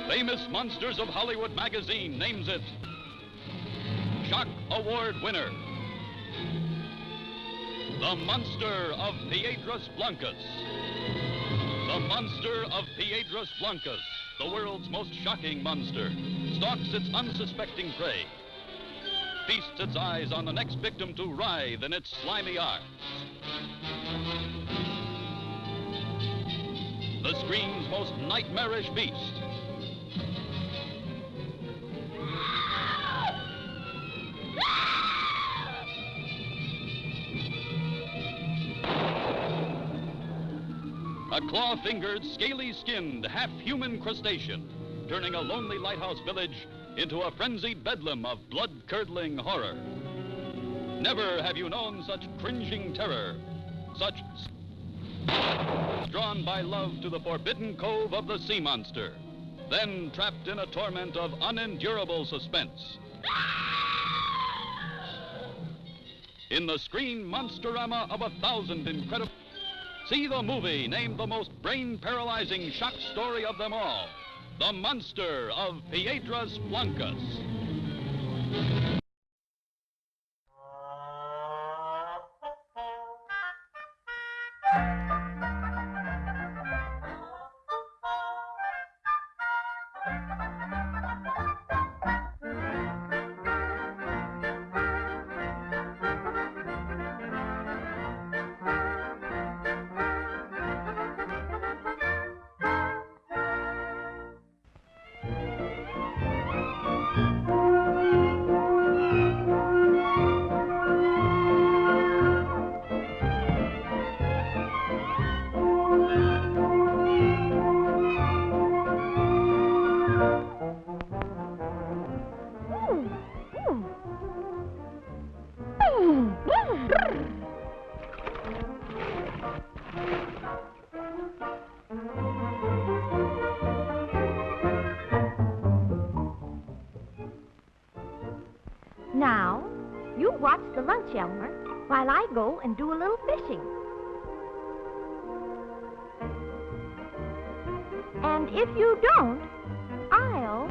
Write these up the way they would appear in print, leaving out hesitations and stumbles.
Famous Monsters of Hollywood magazine names it Shock Award winner. The Monster of Piedras Blancas. The Monster of Piedras Blancas, the world's most shocking monster, stalks its unsuspecting prey, feasts its eyes on the next victim to writhe in its slimy arms. The screen's most nightmarish beast. A claw-fingered, scaly-skinned, half-human crustacean, turning a lonely lighthouse village into a frenzied bedlam of blood-curdling horror. Never have you known such cringing terror, such drawn by love to the forbidden cove of the sea monster, then trapped in a torment of unendurable suspense. In the screen monsterama of 1,000 incredible... See the movie named the most brain-paralyzing shock story of them all, The Monster of Piedras Blancas. Now, you watch the lunch, Elmer, while I go and do a little fishing. And if you don't, I'll...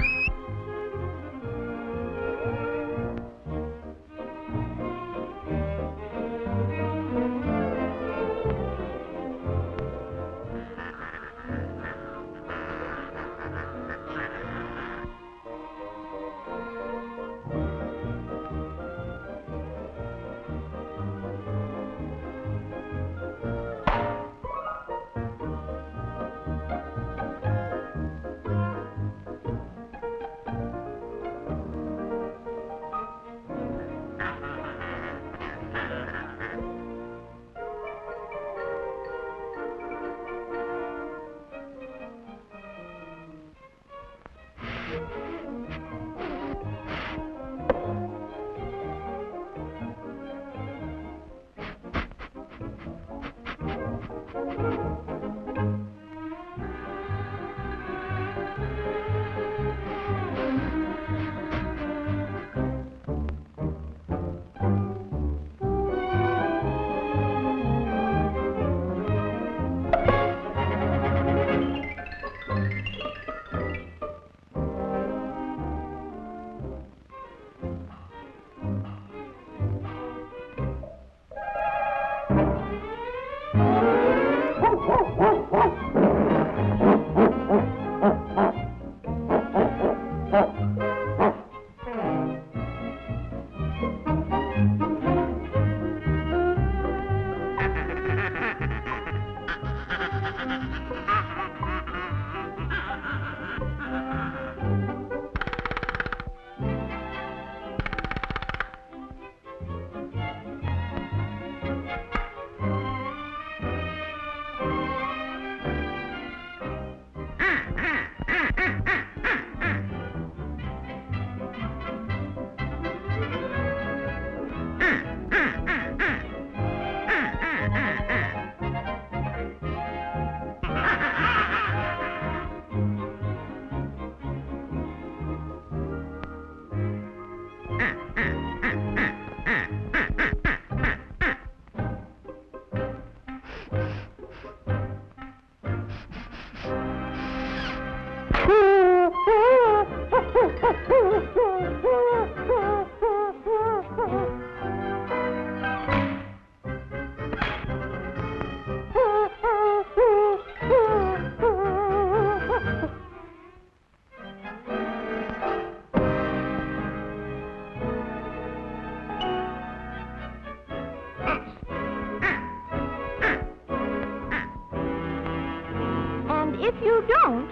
don't,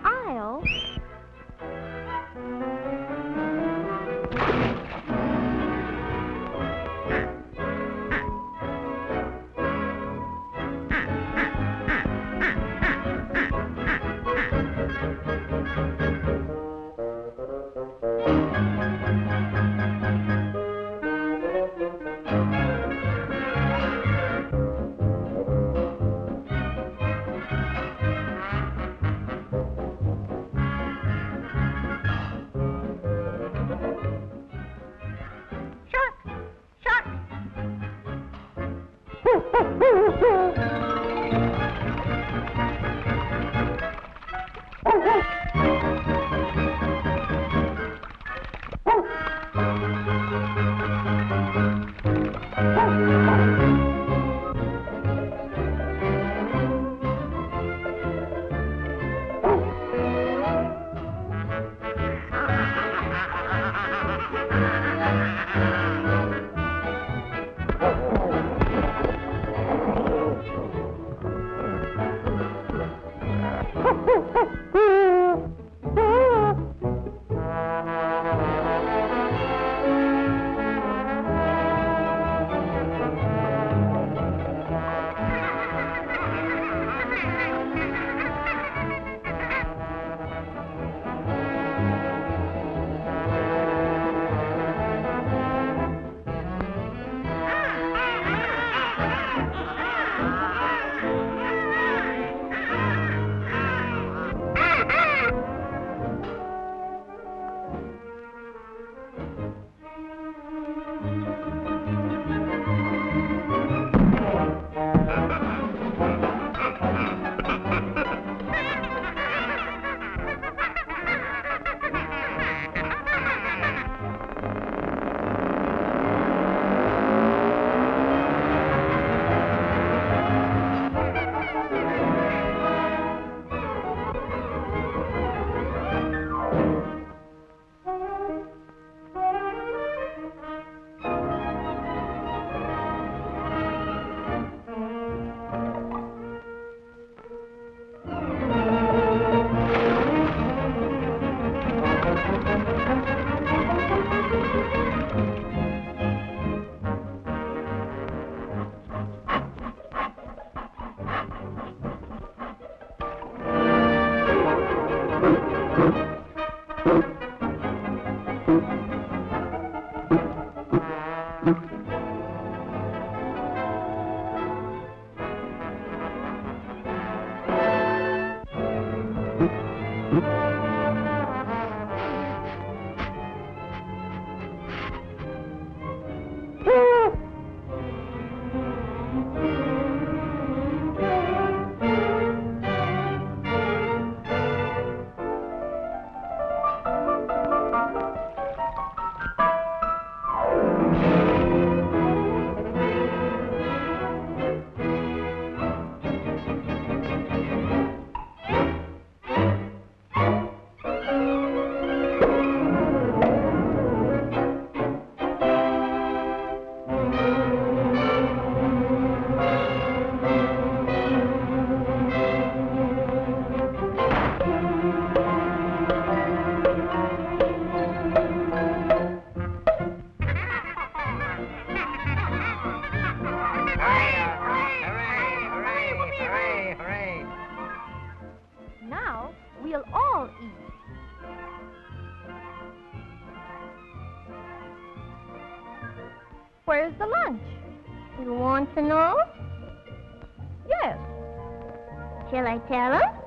I'll... Where's the lunch? You want to know? Yes. Shall I tell him?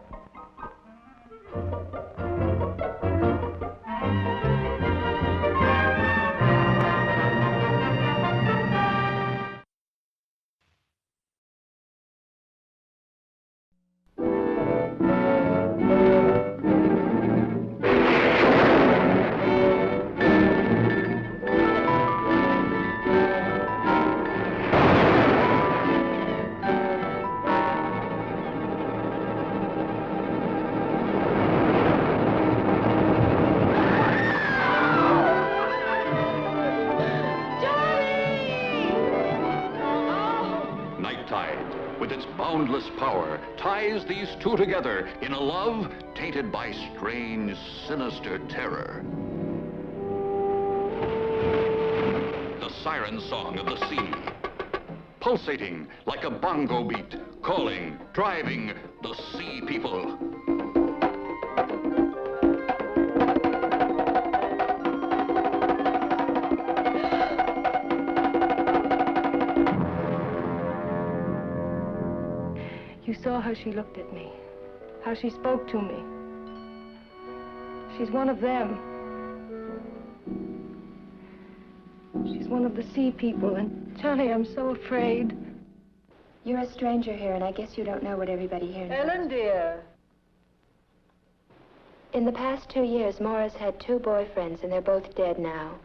Night tide. with its boundless power, ties these two together in a love tainted by strange, sinister terror. The siren song of the sea, pulsating like a bongo beat, calling, driving the sea people. You saw how she looked at me, how she spoke to me. She's one of them. She's one of the sea people, and Johnny, I'm so afraid. You're a stranger here, and I guess you don't know what everybody here knows. Ellen, dear. In the past 2 years, Maura's had 2 boyfriends, and they're both dead now.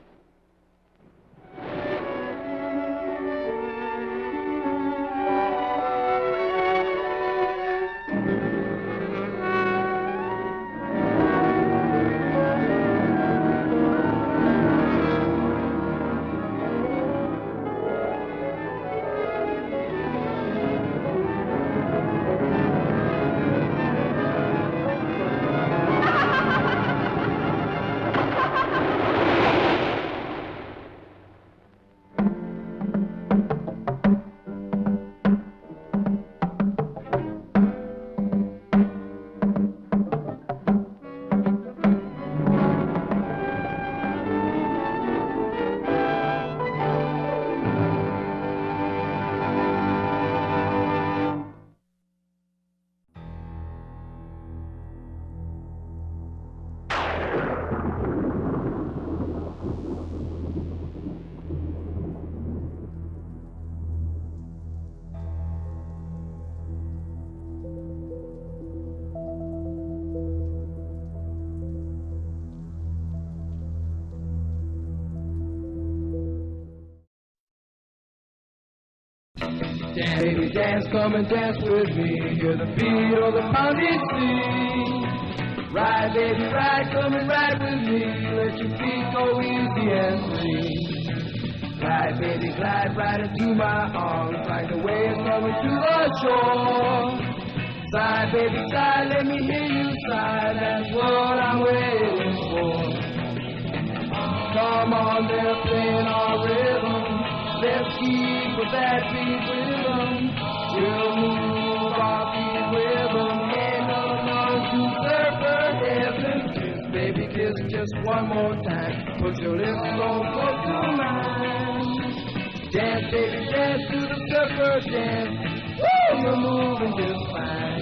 Dance, baby, dance, come and dance with me. Hear the beat of the pounding sea. Ride, baby, ride, come and ride with me. Let your feet go easy and free. Glide, baby, glide right into my arms, like the waves coming to the shore. Sigh, baby, sigh, let me hear you sigh. That's what I'm waiting for. Come on, they're playing our rhythm. Let's keep with that beat rhythm. We'll move our feet with them. Ain't no none to surfer heaven. Kiss, baby, kiss just one more time. Put your lips so close to mine. Dance, baby, dance to the surfer dance. Woo! You're moving just fine.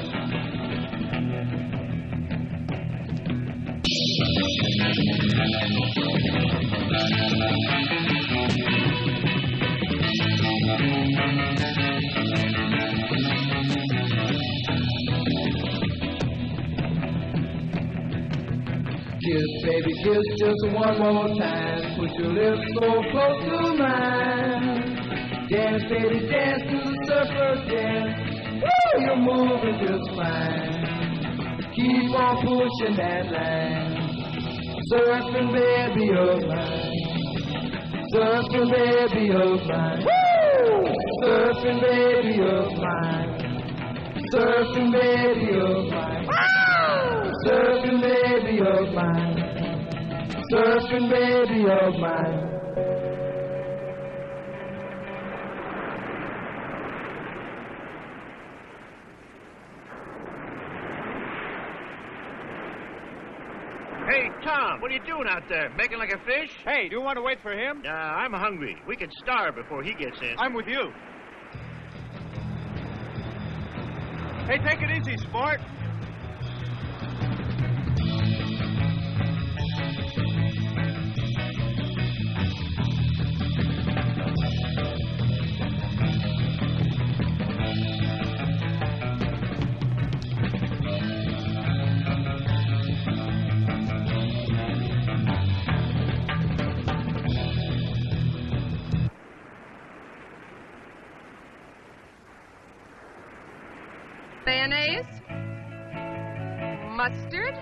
Kiss, baby, kiss just one more time. Put your lips so close to mine. Dance, baby, dance to the surfer dance. Woo, you're moving just fine. Keep on pushing that line. Surfing, baby, of mine. Surfing, baby, of mine. Woo! Surfing, baby, of mine. Surfing, baby, of mine. Surfing, baby of mine. Surfing, baby of mine. Hey, Tom, what are you doing out there? Making like a fish? Hey, do you want to wait for him? I'm hungry. We can starve before he gets in. I'm with you. Hey, take it easy, sport. Mayonnaise, mustard,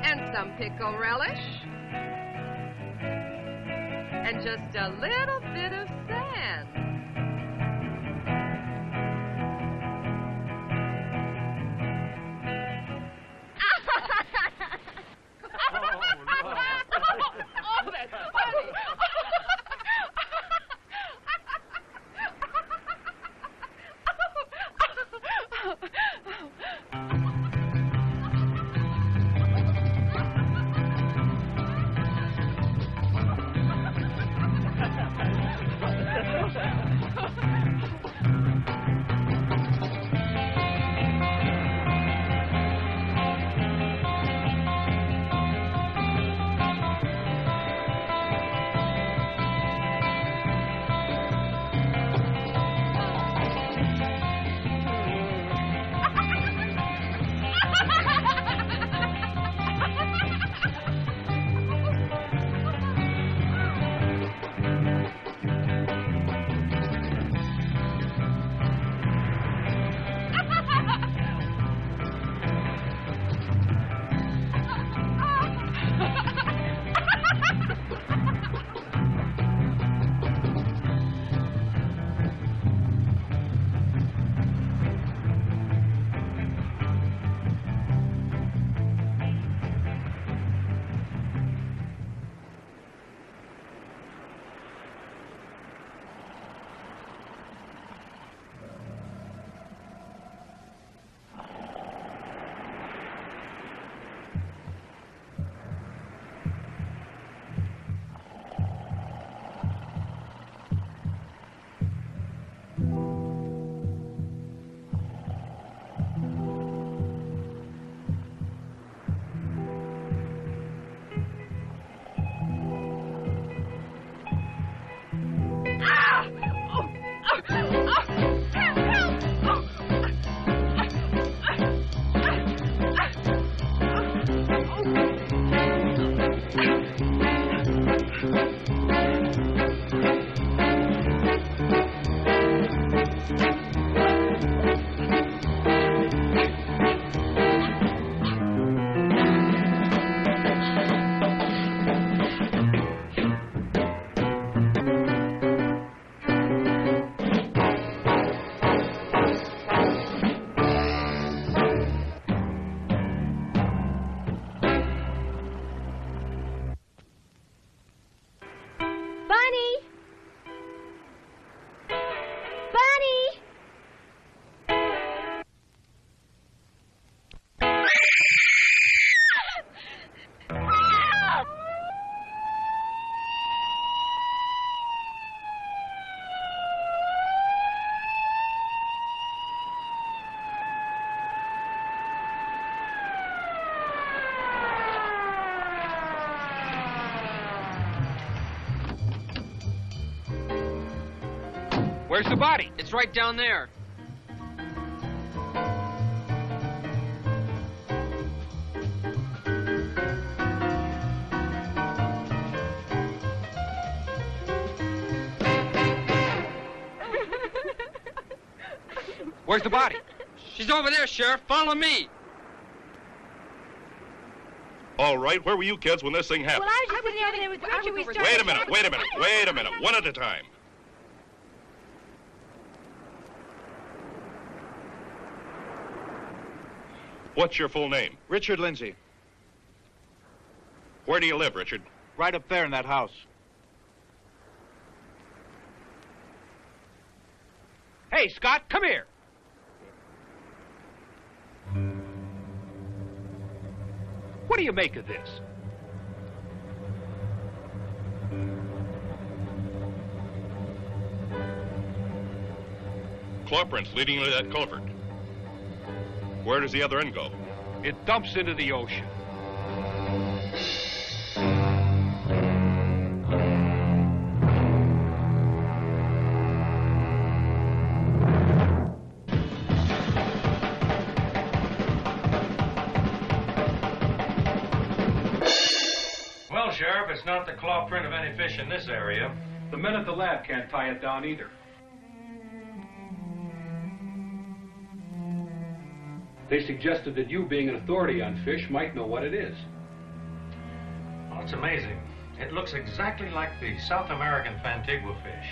and some pickle relish, and just a little bit of sand. Where's the body? It's right down there. Where's the body? She's over there, Sheriff. Follow me. All right, where were you kids when this thing happened? Well, I was just sitting over there with Richard. We started... Wait a minute. One at a time. What's your full name? Richard Lindsay. Where do you live, Richard? Right up there in that house. Hey, Scott, come here. What do you make of this? Claw prints leading into that culvert. Where does the other end go? It dumps into the ocean. Well, Sheriff, it's not the claw print of any fish in this area. The men at the lab can't tie it down either. They suggested that you, being an authority on fish, might know what it is. Well, it's amazing. It looks exactly like the South American Fantigua fish.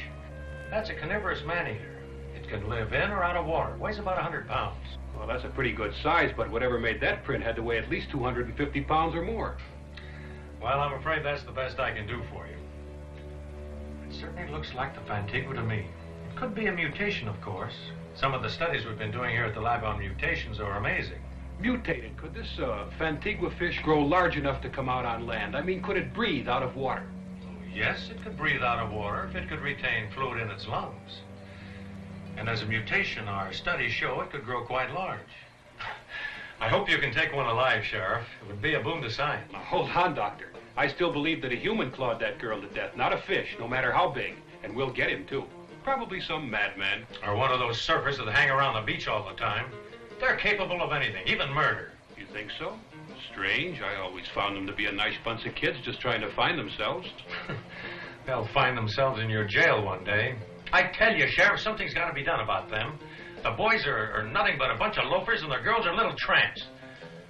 That's a carnivorous man-eater. It can live in or out of water. Weighs about 100 pounds. Well, that's a pretty good size, but whatever made that print had to weigh at least 250 pounds or more. Well, I'm afraid that's the best I can do for you. It certainly looks like the Fantigua to me. It could be a mutation, of course. Some of the studies we've been doing here at the lab on mutations are amazing. Mutating? Could this Fantigua fish grow large enough to come out on land? I mean, could it breathe out of water? Yes, it could breathe out of water if it could retain fluid in its lungs. And as a mutation, our studies show it could grow quite large. I hope you can take one alive, Sheriff. It would be a boon to science. Now, hold on, Doctor. I still believe that a human clawed that girl to death, not a fish, no matter how big. And we'll get him, too. Probably some madman. Or one of those surfers that hang around the beach all the time. They're capable of anything, even murder. You think so? Strange. I always found them to be a nice bunch of kids just trying to find themselves. They'll find themselves in your jail one day. I tell you, Sheriff, something's got to be done about them. The boys are nothing but a bunch of loafers, and the girls are little tramps.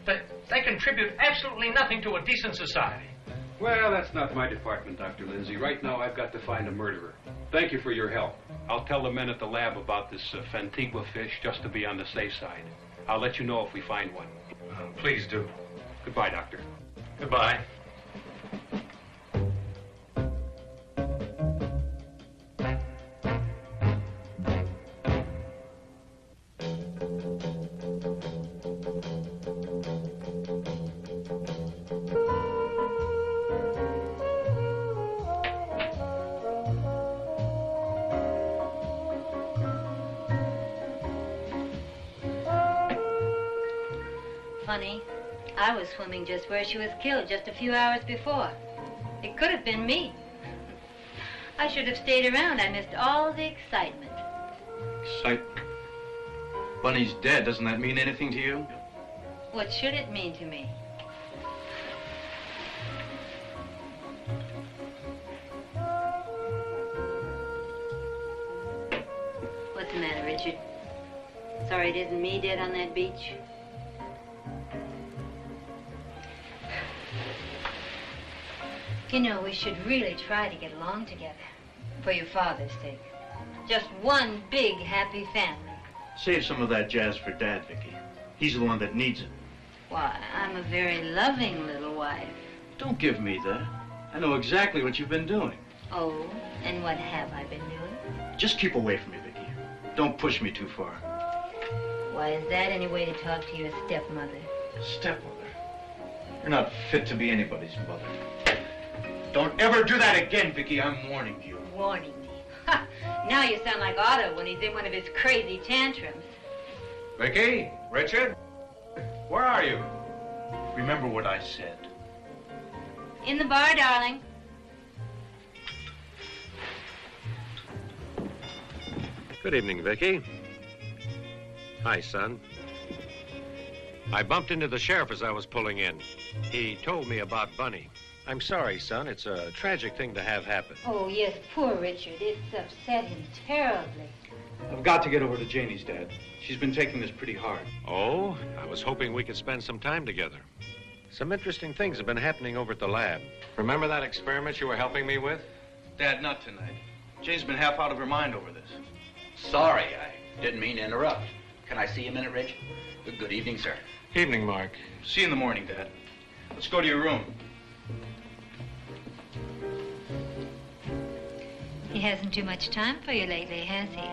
They contribute absolutely nothing to a decent society. Well, that's not my department, Dr. Lindsay. Right now, I've got to find a murderer. Thank you for your help. I'll tell the men at the lab about this Fantigua fish just to be on the safe side. I'll let you know if we find one. Please do. Goodbye, Doctor. Goodbye. Funny, I was swimming just where she was killed just a few hours before. It could have been me. I should have stayed around. I missed all the excitement. Excitement? Bunny's dead. Doesn't that mean anything to you? What should it mean to me? What's the matter, Richard? Sorry it isn't me dead on that beach? You know, we should really try to get along together. For your father's sake. Just one big, happy family. Save some of that jazz for Dad, Vicky. He's the one that needs it. Why, I'm a very loving little wife. Don't give me that. I know exactly what you've been doing. Oh, and what have I been doing? Just keep away from me, Vicky. Don't push me too far. Why, is that any way to talk to your stepmother? Stepmother? You're not fit to be anybody's mother. Don't ever do that again, Vicky. I'm warning you. Warning me? Ha! Now you sound like Otto when he's in one of his crazy tantrums. Vicky? Richard? Where are you? Remember what I said. In the bar, darling. Good evening, Vicky. Hi, son. I bumped into the sheriff as I was pulling in. He told me about Bunny. I'm sorry, son. It's a tragic thing to have happen. Oh, yes, poor Richard. It's upset him terribly. I've got to get over to Janie's, Dad. She's been taking this pretty hard. Oh, I was hoping we could spend some time together. Some interesting things have been happening over at the lab. Remember that experiment you were helping me with? Dad, not tonight. Jane's been half out of her mind over this. Sorry, I didn't mean to interrupt. Can I see you a minute, Rich? Good evening, sir. Evening, Mark. See you in the morning, Dad. Let's go to your room. He hasn't too much time for you lately, has he?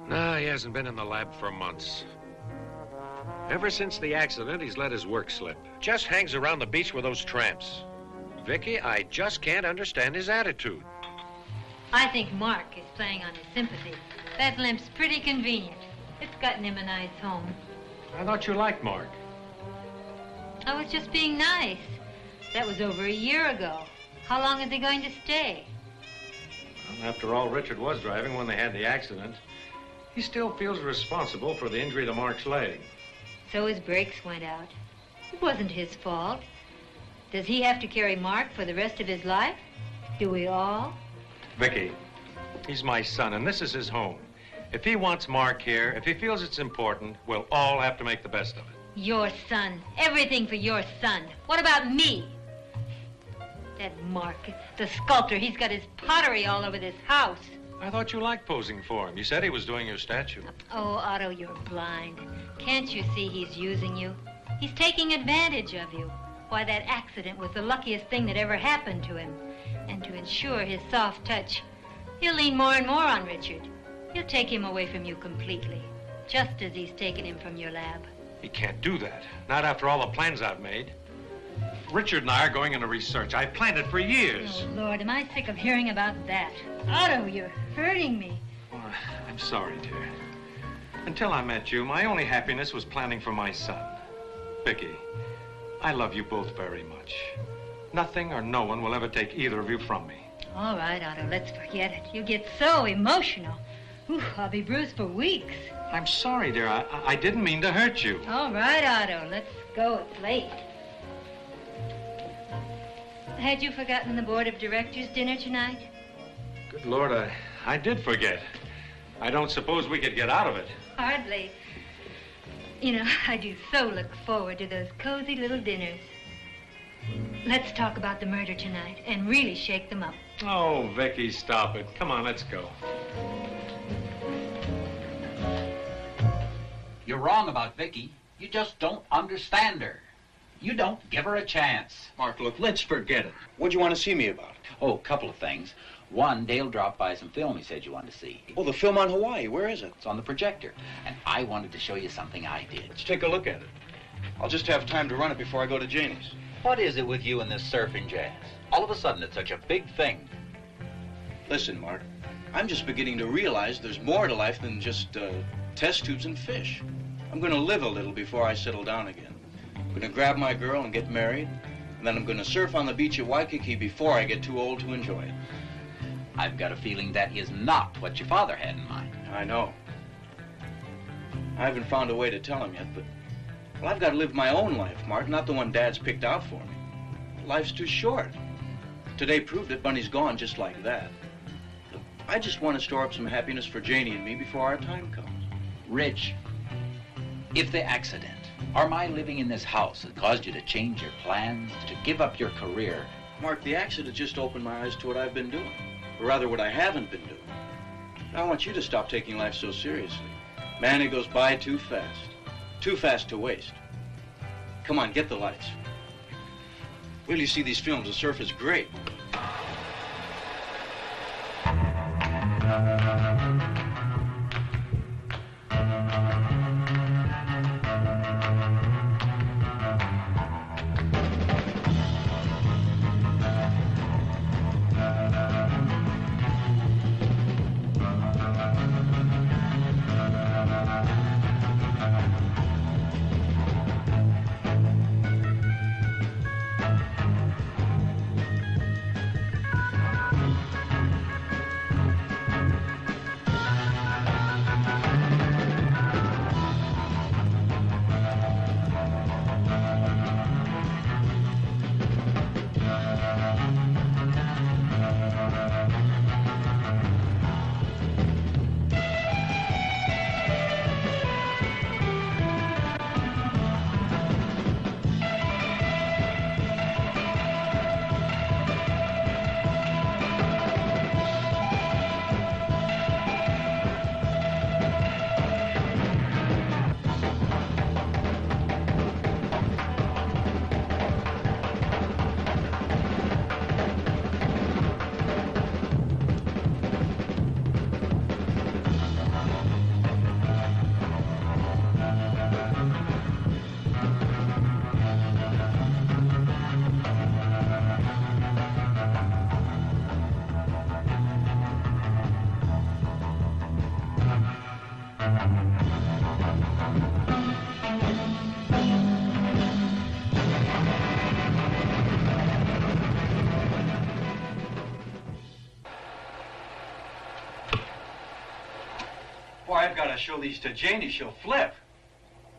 No, he hasn't been in the lab for months. Ever since the accident, he's let his work slip. Just hangs around the beach with those tramps. Vicky, I just can't understand his attitude. I think Mark is playing on his sympathy. That limp's pretty convenient. It's gotten him a nice home. I thought you liked Mark. I was just being nice. That was over a year ago. How long is he going to stay? Well, after all, Richard was driving when they had the accident. He still feels responsible for the injury to Mark's leg. So his brakes went out. It wasn't his fault. Does he have to carry Mark for the rest of his life? Do we all? Vicky, he's my son, and this is his home. If he wants Mark here, if he feels it's important, we'll all have to make the best of it. Your son. Everything for your son. What about me? That Mark, the sculptor, he's got his pottery all over this house. I thought you liked posing for him. You said he was doing your statue. Oh, Otto, you're blind. Can't you see he's using you? He's taking advantage of you. Why, that accident was the luckiest thing that ever happened to him. And to ensure his soft touch, he'll lean more and more on Richard. He'll take him away from you completely, just as he's taken him from your lab. He can't do that. Not after all the plans I've made. Richard and I are going into research. I planned it for years. Oh, Lord, am I sick of hearing about that. Otto, you're hurting me. Well, I'm sorry, dear. Until I met you, my only happiness was planning for my son. Vicky, I love you both very much. Nothing or no one will ever take either of you from me. All right, Otto, let's forget it. You get so emotional. Ooh, I'll be bruised for weeks. I'm sorry, dear. I didn't mean to hurt you. All right, Otto, let's go. It's late. Had you forgotten the board of directors dinner tonight? Good Lord, I did forget. I don't suppose we could get out of it. Hardly. You know, I do so look forward to those cozy little dinners. Let's talk about the murder tonight and really shake them up. Oh, Vicky, stop it. Come on, let's go. You're wrong about Vicky. You just don't understand her. You don't give her a chance. Mark, look, let's forget it. What'd you want to see me about? Oh, a couple of things. One, Dale dropped by some film he said you wanted to see. Oh, the film on Hawaii. Where is it? It's on the projector. And I wanted to show you something I did. Let's take a look at it. I'll just have time to run it before I go to Janie's. What is it with you and this surfing jazz? All of a sudden, it's such a big thing. Listen, Mark, I'm just beginning to realize there's more to life than just test tubes and fish. I'm going to live a little before I settle down again. I'm going to grab my girl and get married, and then I'm going to surf on the beach at Waikiki before I get too old to enjoy it. I've got a feeling that is not what your father had in mind. I know. I haven't found a way to tell him yet, but well, I've got to live my own life, Mark, not the one Dad's picked out for me. Life's too short. Today proved it. Bunny's gone just like that. I just want to store up some happiness for Janie and me before our time comes. Rich, if the accident or my living in this house has caused you to change your plans, to give up your career... Mark, the accident just opened my eyes to what I've been doing. Or rather, what I haven't been doing. I want you to stop taking life so seriously. Man, it goes by too fast. Too fast to waste. Come on, get the lights. Will you see these films? The surf is great. gotta show these to Janie. She'll flip.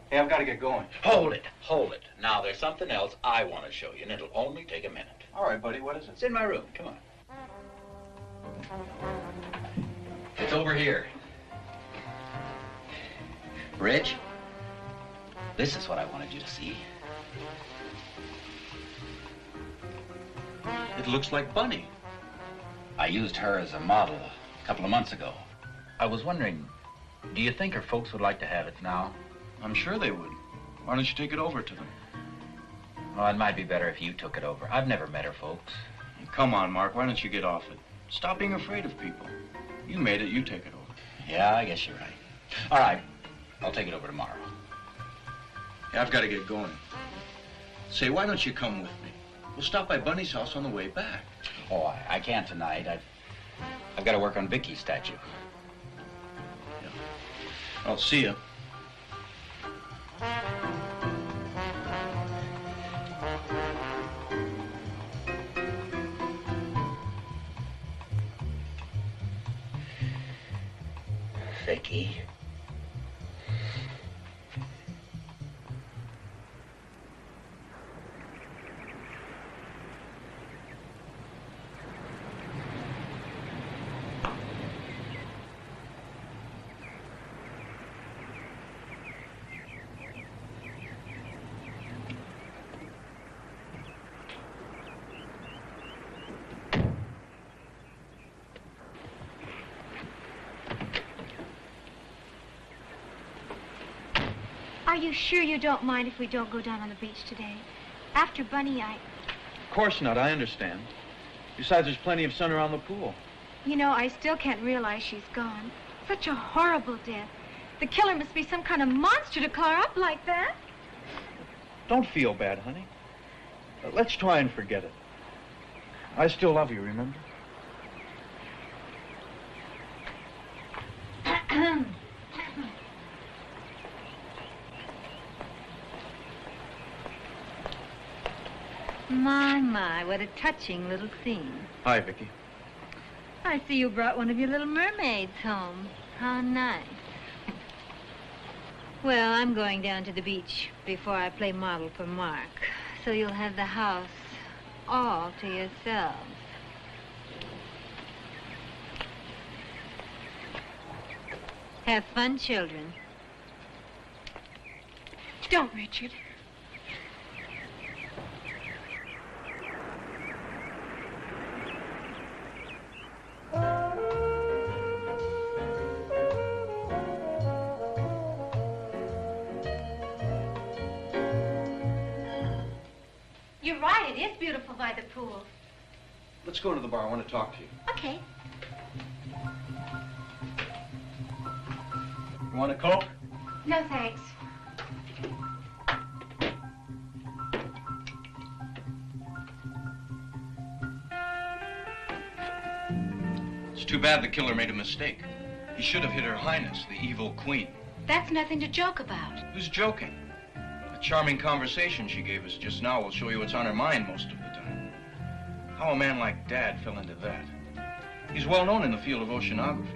Hey, I've got to get going. Hold it, hold it. Now, there's something else I want to show you, and it'll only take a minute. All right, buddy, what is it? It's in my room. Come on. It's over here. Rich, this is what I wanted you to see. It looks like Bunny. I used her as a model a couple of months ago. I was wondering, do you think her folks would like to have it now? I'm sure they would. Why don't you take it over to them? Well, it might be better if you took it over. I've never met her folks. Come on, Mark. Why don't you get off it? Stop being afraid of people. You made it. You take it over. Yeah, I guess you're right. All right. I'll take it over tomorrow. Yeah, I've got to get going. Say, why don't you come with me? We'll stop by Bunny's house on the way back. Oh, I can't tonight. I've got to work on Vicky's statue. Yeah. I'll see you. Vicky. Are you sure you don't mind if we don't go down on the beach today? After Bunny, Of course not, I understand. Besides, there's plenty of sun around the pool. You know, I still can't realize she's gone. Such a horrible death. The killer must be some kind of monster to claw up like that. Don't feel bad, honey. Let's try and forget it. I still love you, remember? My, what a touching little scene. Hi, Vicky. I see you brought one of your little mermaids home. How nice. Well, I'm going down to the beach before I play model for Mark, so you'll have the house all to yourselves. Have fun, children. Don't, Richard. You're right, it is beautiful by the pool. Let's go to the bar. I want to talk to you. Okay. You want a Coke? No, thanks. It's too bad the killer made a mistake. He should have hit Her Highness, the evil queen. That's nothing to joke about. Who's joking? The charming conversation she gave us just now will show you what's on her mind most of the time. How a man like Dad fell into that. He's well known in the field of oceanography,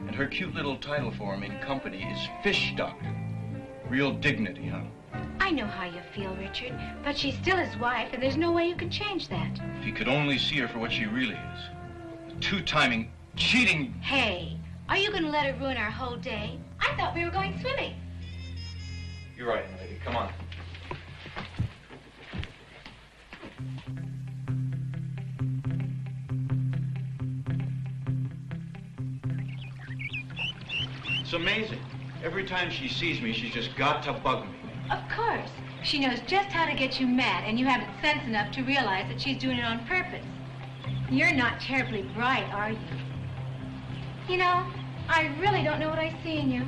and her cute little title for him in company is Fish Doctor. Real dignity, huh? I know how you feel, Richard, but she's still his wife, and there's no way you can change that. If he could only see her for what she really is. A two-timing, cheating... Hey, are you going to let her ruin our whole day? I thought we were going swimming. You're right, lady. Come on. It's amazing. Every time she sees me, she's just got to bug me. Of course. She knows just how to get you mad, and you haven't sense enough to realize that she's doing it on purpose. You're not terribly bright, are you? You know, I really don't know what I see in you.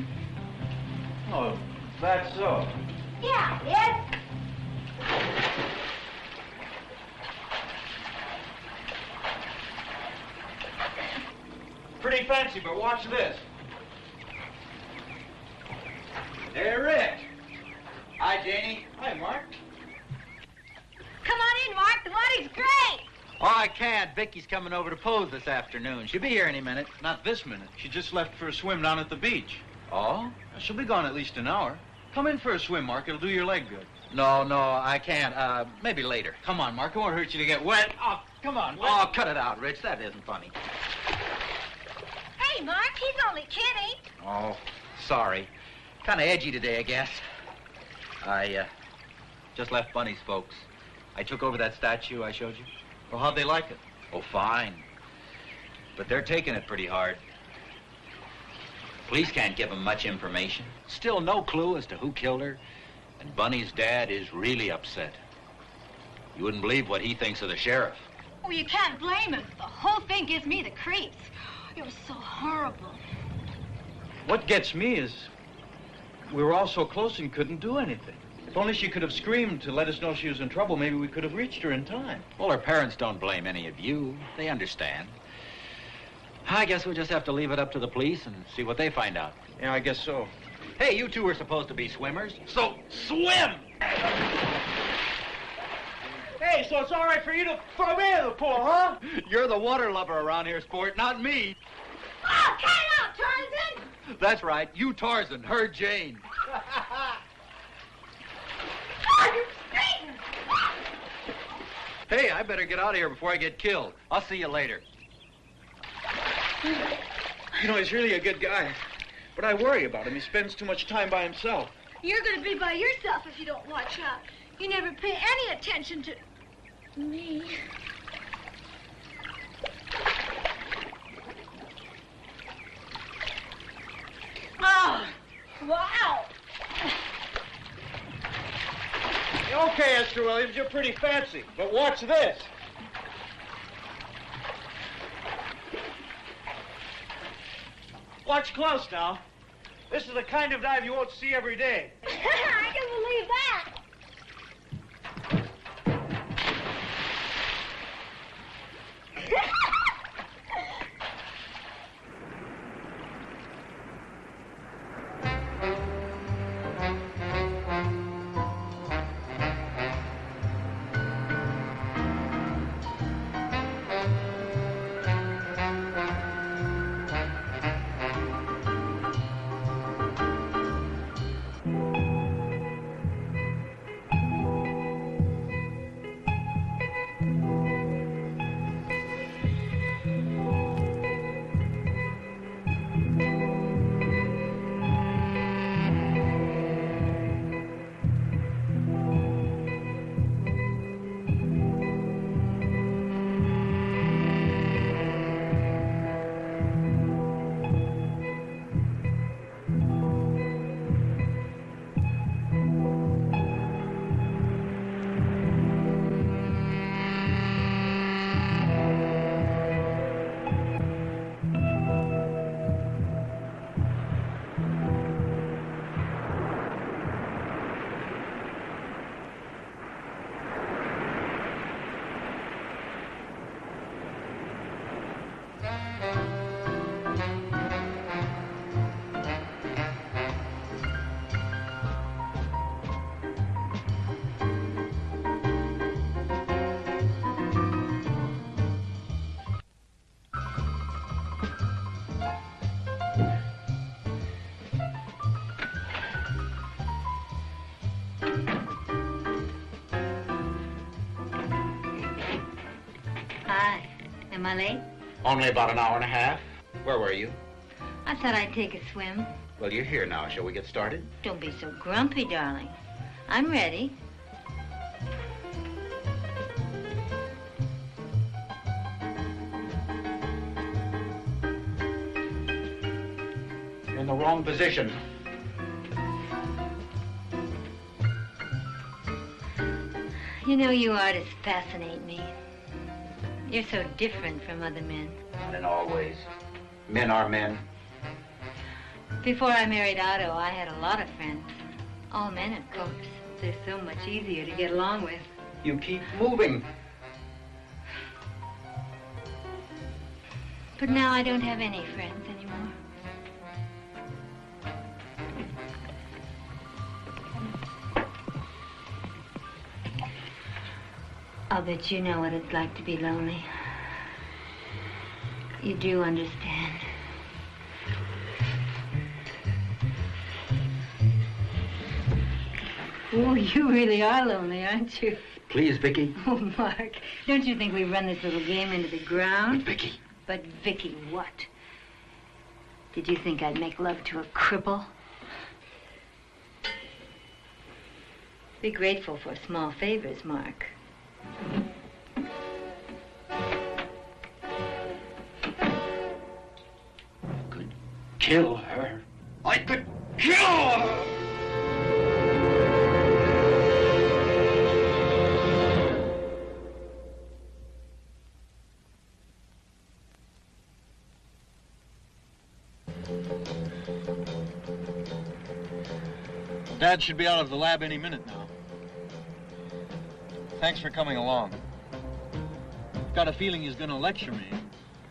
Oh, that's so. Yeah, yes. Pretty fancy, but watch this. Hey, Rich. Hi, Janie. Hi, Mark. Come on in, Mark. The water's great. Oh, I can't. Vicky's coming over to pose this afternoon. She'll be here any minute. Not this minute. She just left for a swim down at the beach. Oh? She'll be gone at least an hour. Come in for a swim, Mark. It'll do your leg good. No, I can't. Maybe later. Come on, Mark. It won't hurt you to get wet. Oh, come on. Oh, cut it out, Rich. That isn't funny. Hey, Mark, he's only kidding. Oh, sorry. Kind of edgy today, I guess. I just left Bunny's folks. I took over that statue I showed you. Well, how'd they like it? Oh, fine. But they're taking it pretty hard. Police can't give them much information. Still no clue as to who killed her. And Bunny's dad is really upset. You wouldn't believe what he thinks of the sheriff. Oh, you can't blame him. The whole thing gives me the creeps. It was so horrible. What gets me is we were all so close and couldn't do anything. If only she could have screamed to let us know she was in trouble, maybe we could have reached her in time. Well, her parents don't blame any of you. They understand. I guess we'll just have to leave it up to the police and see what they find out. Yeah, I guess so. Hey, you two were supposed to be swimmers, so swim! Hey, so it's all right for you to throw me in the pool, huh? You're the water lover around here, sport, not me. Oh, cut it out, Tarzan! That's right. You Tarzan, her Jane. Oh, you Satan! Hey, I better get out of here before I get killed. I'll see you later. You know, he's really a good guy. But I worry about him. He spends too much time by himself. You're going to be by yourself if you don't watch out. You never pay any attention to me. Oh, wow. Okay, Esther Williams, you're pretty fancy. But watch this. Watch close now. This is the kind of dive you won't see every day. I can believe that. Am I late? Only about an hour and a half. Where were you? I thought I'd take a swim. Well, you're here now. Shall we get started? Don't be so grumpy, darling. I'm ready. You're in the wrong position. You know, you artists fascinate me. You're so different from other men. Not in all ways. Men are men. Before I married Otto, I had a lot of friends. All men, of course. They're so much easier to get along with. You keep moving. But now I don't have any friends anymore. I'll bet you know what it's like to be lonely. You do understand. Oh, you really are lonely, aren't you? Please, Vicky. Oh, Mark, don't you think we run this little game into the ground? But, Vicky. But, Vicky, what? Did you think I'd make love to a cripple? Be grateful for small favors, Mark. Kill her. I could kill her! Dad should be out of the lab any minute now. Thanks for coming along. I've got a feeling he's going to lecture me.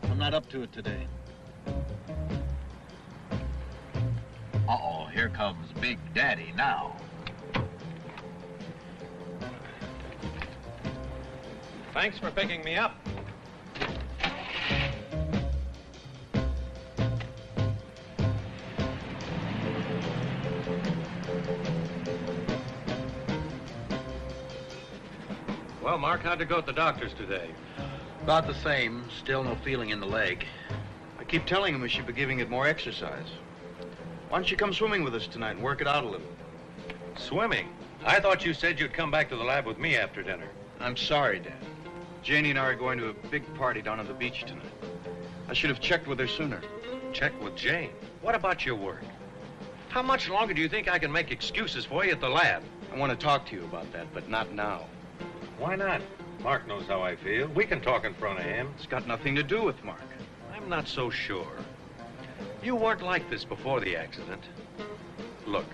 I'm not up to it today. Uh-oh, here comes Big Daddy now. Thanks for picking me up. Well, Mark, how'd it go at the doctor's today? About the same. Still no feeling in the leg. I keep telling him we should be giving it more exercise. Why don't you come swimming with us tonight and work it out a little? Swimming? I thought you said you'd come back to the lab with me after dinner. I'm sorry, Dad. Janie and I are going to a big party down on the beach tonight. I should have checked with her sooner. Check with Jane? What about your work? How much longer do you think I can make excuses for you at the lab? I want to talk to you about that, but not now. Why not? Mark knows how I feel. We can talk in front of him. It's got nothing to do with Mark. I'm not so sure. You weren't like this before the accident. Look,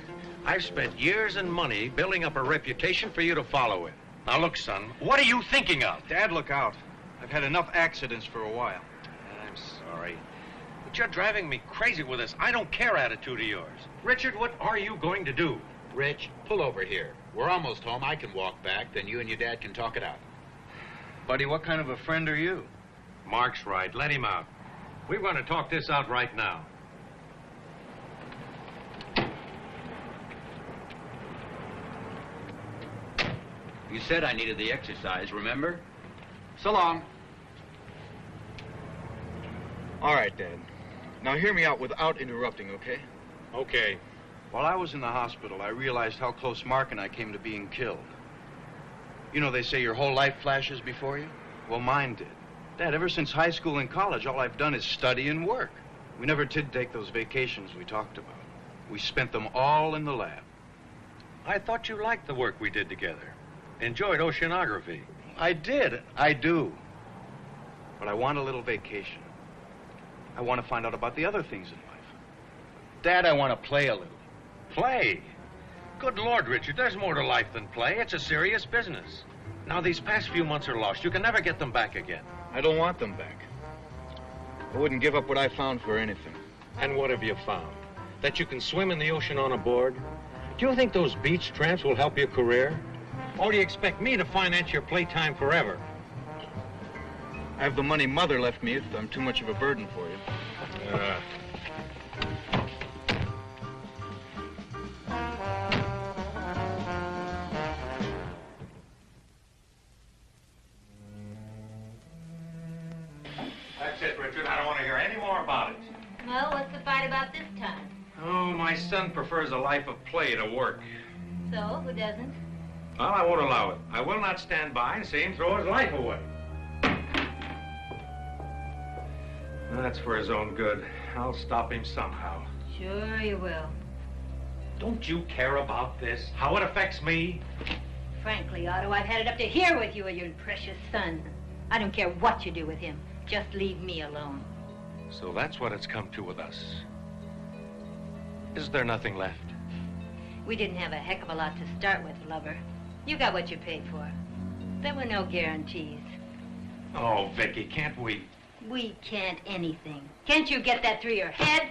I've spent years and money building up a reputation for you to follow in. Now look, son, what are you thinking of? Dad, look out. I've had enough accidents for a while. I'm sorry, but you're driving me crazy with this I don't care attitude of yours. Richard, what are you going to do? Rich, pull over here. We're almost home. I can walk back, then you and your dad can talk it out. Buddy, what kind of a friend are you? Mark's right. Let him out. We're going to talk this out right now. You said I needed the exercise, remember? So long. All right, Dad. Now hear me out without interrupting, okay? Okay. While I was in the hospital, I realized how close Mark and I came to being killed. You know, they say your whole life flashes before you? Well, mine did. Dad, ever since high school and college, all I've done is study and work. We never did take those vacations we talked about. We spent them all in the lab. I thought you liked the work we did together. Enjoyed oceanography. I did. I do. But I want a little vacation. I want to find out about the other things in life. Dad, I want to play a little. Play? Good Lord, Richard, there's more to life than play. It's a serious business. Now, these past few months are lost. You can never get them back again. I don't want them back. I wouldn't give up what I found for anything. And what have you found? That you can swim in the ocean on a board? Do you think those beach tramps will help your career? Or do you expect me to finance your playtime forever? I have the money Mother left me if I'm too much of a burden for you. That's it, Richard. I don't want to hear any more about it. Well, what's the fight about this time? Oh, my son prefers a life of play to work. So, who doesn't? Well, I won't allow it. I will not stand by and see him throw his life away. That's for his own good. I'll stop him somehow. Sure you will. Don't you care about this? How it affects me? Frankly, Otto, I've had it up to here with you and your precious son. I don't care what you do with him. Just leave me alone. So that's what it's come to with us. Is there nothing left? We didn't have a heck of a lot to start with, lover. You got what you paid for. There were no guarantees. Oh, Vicky, can't we? We can't anything. Can't you get that through your head?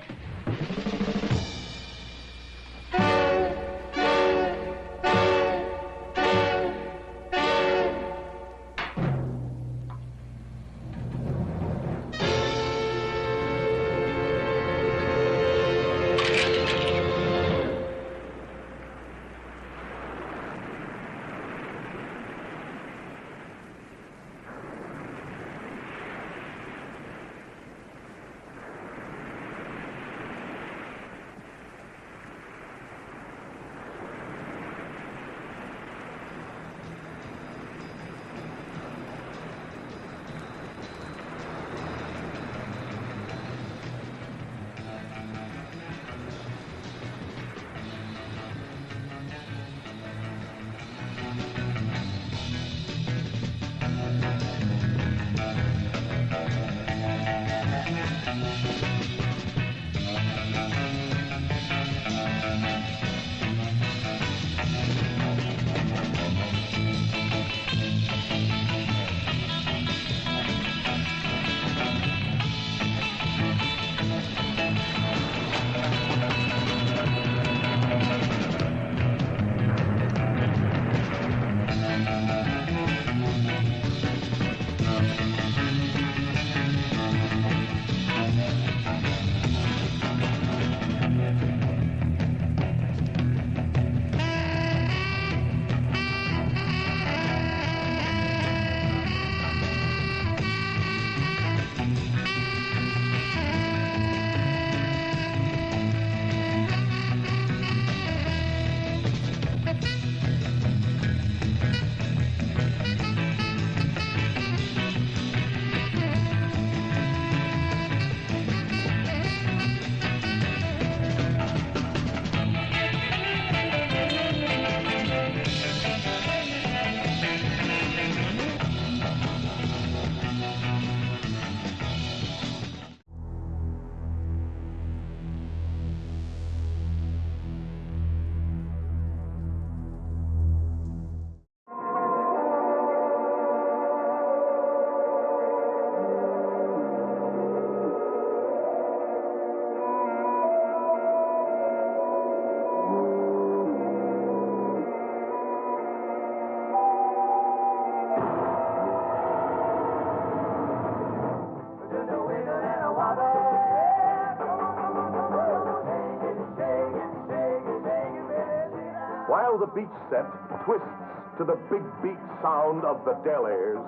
While the beach set twists to the big beat sound of the Delaires,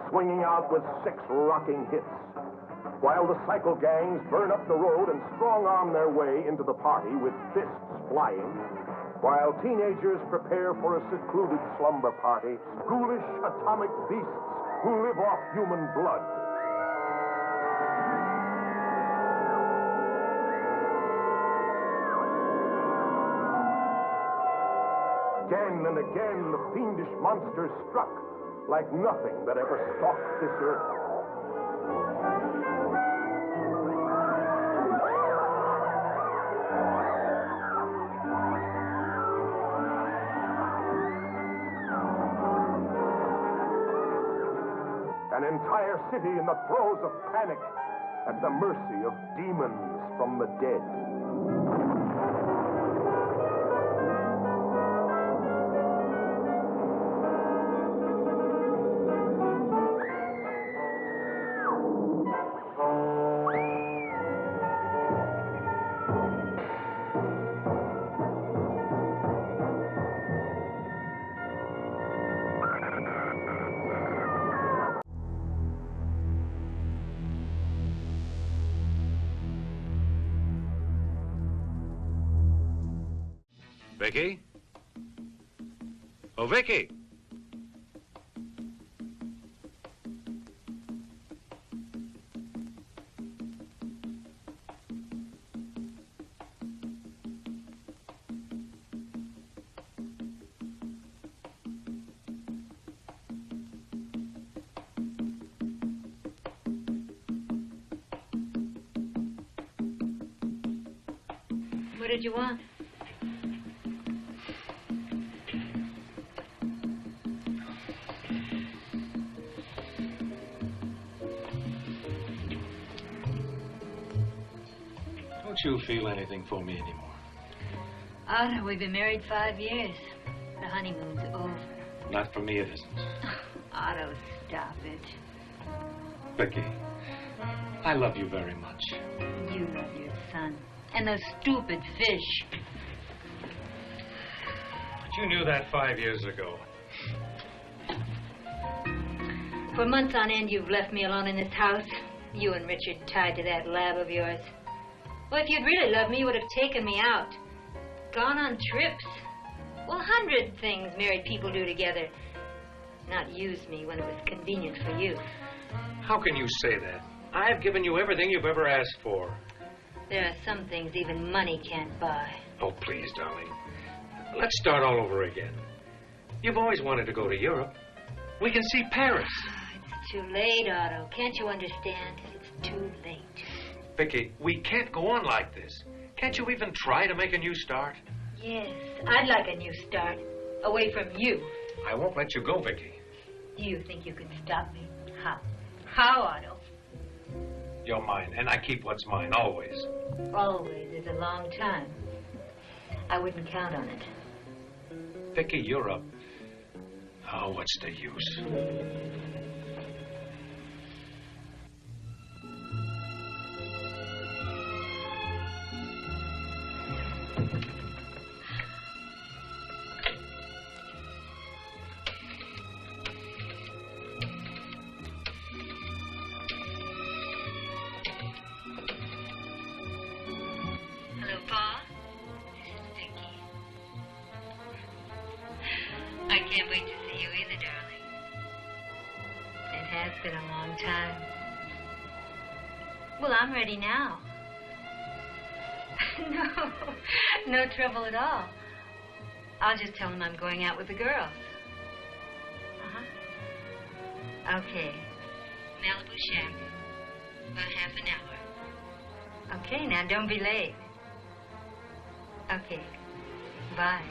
swinging out with 6 rocking hits. While the cycle gangs burn up the road and strong-arm their way into the party with fists flying. While teenagers prepare for a secluded slumber party, ghoulish atomic beasts who live off human blood. Again and again, the fiendish monsters struck like nothing that ever stalked this earth. An entire city in the throes of panic, at the mercy of demons from the dead. Vicky? Oh, Vicky! What did you want? Don't you feel anything for me anymore? Otto, we've been married 5 years. The honeymoon's over. Not for me, it isn't. Otto, stop it. Becky, I love you very much. You love your son. And those stupid fish. But you knew that 5 years ago. For months on end, you've left me alone in this house. You and Richard tied to that lab of yours. Well, if you'd really loved me, you would have taken me out. Gone on trips. Well, 100 things married people do together. Not use me when it was convenient for you. How can you say that? I've given you everything you've ever asked for. There are some things even money can't buy. Oh, please, darling. Let's start all over again. You've always wanted to go to Europe. We can see Paris. It's too late, Otto. Can't you understand? It's too late. Vicky, we can't go on like this. Can't you even try to make a new start? Yes, I'd like a new start. Away from you. I won't let you go, Vicky. Do you think you can stop me? How? How, Otto? You're mine, and I keep what's mine, always. Always is a long time. I wouldn't count on it. Vicky, you're up. Oh, what's the use? I can't wait to see you either, darling. It has been a long time. Well, I'm ready now. No trouble at all. I'll just tell him I'm going out with the girls. Okay. Malibu Shack. About half an hour. Okay, now don't be late. Okay. Bye.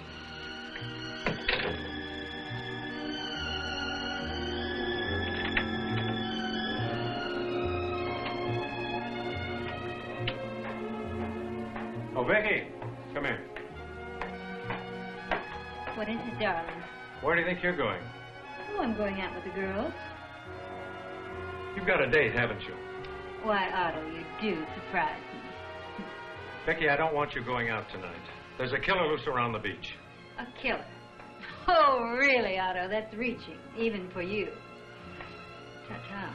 Oh, Becky, come here. What is it, darling? Where do you think you're going? Oh, I'm going out with the girls. You've got a date, haven't you? Why, Otto, you do surprise me. Becky, I don't want you going out tonight. There's a killer loose around the beach. A killer? Oh, really, Otto, that's reaching, even for you. Ta-ta.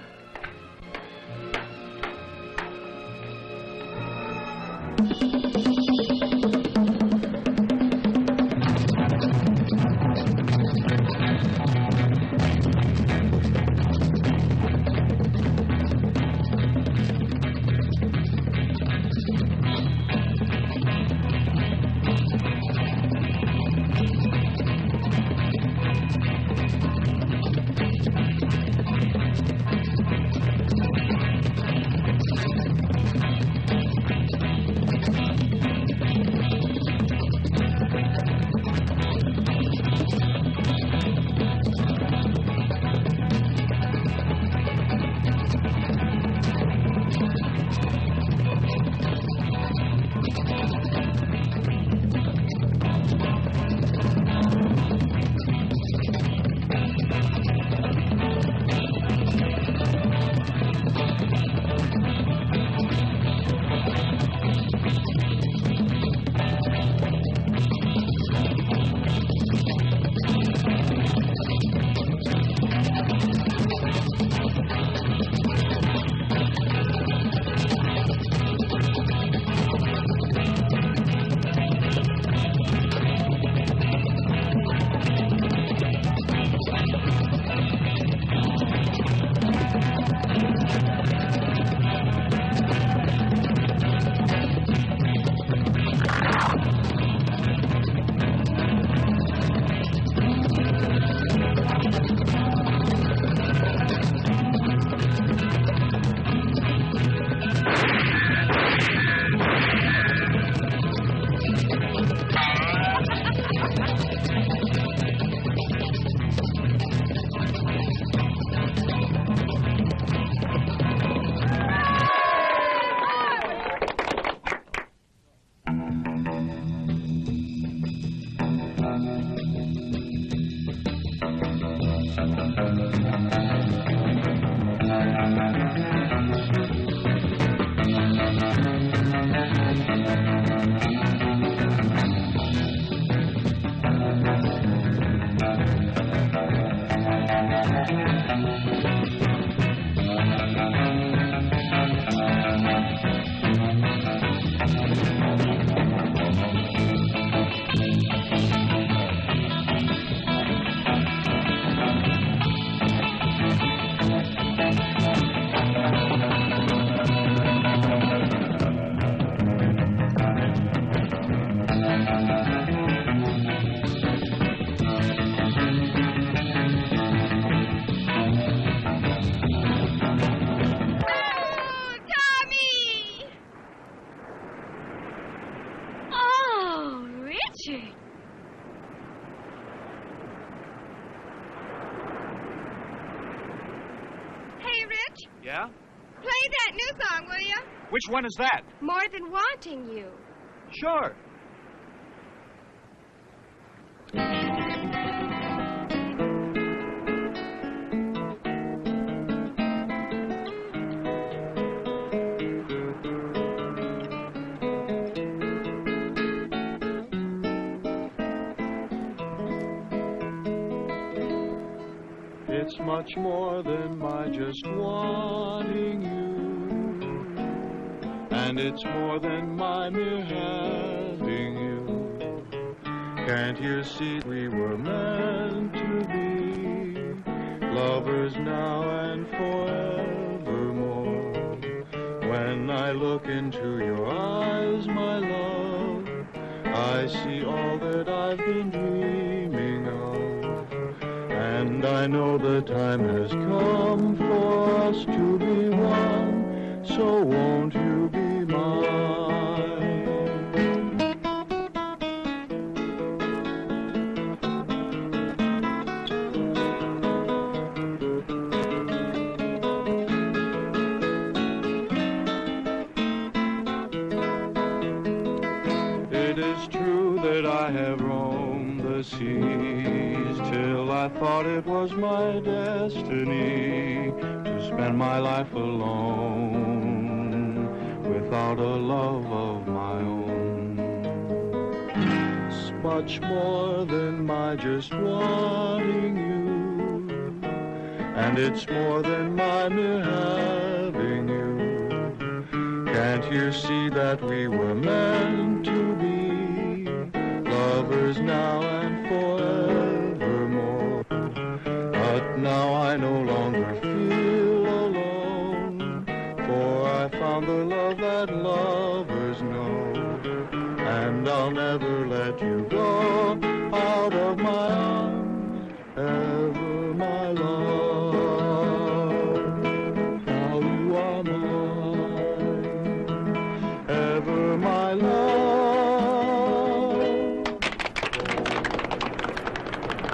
Yeah? Play that new song, will you? Which one is that? More Than Wanting You. Sure. It's much more than my just wanting you, and it's more than my mere having you. Can't you see we were meant to be lovers now and forevermore? When I look into your eyes, my love, I see all that I've been dreaming of. And I know the time has come for us to be one, so won't you be mine? It is true that I have roamed the seas till I thought it was my destiny to spend my life alone without a love of my own. much more than my just wanting you. And it's more than my mere having you. Can't you see that we were meant to be lovers now and forevermore? But now I no longer feel alone, for I found the love that lovers know. And I'll never let you go out of my arms, ever my love. How you are mine, ever my love.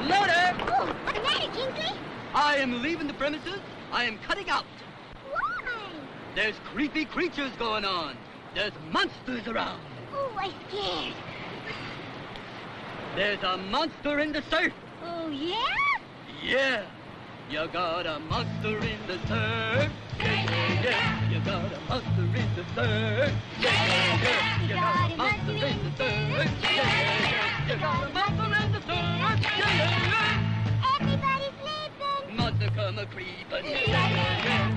Loader! Oh, what's the matter, Kingsley? I am leaving the premises. I am cutting out. Why? There's creepy creatures going on. There's monsters around. Oh, I'm scared. There's a monster in the surf. Oh, yeah? Yeah. You got a monster in the surf. Yeah, yeah. You got a monster in the surf. Yeah, yeah. You got a monster in the surf. Yeah, you got a monster in the surf. Yeah. Everybody's sleeping. Monster come a creeping. Yeah.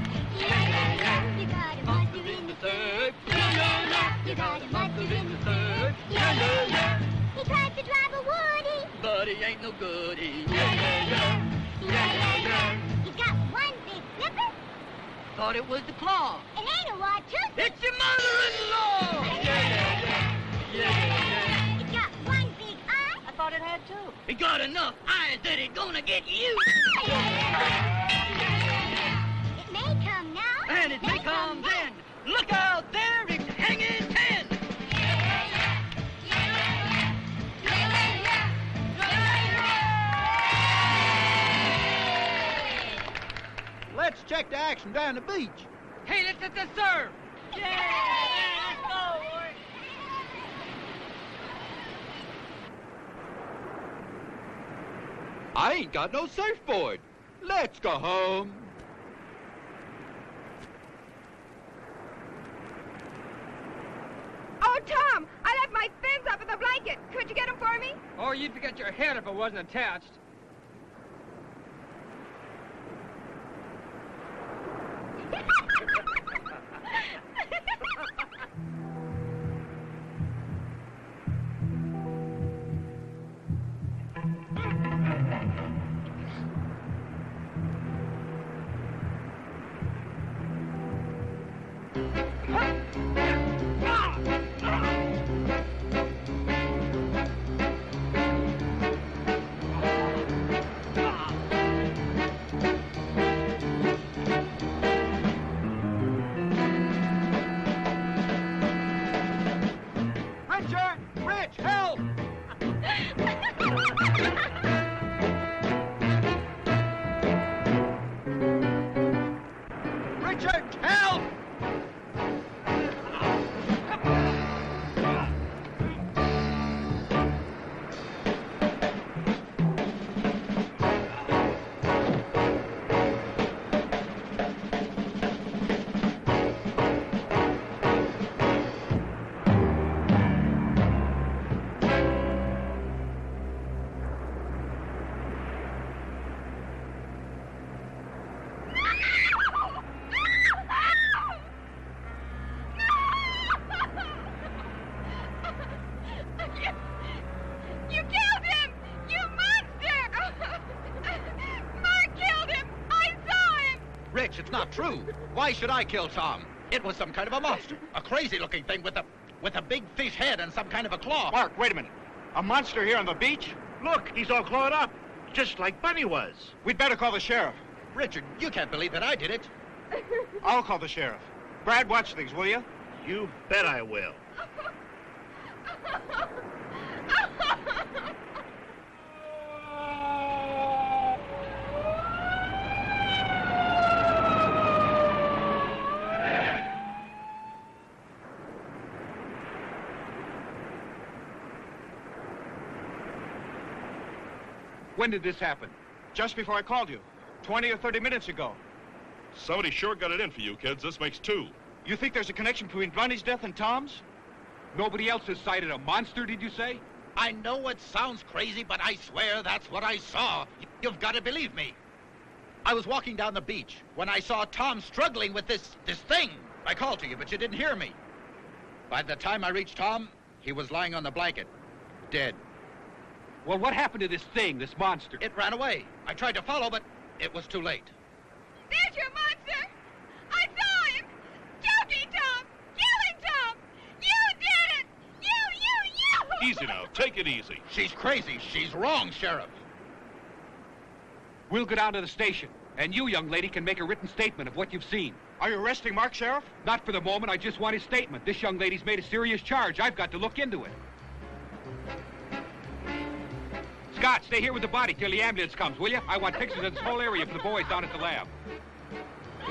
You got a monster in the surf. Yeah. You got a monster in the surf. Yeah. He tries to drive a woody, but he ain't no goodie. Yeah. He's got one big flipper. Thought it was the claw. It ain't a wad, too. It's your mother-in-law. Yeah. It's got one big eye. I thought it had two. He got enough eyes that he's gonna get you. It may come now. And it may come then. Look out there, it's hanging 10. Let's check the action down the beach. Hey, let's hit the surf. Yeah, let's go, boy. I ain't got no surfboard. Let's go home. Oh, Tom, I left my fins up in the blanket. Could you get them for me? Oh, you'd forget your head if it wasn't attached. Rich, it's not true. Why should I kill Tom? It was some kind of a monster. A crazy-looking thing with a big fish head and some kind of a claw. Mark, wait a minute. A monster here on the beach? Look, he's all clawed up. Just like Bunny was. We'd better call the sheriff. Richard, you can't believe that I did it. I'll call the sheriff. Brad, watch things, will you? You bet I will. When did this happen? Just before I called you. 20 or 30 minutes ago. Somebody sure got it in for you, kids. This makes two. You think there's a connection between Bunny's death and Tom's? Nobody else has sighted a monster, did you say? I know it sounds crazy, but I swear that's what I saw. You've got to believe me. I was walking down the beach when I saw Tom struggling with this thing. I called to you, but you didn't hear me. By the time I reached Tom, he was lying on the blanket, dead. Well, what happened to this thing, this monster? It ran away. I tried to follow, but it was too late. There's your monster! I saw him! Choking Tom! Killing Tom! You did it! You! Easy now. Take it easy. She's crazy. She's wrong, Sheriff. We'll go down to the station, and you, young lady, can make a written statement of what you've seen. Are you arresting Mark, Sheriff? Not for the moment. I just want his statement. This young lady's made a serious charge. I've got to look into it. Scott, stay here with the body till the ambulance comes, will you? I want pictures of this whole area for the boys down at the lab.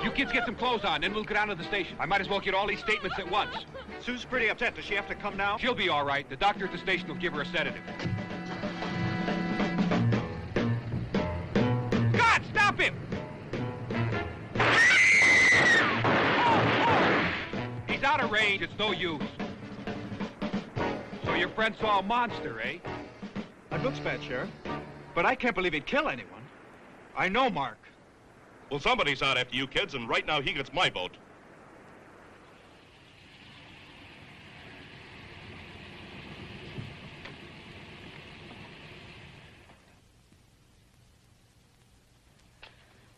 You kids get some clothes on, then we'll go down to the station. I might as well get all these statements at once. Sue's pretty upset. Does she have to come now? She'll be all right. The doctor at the station will give her a sedative. Scott, stop him! He's out of range. It's no use. So your friend saw a monster, eh? That looks bad, Sheriff. But I can't believe he'd kill anyone. I know Mark. Well, somebody's out after you kids, and right now he gets my vote.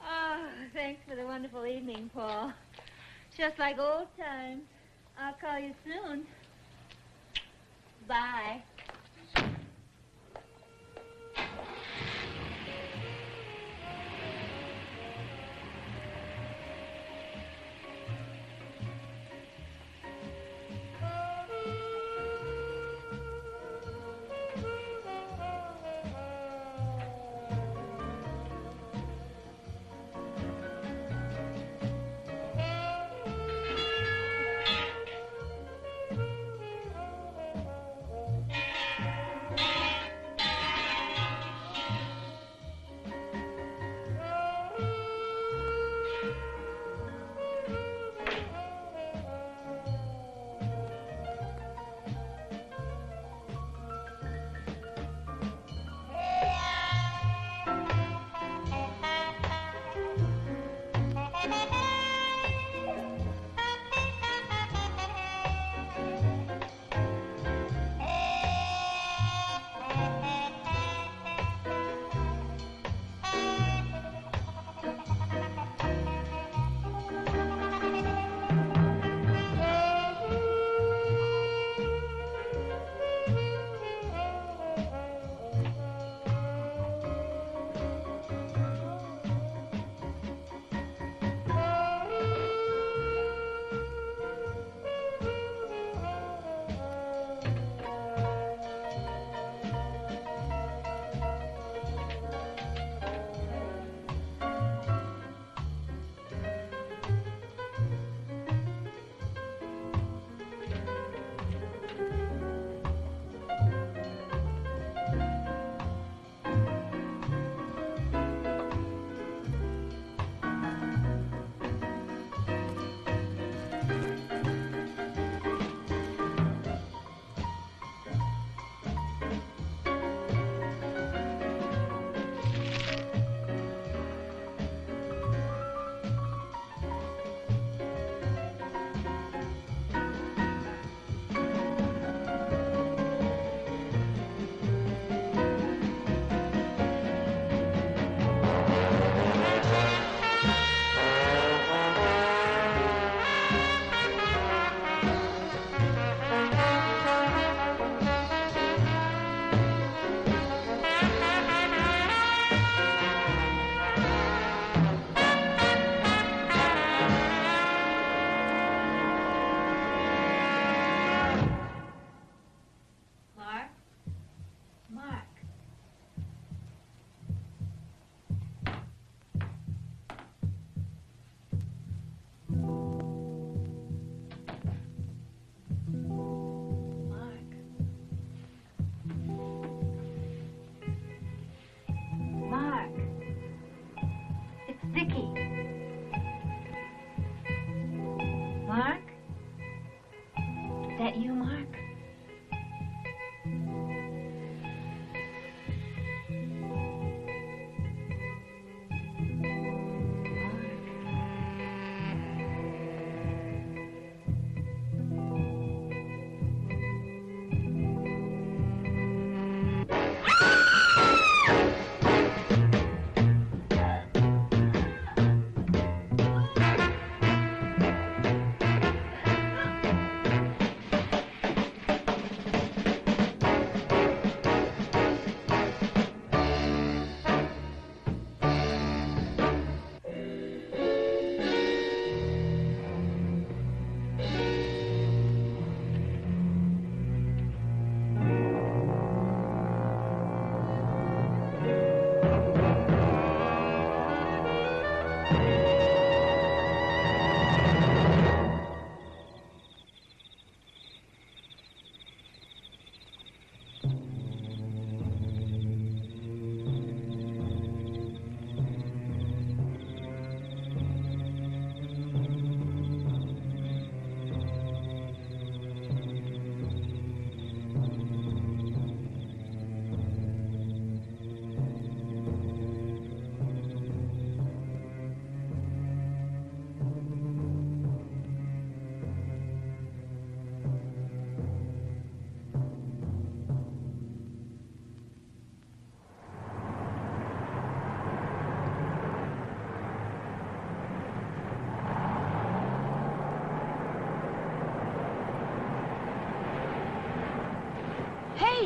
Oh, thanks for the wonderful evening, Paul. Just like old times. I'll call you soon. Bye.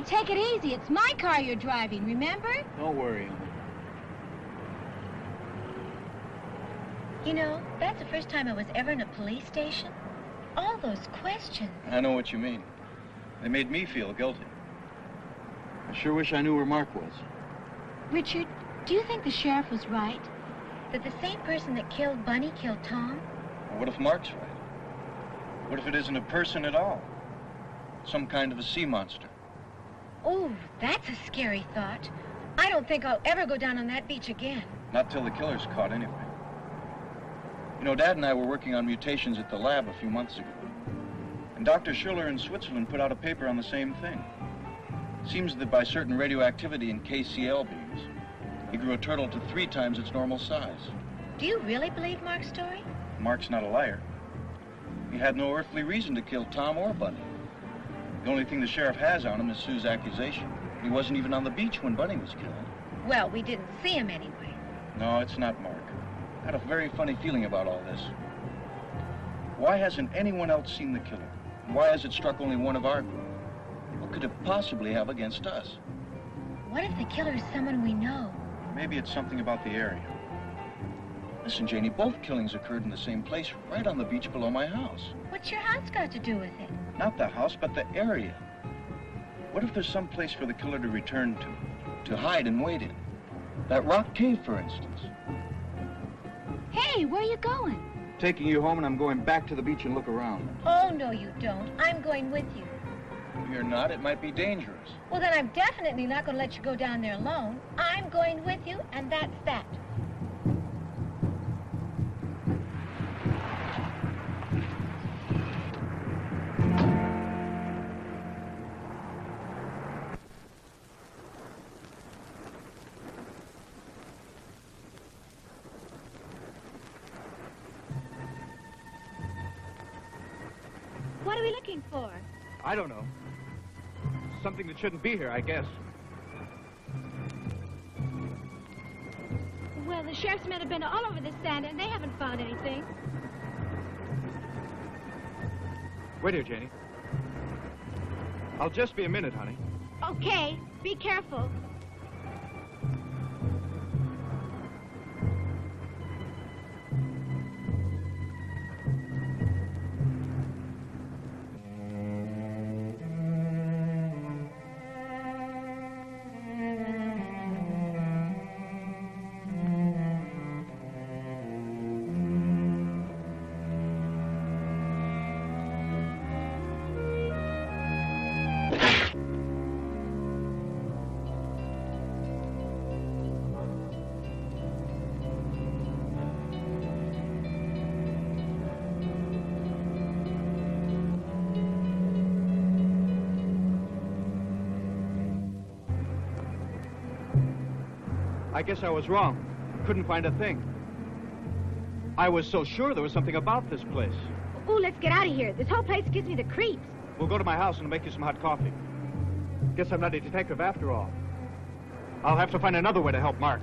take it easy. It's my car you're driving, remember? Don't worry, Emma. You know, that's the first time I was ever in a police station. All those questions. I know what you mean. They made me feel guilty. I sure wish I knew where Mark was. Richard, do you think the sheriff was right? That the same person that killed Bunny killed Tom? Well, what if Mark's right? What if it isn't a person at all? Some kind of a sea monster. Oh, that's a scary thought. I don't think I'll ever go down on that beach again. Not till the killer's caught, anyway. You know, Dad and I were working on mutations at the lab a few months ago. And Dr. Schiller in Switzerland put out a paper on the same thing. It seems that by certain radioactivity in KCl beams, he grew a turtle to 3 times its normal size. Do you really believe Mark's story? Mark's not a liar. He had no earthly reason to kill Tom or Bunny. The only thing the sheriff has on him is Sue's accusation. He wasn't even on the beach when Bunny was killed. Well, we didn't see him anyway. No, it's not Mark. I had a very funny feeling about all this. Why hasn't anyone else seen the killer? Why has it struck only one of our group? What could it possibly have against us? What if the killer is someone we know? Maybe it's something about the area. Listen, Janie, both killings occurred in the same place, right on the beach below my house. What's your house got to do with it? Not the house, but the area. What if there's some place for the killer to return to hide and wait in? That rock cave, for instance. Hey, where are you going? Taking you home, and I'm going back to the beach and look around. Oh, no, you don't. I'm going with you. You're not. It might be dangerous. Well, then I'm definitely not going to let you go down there alone. I'm going with you, and that's that. What are we looking for? I don't know. Something that shouldn't be here, I guess. Well, the sheriff's men have been all over this sand, and they haven't found anything. Wait here, Janie. I'll just be a minute, honey. Okay, be careful. I guess I was wrong. Couldn't find a thing. I was so sure there was something about this place. Ooh, let's get out of here. This whole place gives me the creeps. We'll go to my house and I'll make you some hot coffee. Guess I'm not a detective after all. I'll have to find another way to help Mark.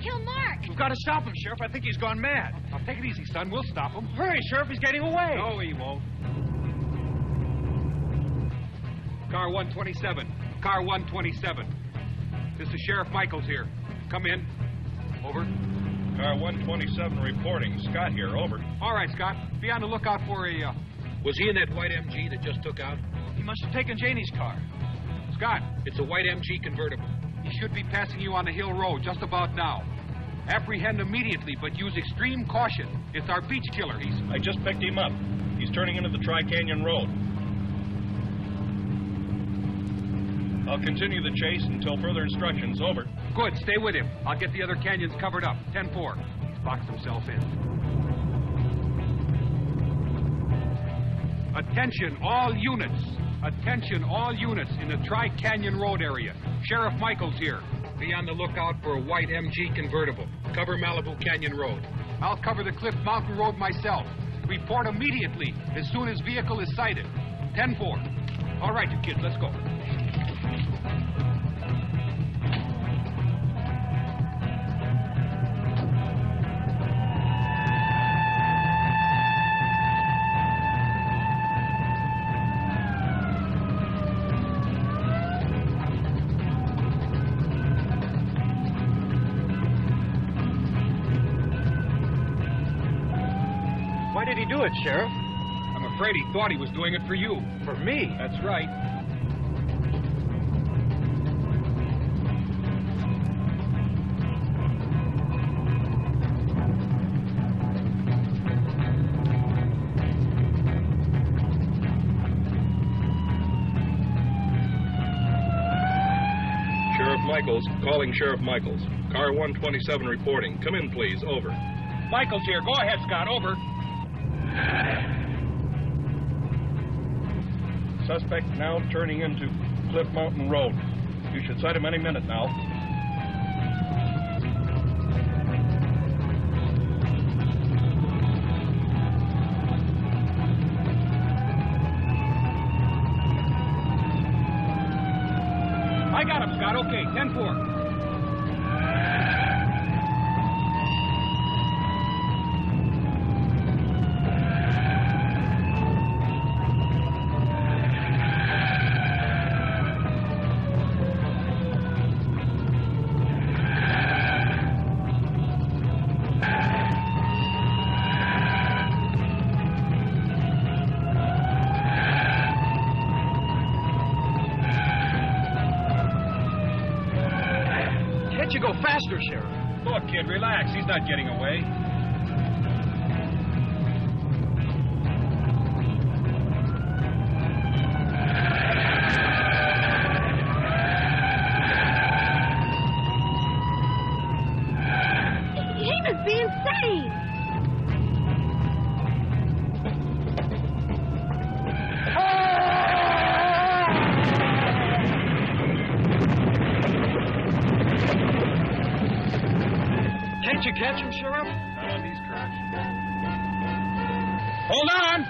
kill Mark. We've got to stop him, Sheriff. I think he's gone mad. Now, take it easy, son. We'll stop him. Hurry, Sheriff. He's getting away. No, he won't. Car 127. Car 127. This is Sheriff Michaels here. Come in. Over. Car 127 reporting. Scott here, over. All right, Scott. Be on the lookout for a... Was he in that white MG that just took out? He must have taken Janie's car. Scott. It's a white MG convertible. He should be passing you on the Hill Road just about now. Apprehend immediately, but use extreme caution. It's our beach killer. I just picked him up. He's turning into the Tri-Canyon Road. I'll continue the chase until further instructions. Over. Good. Stay with him. I'll get the other canyons covered up. 10-4. He's boxed himself in. Attention, all units. Attention, all units in the Tri-Canyon Road area. Sheriff Michaels here. Be on the lookout for a white MG convertible. Cover Malibu Canyon Road. I'll cover the Cliff Mountain Road myself. Report immediately as soon as vehicle is sighted. 10-4. All right, you kids, let's go. Why did he do it, Sheriff? I'm afraid he thought he was doing it for you. For me? That's right. Sheriff Michaels, calling Sheriff Michaels. Car 127 reporting. Come in, please. Over. Michaels here. Go ahead, Scott. Over. Suspect now turning into Cliff Mountain Road. You should sight him any minute now. I got him, Scott. Okay, 10-4. Can't you go faster, Sheriff? Look, kid, relax. He's not getting away. He must be insane. Can't you catch him, Sheriff? Not on these curves. Hold on!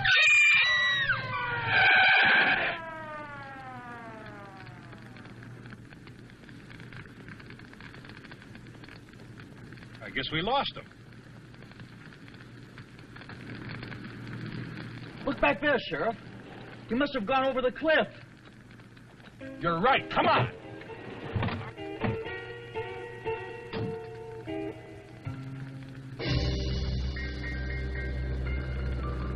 I guess we lost him. Look back there, Sheriff. He must have gone over the cliff. You're right. Come on!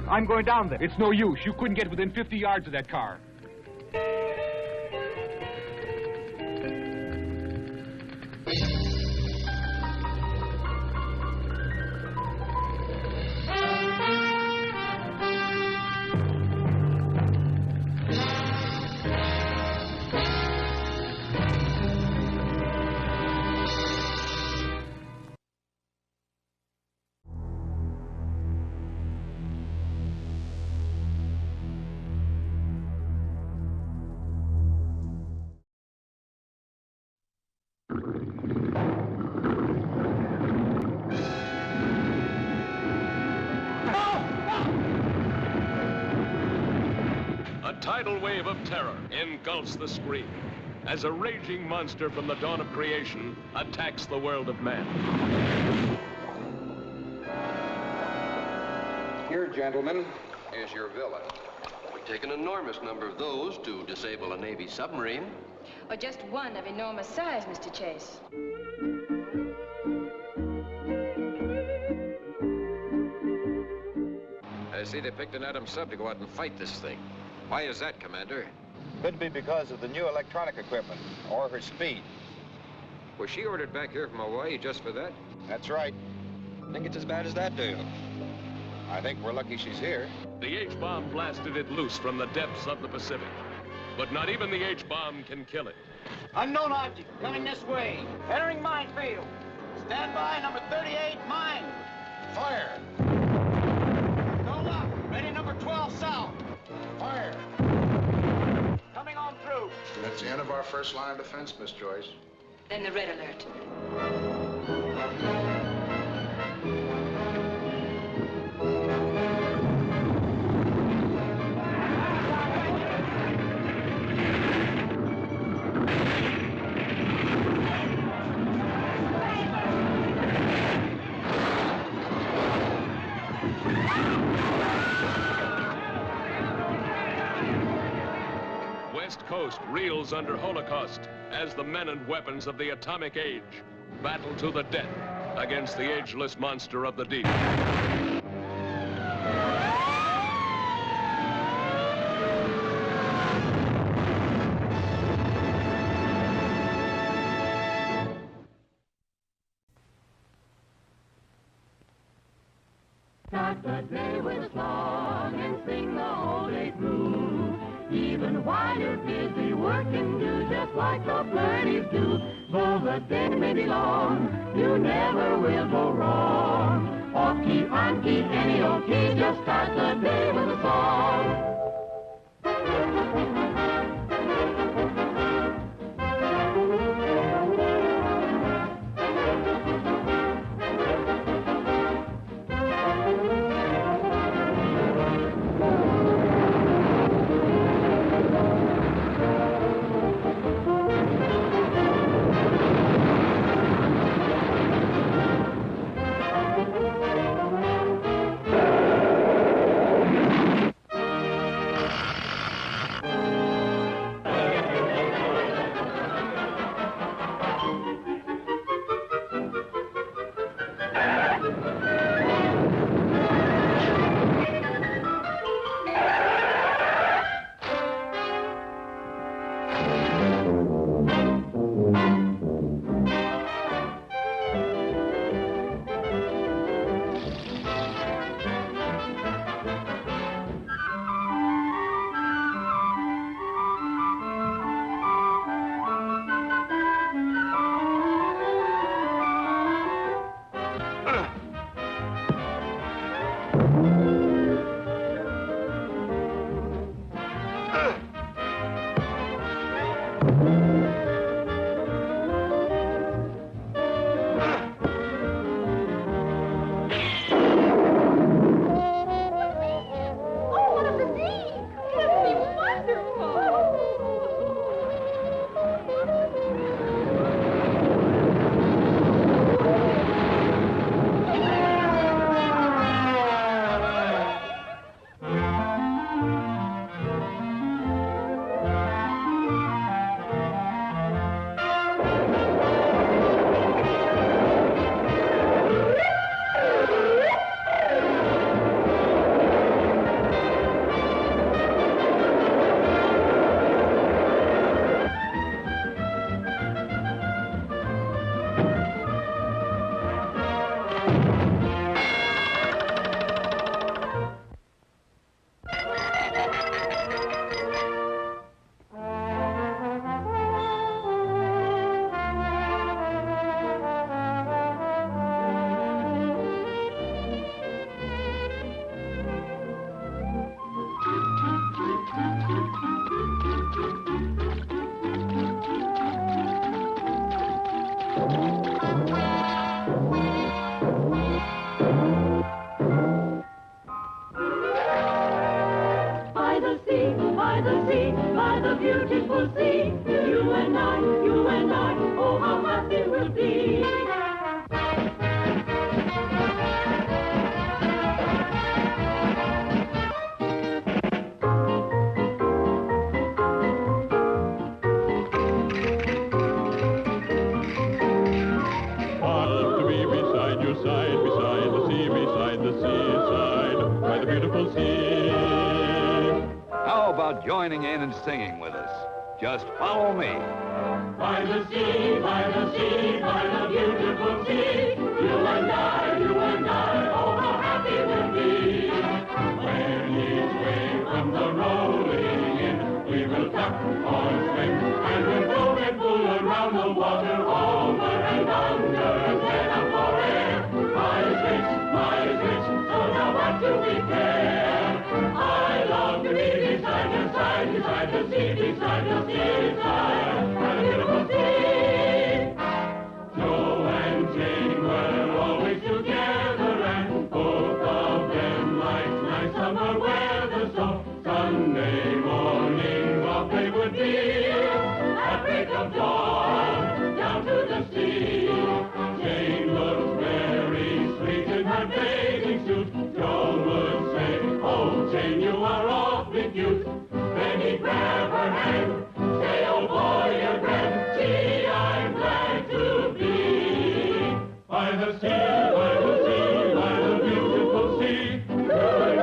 I'm going down there. It's no use. You couldn't get within 50 yards of that car. A tidal wave of terror engulfs the screen. as a raging monster from the dawn of creation attacks the world of man. Here, gentlemen, is your villain. Would take an enormous number of those to disable a Navy submarine. Or just one of enormous size, Mr. Chase. I see they picked an Adam sub to go out and fight this thing. Why is that, Commander? Could be because of the new electronic equipment, or her speed. Was she ordered back here from Hawaii just for that? That's right. Think it's as bad as that, do you? I think we're lucky she's here. The H-bomb blasted it loose from the depths of the Pacific. But not even the H-bomb can kill it. Unknown object coming this way. Entering minefield. Stand by, number 38, mine. Fire. Go up. Ready, number 12, south. Fire. Coming on through. That's the end of our first line of defense, Miss Joyce. Then the red alert. West Coast reels under Holocaust as the men and weapons of the atomic age battle to the death against the ageless monster of the deep. Start the day with a song and sing the whole day through. Even while you're busy working, do just like the birdies do. Though the day may be long, you never will go wrong. Off key, on key, any old key, just start the day with a song. the sea, by the sea, by the beautiful sea. You and I, oh how happy we'll be. How about joining in and singing with us? Just follow me. By the sea, by the sea, by the beautiful sea. You and I, oh how happy we'll be. When each wave comes a-rolling in, we will duck or swim, and we'll float and pull around the water, over and under, and then up for air. Miles rich, so now what do we care? I love to be beside the sea, beside the seaside, by the beautiful sea. Joe and Jane were always together, and both of them liked nice summer weather, so Sunday mornings off they would be, at break of dawn, down to the sea. Jane looked very sweet in her bathing suit. Joe would say, oh Jane, you are awfully cute. Then he'd grab her hand, say, oh boy, you're grand. Gee, I'm glad to be by the sea, by the sea, by the beautiful sea. You and I,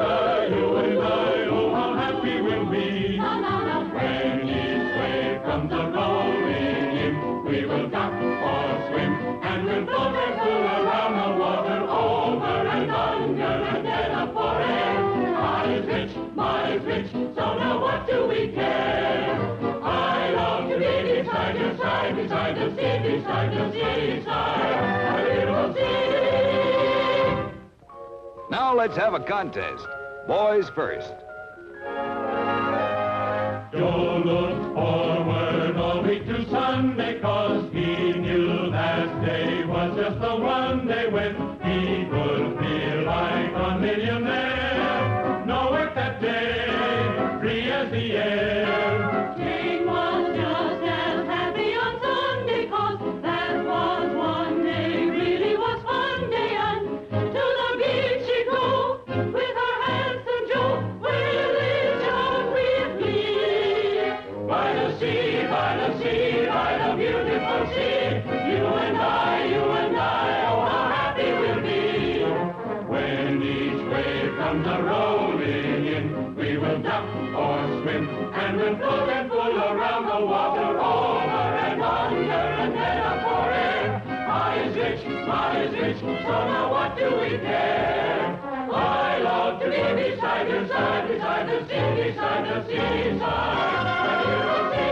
oh how happy we'll be. When each wave comes a-rolling in, we will duck or swim, and we'll float and pull around the water, over and under, and then up for air. Miles rich, so now what do we care? I love to be beside your side, beside the sea, beside the seaside, by the beautiful sea. Now let's have a contest. Boys first. Joe looked forward all week to Sunday, 'cause he knew that day was just the one day when he would feel like a millionaire. No work that day, free as the air. Jane was just as happy on Sunday, 'cause that was one day, really was fun day, and to the beach she'd go with her handsome Joe, with his young Whitley. By the sea, by the sea, by the beautiful sea. You and I, oh how happy we'll be. When each wave comes a-rolling in, we will duck or swim, and we'll float and pull around the water, over and under, and then up for air. Miles rich, so now what do we care? I love to be beside your side, beside the sea, beside the seaside, by the beautiful sea.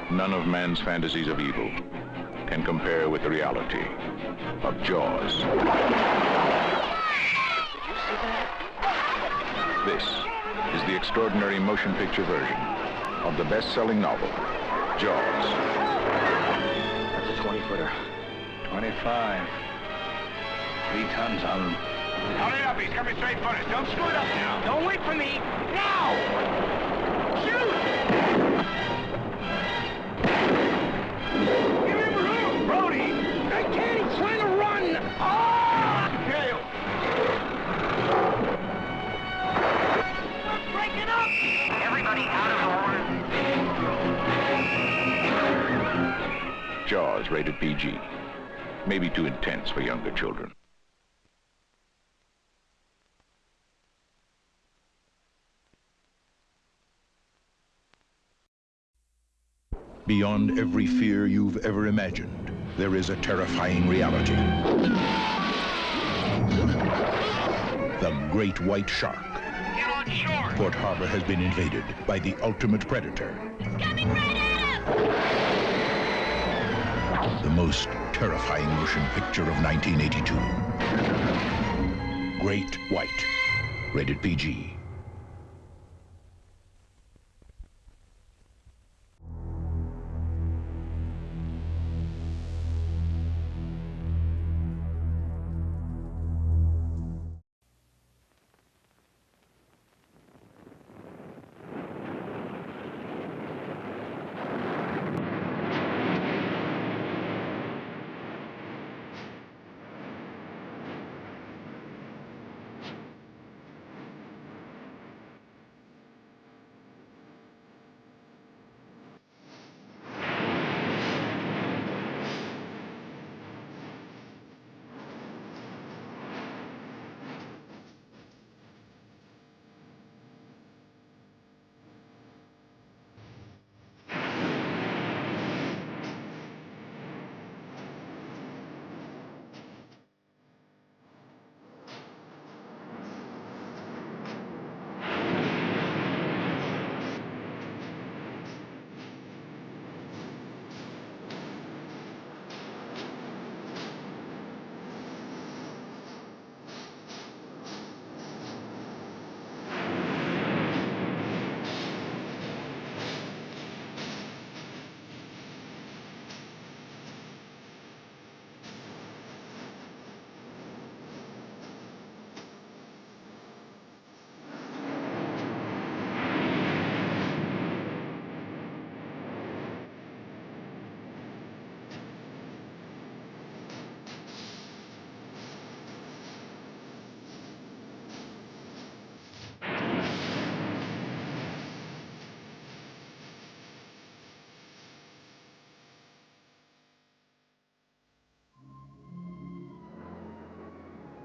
None of man's fantasies of evil can compare with the reality of Jaws. This is the extraordinary motion picture version of the best-selling novel, Jaws. That's a 20-footer. 25. 3 tons on him. Hurry up, he's coming straight for us. Don't screw it up now. Don't wait for me. Now! Shoot! Give him room, Brody! I can't, he's trying to run! Ah! Kill! Break it up! Everybody out of order. Jaws, rated PG. Maybe too intense for younger children. Beyond every fear you've ever imagined, there is a terrifying reality. The great white shark. Get on shore! Port Harbor has been invaded by the ultimate predator. It's coming right at us! The most terrifying motion picture of 1982. Great White. Rated PG.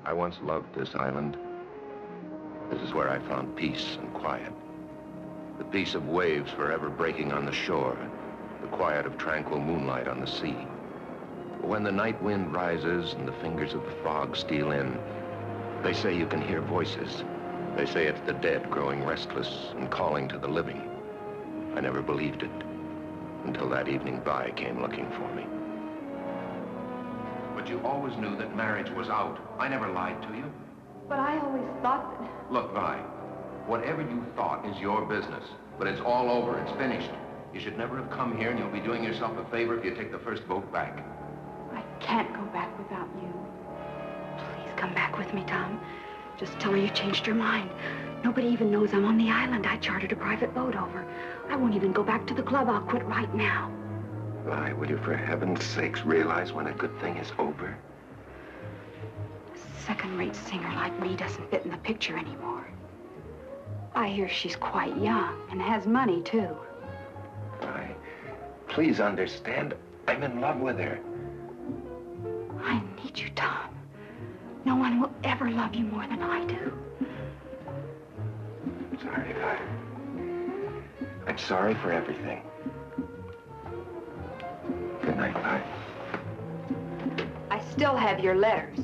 I once loved this island. This is where I found peace and quiet. The peace of waves forever breaking on the shore, the quiet of tranquil moonlight on the sea. But when the night wind rises and the fingers of the fog steal in, they say you can hear voices. They say it's the dead growing restless and calling to the living. I never believed it until that evening Vi came looking for me. But you always knew that marriage was out. I never lied to you. But I always thought that... Look, Vi, whatever you thought is your business. But it's all over. It's finished. You should never have come here, and you'll be doing yourself a favor if you take the first boat back. I can't go back without you. Please come back with me, Tom. Just tell her you changed your mind. Nobody even knows I'm on the island. I chartered a private boat over. I won't even go back to the club. I'll quit right now. Vi, will you for heaven's sakes realize when a good thing is over? A second-rate singer like me doesn't fit in the picture anymore. I hear she's quite young and has money, too. Vi, please understand, I'm in love with her. I need you, Tom. No one will ever love you more than I do. I'm sorry, Vi. I'm sorry for everything. Good night, Vi. I still have your letters.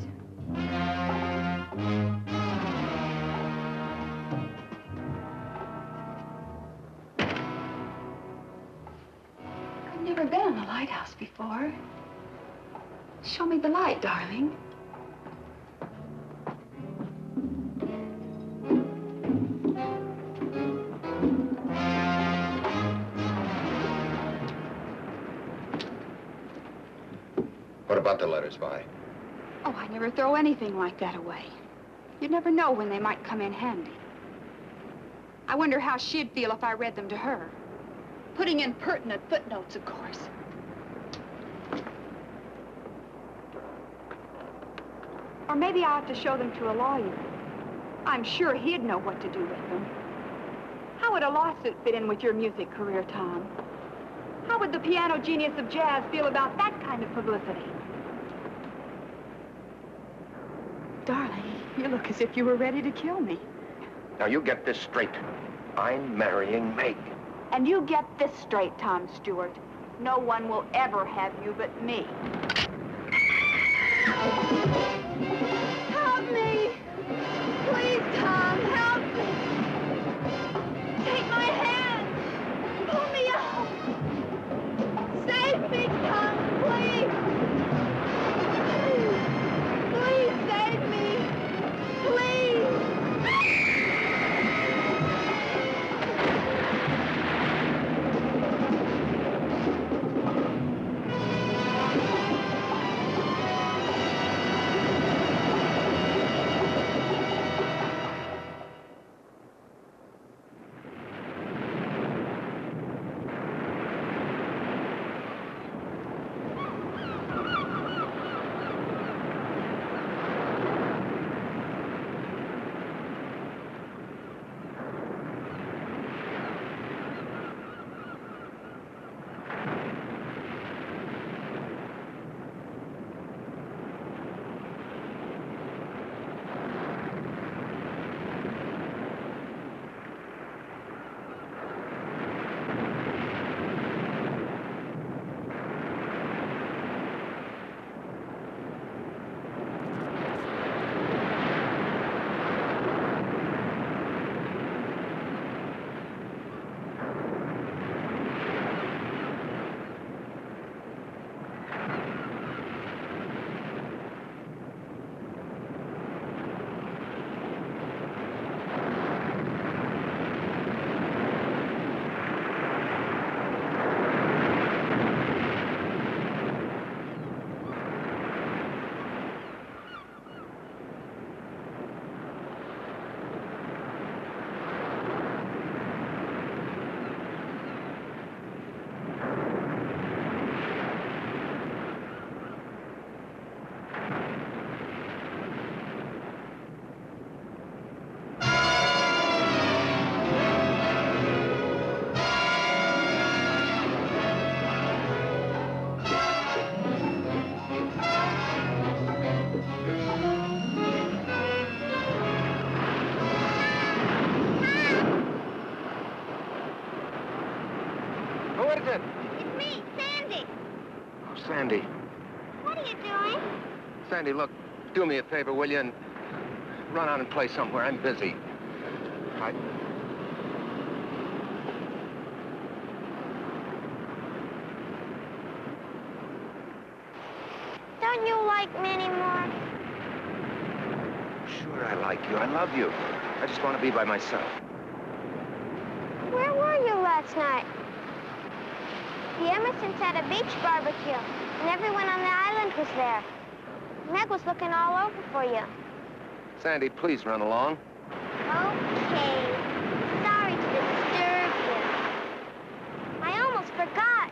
I've never been on the lighthouse before. Show me the light, darling. What about the letters, Vi? Oh, I never throw anything like that away. You'd never know when they might come in handy. I wonder how she'd feel if I read them to her. Putting in pertinent footnotes, of course. Or maybe I ought to show them to a lawyer. I'm sure he'd know what to do with them. How would a lawsuit fit in with your music career, Tom? How would the piano genius of jazz feel about that kind of publicity? Darling, you look as if you were ready to kill me. Now, you get this straight. I'm marrying Meg. And you get this straight, Tom Stewart. No one will ever have you but me. Help me! Please, Tom, help me! Take my hand! Pull me out! Save me, Tom, please! Please save me! Please! Sandy. What are you doing? Sandy, look, do me a favor, will you, and run out and play somewhere. I'm busy. Don't you like me anymore? Sure, I like you. I love you. I just want to be by myself. Where were you last night? The Emersons had a beach barbecue, and everyone on the island was there. Meg was looking all over for you. Sandy, please run along. Okay. Sorry to disturb you. I almost forgot.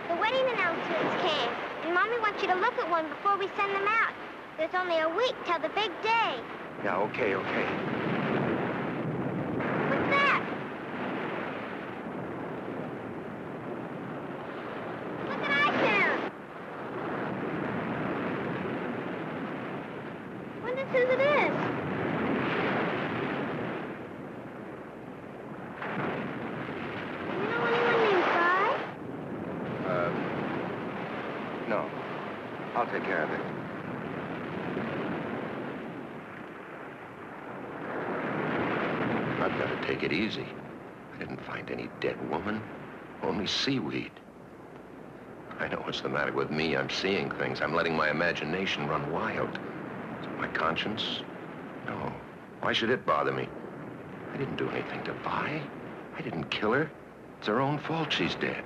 The wedding announcements came, and Mommy wants you to look at one before we send them out. There's only a week till the big day. Yeah, okay. What's that? Look at iPhone. Wonder whose it is. You know anyone named Guy? No. I'll take care of it. I've got to take it easy. I didn't find any dead woman, only seaweed. I know what's the matter with me. I'm seeing things. I'm letting my imagination run wild. Is it my conscience? No. Why should it bother me? I didn't do anything to Vi. I didn't kill her. It's her own fault she's dead.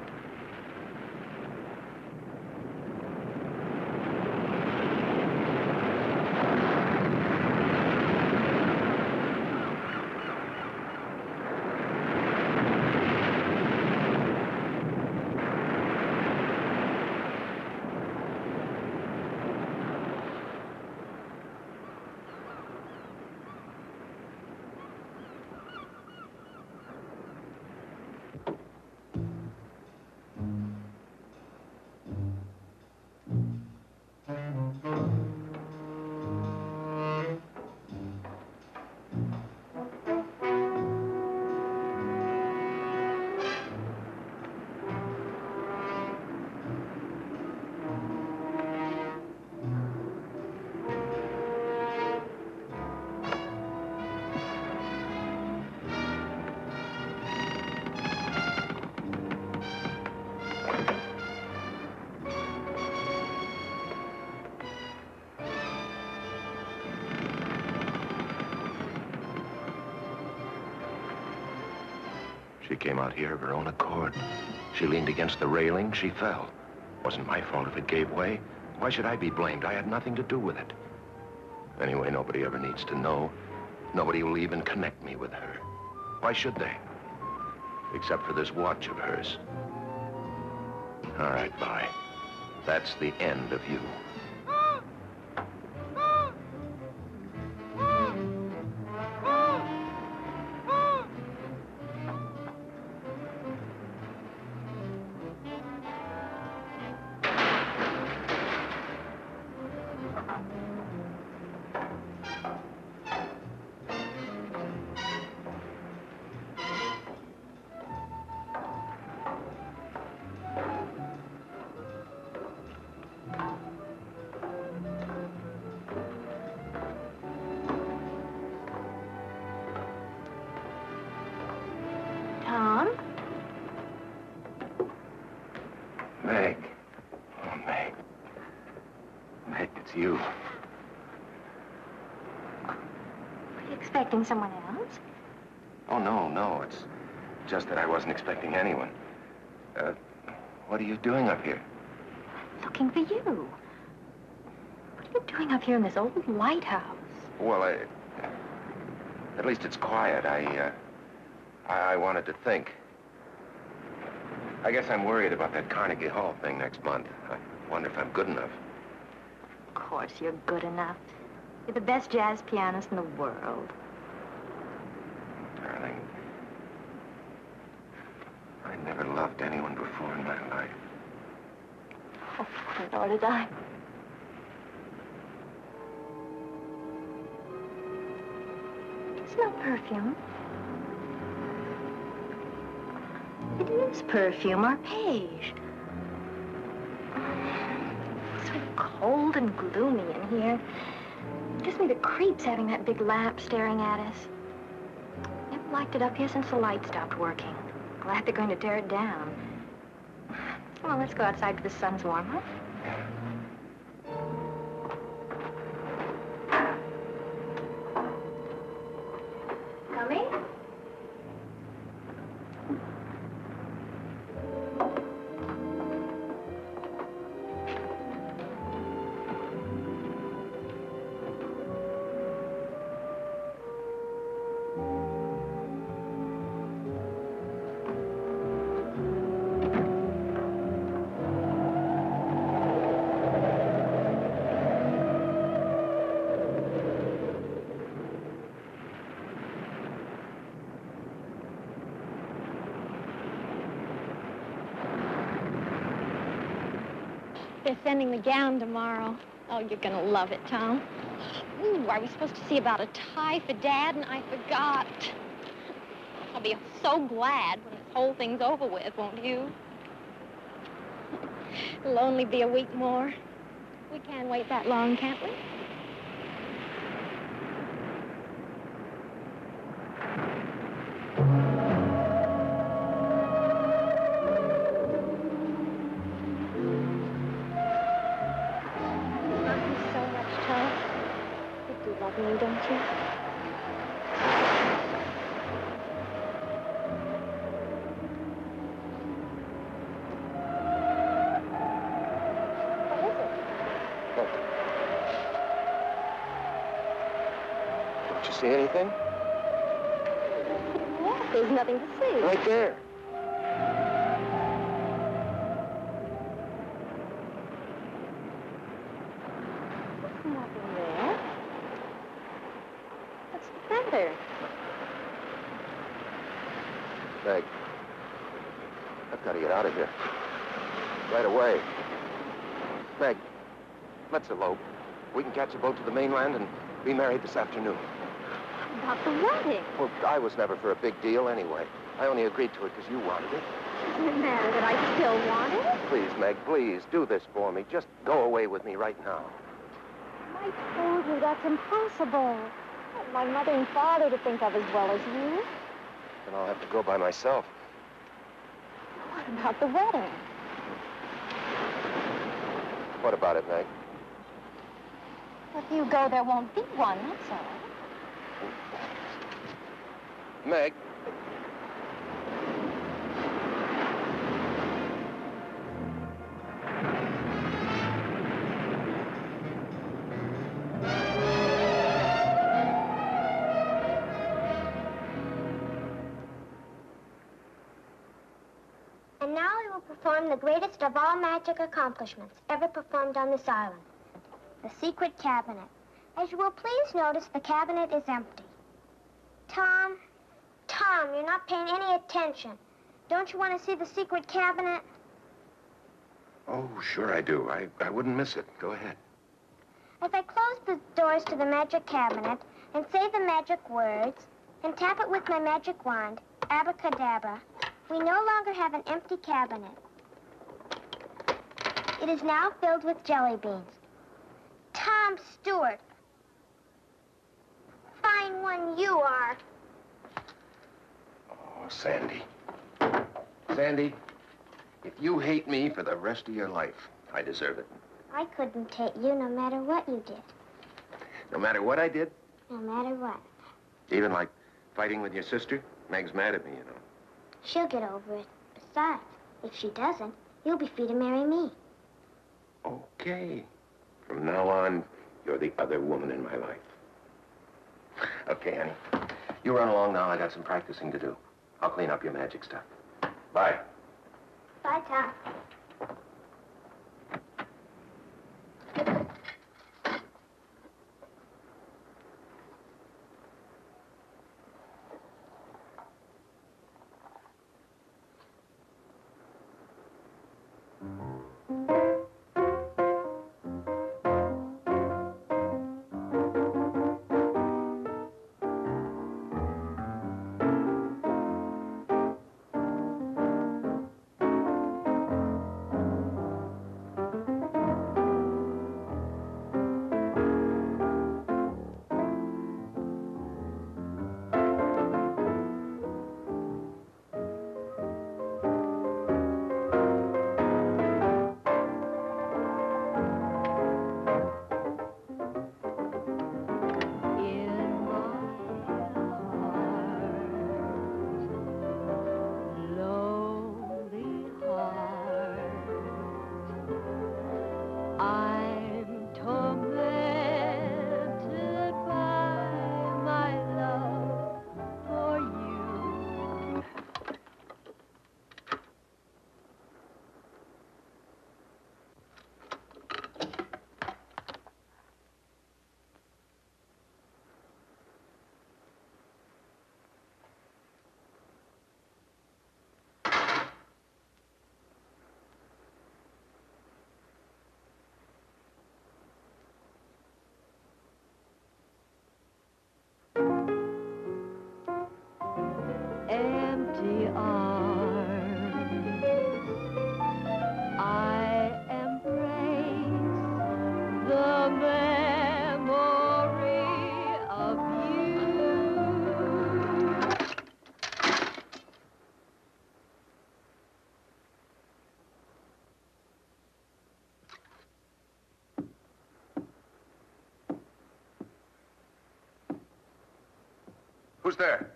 She came out here of her own accord. She leaned against the railing. She fell. Wasn't my fault if it gave way. Why should I be blamed? I had nothing to do with it. Anyway, nobody ever needs to know. Nobody will even connect me with her. Why should they? Except for this watch of hers. All right, bye. That's the end of you. Tom? Meg. Oh, Meg. Meg, it's you. Are you expecting someone else? Oh, no. It's just that I wasn't expecting anyone. What are you doing up here? Looking for you. What are you doing up here in this old lighthouse? Well, at least it's quiet. I wanted to think. I guess I'm worried about that Carnegie Hall thing next month. I wonder if I'm good enough. Of course you're good enough. You're the best jazz pianist in the world. Darling, I never loved anyone before in my life. Oh, nor did I. Do you smell perfume? It is perfume, arpege. It's so cold and gloomy in here. It gives me the creeps having that big lamp staring at us. Never liked it up here since the light stopped working. Glad they're going to tear it down. Come on, let's go outside till the sun's warm, huh? Coming? They're sending the gown tomorrow. Oh, you're gonna love it, Tom. Ooh, I was supposed to see about a tie for Dad, and I forgot. I'll be so glad when this whole thing's over with, won't you? It'll only be a week more. We can't wait that long, can't we? Me, don't you? What is it? Look. Don't you see anything? What? There's nothing to see. Right there. There's nothing there. What's the matter? Meg, I've got to get out of here. Right away. Meg, let's elope. We can catch a boat to the mainland and be married this afternoon. About the wedding. Well, I was never for a big deal anyway. I only agreed to it because you wanted it. Doesn't it matter that I still want it? Please, Meg, please, do this for me. Just go away with me right now. I told you that's impossible. I have my mother and father to think of as well as you. Then I'll have to go by myself. What about the wedding? What about it, Meg? If you go, there won't be one, that's all. Meg. perform the greatest of all magic accomplishments ever performed on this island. The secret cabinet. As you will please notice, the cabinet is empty. Tom, you're not paying any attention. Don't you want to see the secret cabinet? Oh, sure I do. I wouldn't miss it. Go ahead. If I close the doors to the magic cabinet and say the magic words and tap it with my magic wand, abracadabra, we no longer have an empty cabinet. It is now filled with jelly beans. Tom Stewart. Fine one you are. Oh, Sandy. Sandy, if you hate me for the rest of your life, I deserve it. I couldn't hate you no matter what you did. No matter what I did? No matter what. Even like fighting with your sister? Meg's mad at me, you know. She'll get over it. Besides, if she doesn't, you'll be free to marry me. Okay. From now on, you're the other woman in my life. Okay, honey. You run along now. I got some practicing to do. I'll clean up your magic stuff. Bye. Bye, Tom. Empty arms, I embrace the memory of you. Who's there?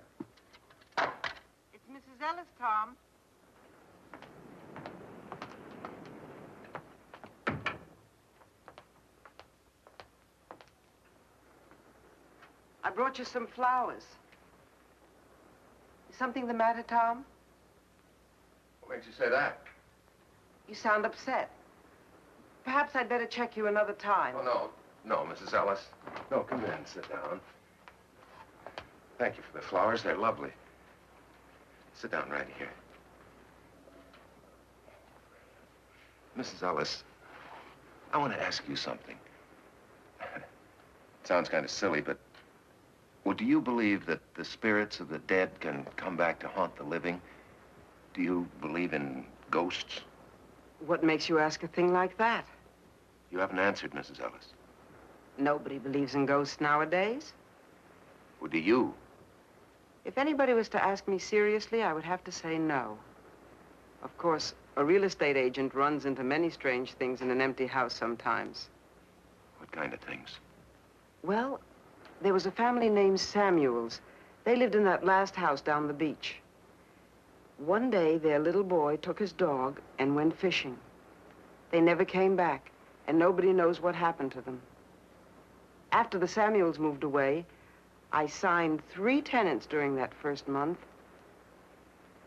Mrs. Ellis, Tom. I brought you some flowers. Is something the matter, Tom? What makes you say that? You sound upset. Perhaps I'd better check you another time. Oh, no, Mrs. Ellis. No, come in, sit down. Thank you for the flowers. They're lovely. Sit down right here. Mrs. Ellis, I want to ask you something. It sounds kind of silly, but do you believe that the spirits of the dead can come back to haunt the living? Do you believe in ghosts? What makes you ask a thing like that? You haven't answered, Mrs. Ellis. Nobody believes in ghosts nowadays. Well, do you? If anybody was to ask me seriously, I would have to say no. Of course, a real estate agent runs into many strange things in an empty house sometimes. What kind of things? Well, there was a family named Samuels. They lived in that last house down the beach. One day, their little boy took his dog and went fishing. They never came back, and nobody knows what happened to them. After the Samuels moved away, I signed 3 tenants during that first month,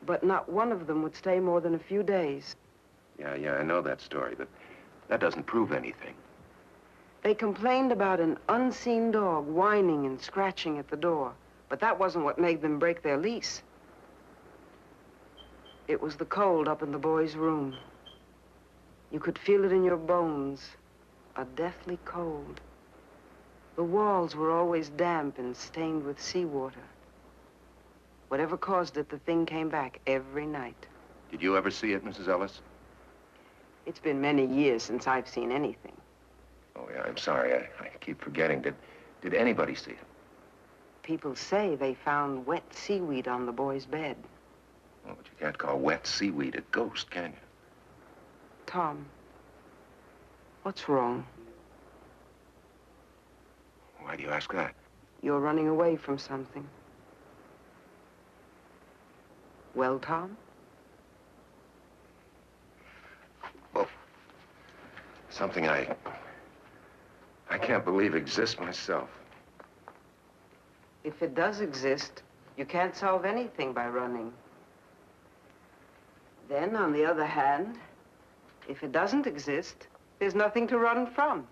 but not one of them would stay more than a few days. Yeah, I know that story, but that doesn't prove anything. They complained about an unseen dog whining and scratching at the door, but that wasn't what made them break their lease. It was the cold up in the boy's room. You could feel it in your bones, a deathly cold. The walls were always damp and stained with seawater. Whatever caused it, the thing came back every night. Did you ever see it, Mrs. Ellis? It's been many years since I've seen anything. Oh, yeah, I'm sorry. I keep forgetting. Did anybody see it? People say they found wet seaweed on the boy's bed. Well, but you can't call wet seaweed a ghost, can you? Tom, what's wrong? Why do you ask that? You're running away from something. Well, Tom? Well, something I can't believe exists myself. If it does exist, you can't solve anything by running. Then, on the other hand, if it doesn't exist, there's nothing to run from.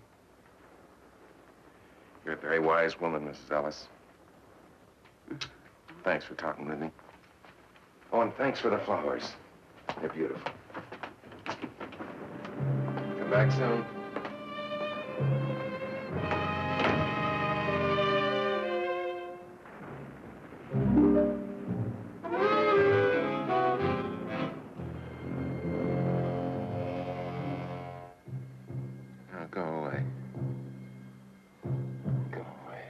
You're a very wise woman, Mrs. Ellis. Thanks for talking with me. Oh, and thanks for the flowers. They're beautiful. Come back soon. Now, go away. Go away.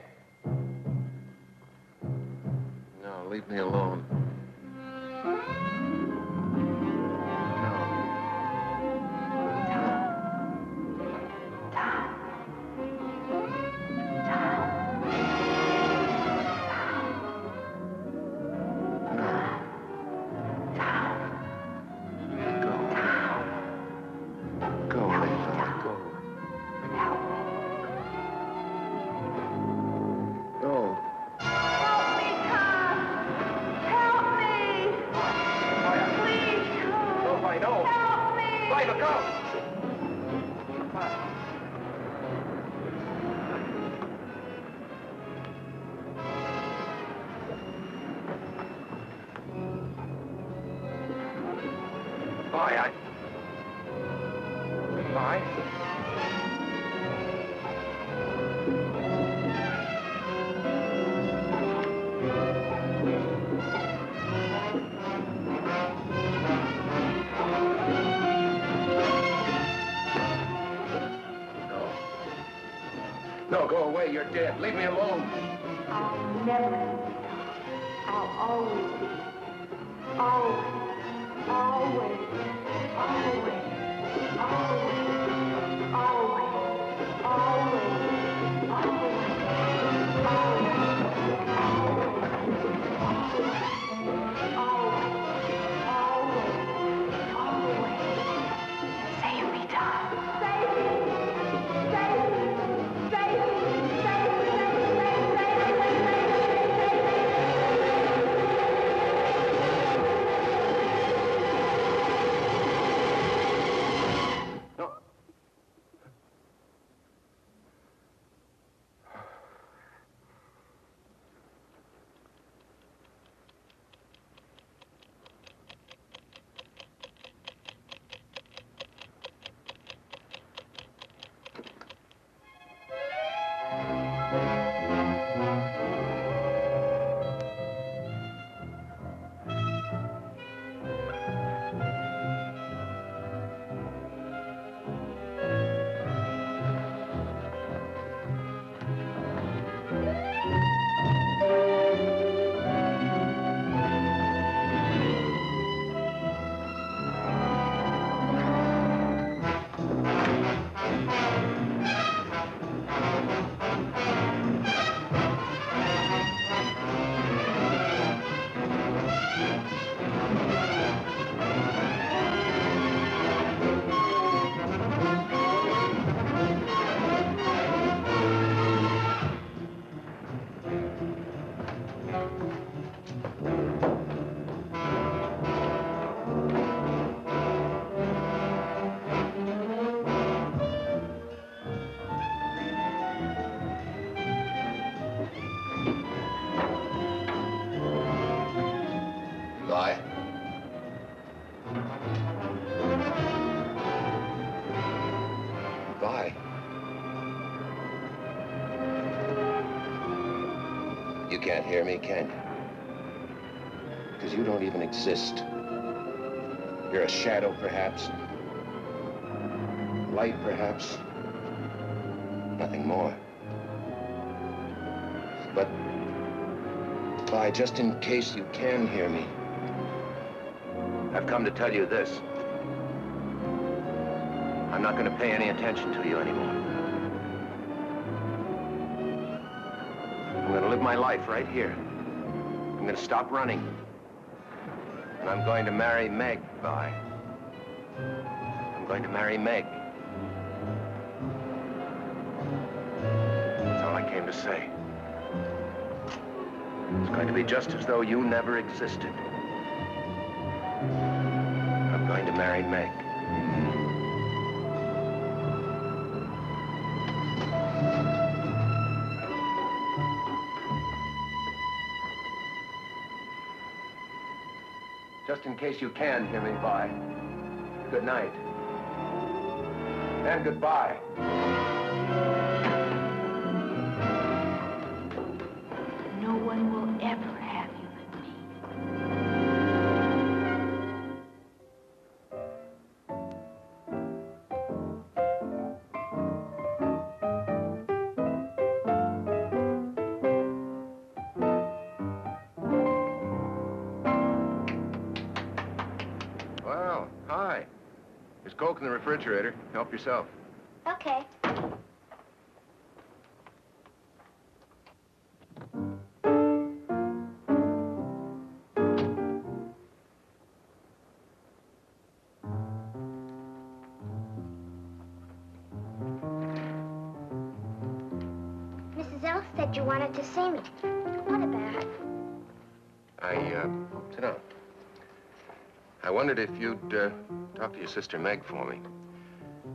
No, leave me alone. No, go away. You're dead. Leave me alone. I'll never leave you. I'll always be. Always. Always. Always. Always. Always. Always. Save me, Tom. Save me. Save me. Vi. You can't hear me, can you? Because you don't even exist. You're a shadow, perhaps. Light, perhaps. Nothing more. But, Vi, just in case you can hear me, I've come to tell you this. I'm not going to pay any attention to you anymore. I'm going to live my life right here. I'm going to stop running. And I'm going to marry Meg, Vi. I'm going to marry Meg. That's all I came to say. It's going to be just as though you never existed. I'm going to marry Meg. Just in case you can hear me, Vi. Good night. And goodbye. No one will ever have you with me. Well, hi. There's Coke in the refrigerator. Help yourself. Okay. Mrs. L said you wanted to see me. What about? Sit down. I wondered if you'd, talk to your sister Meg for me.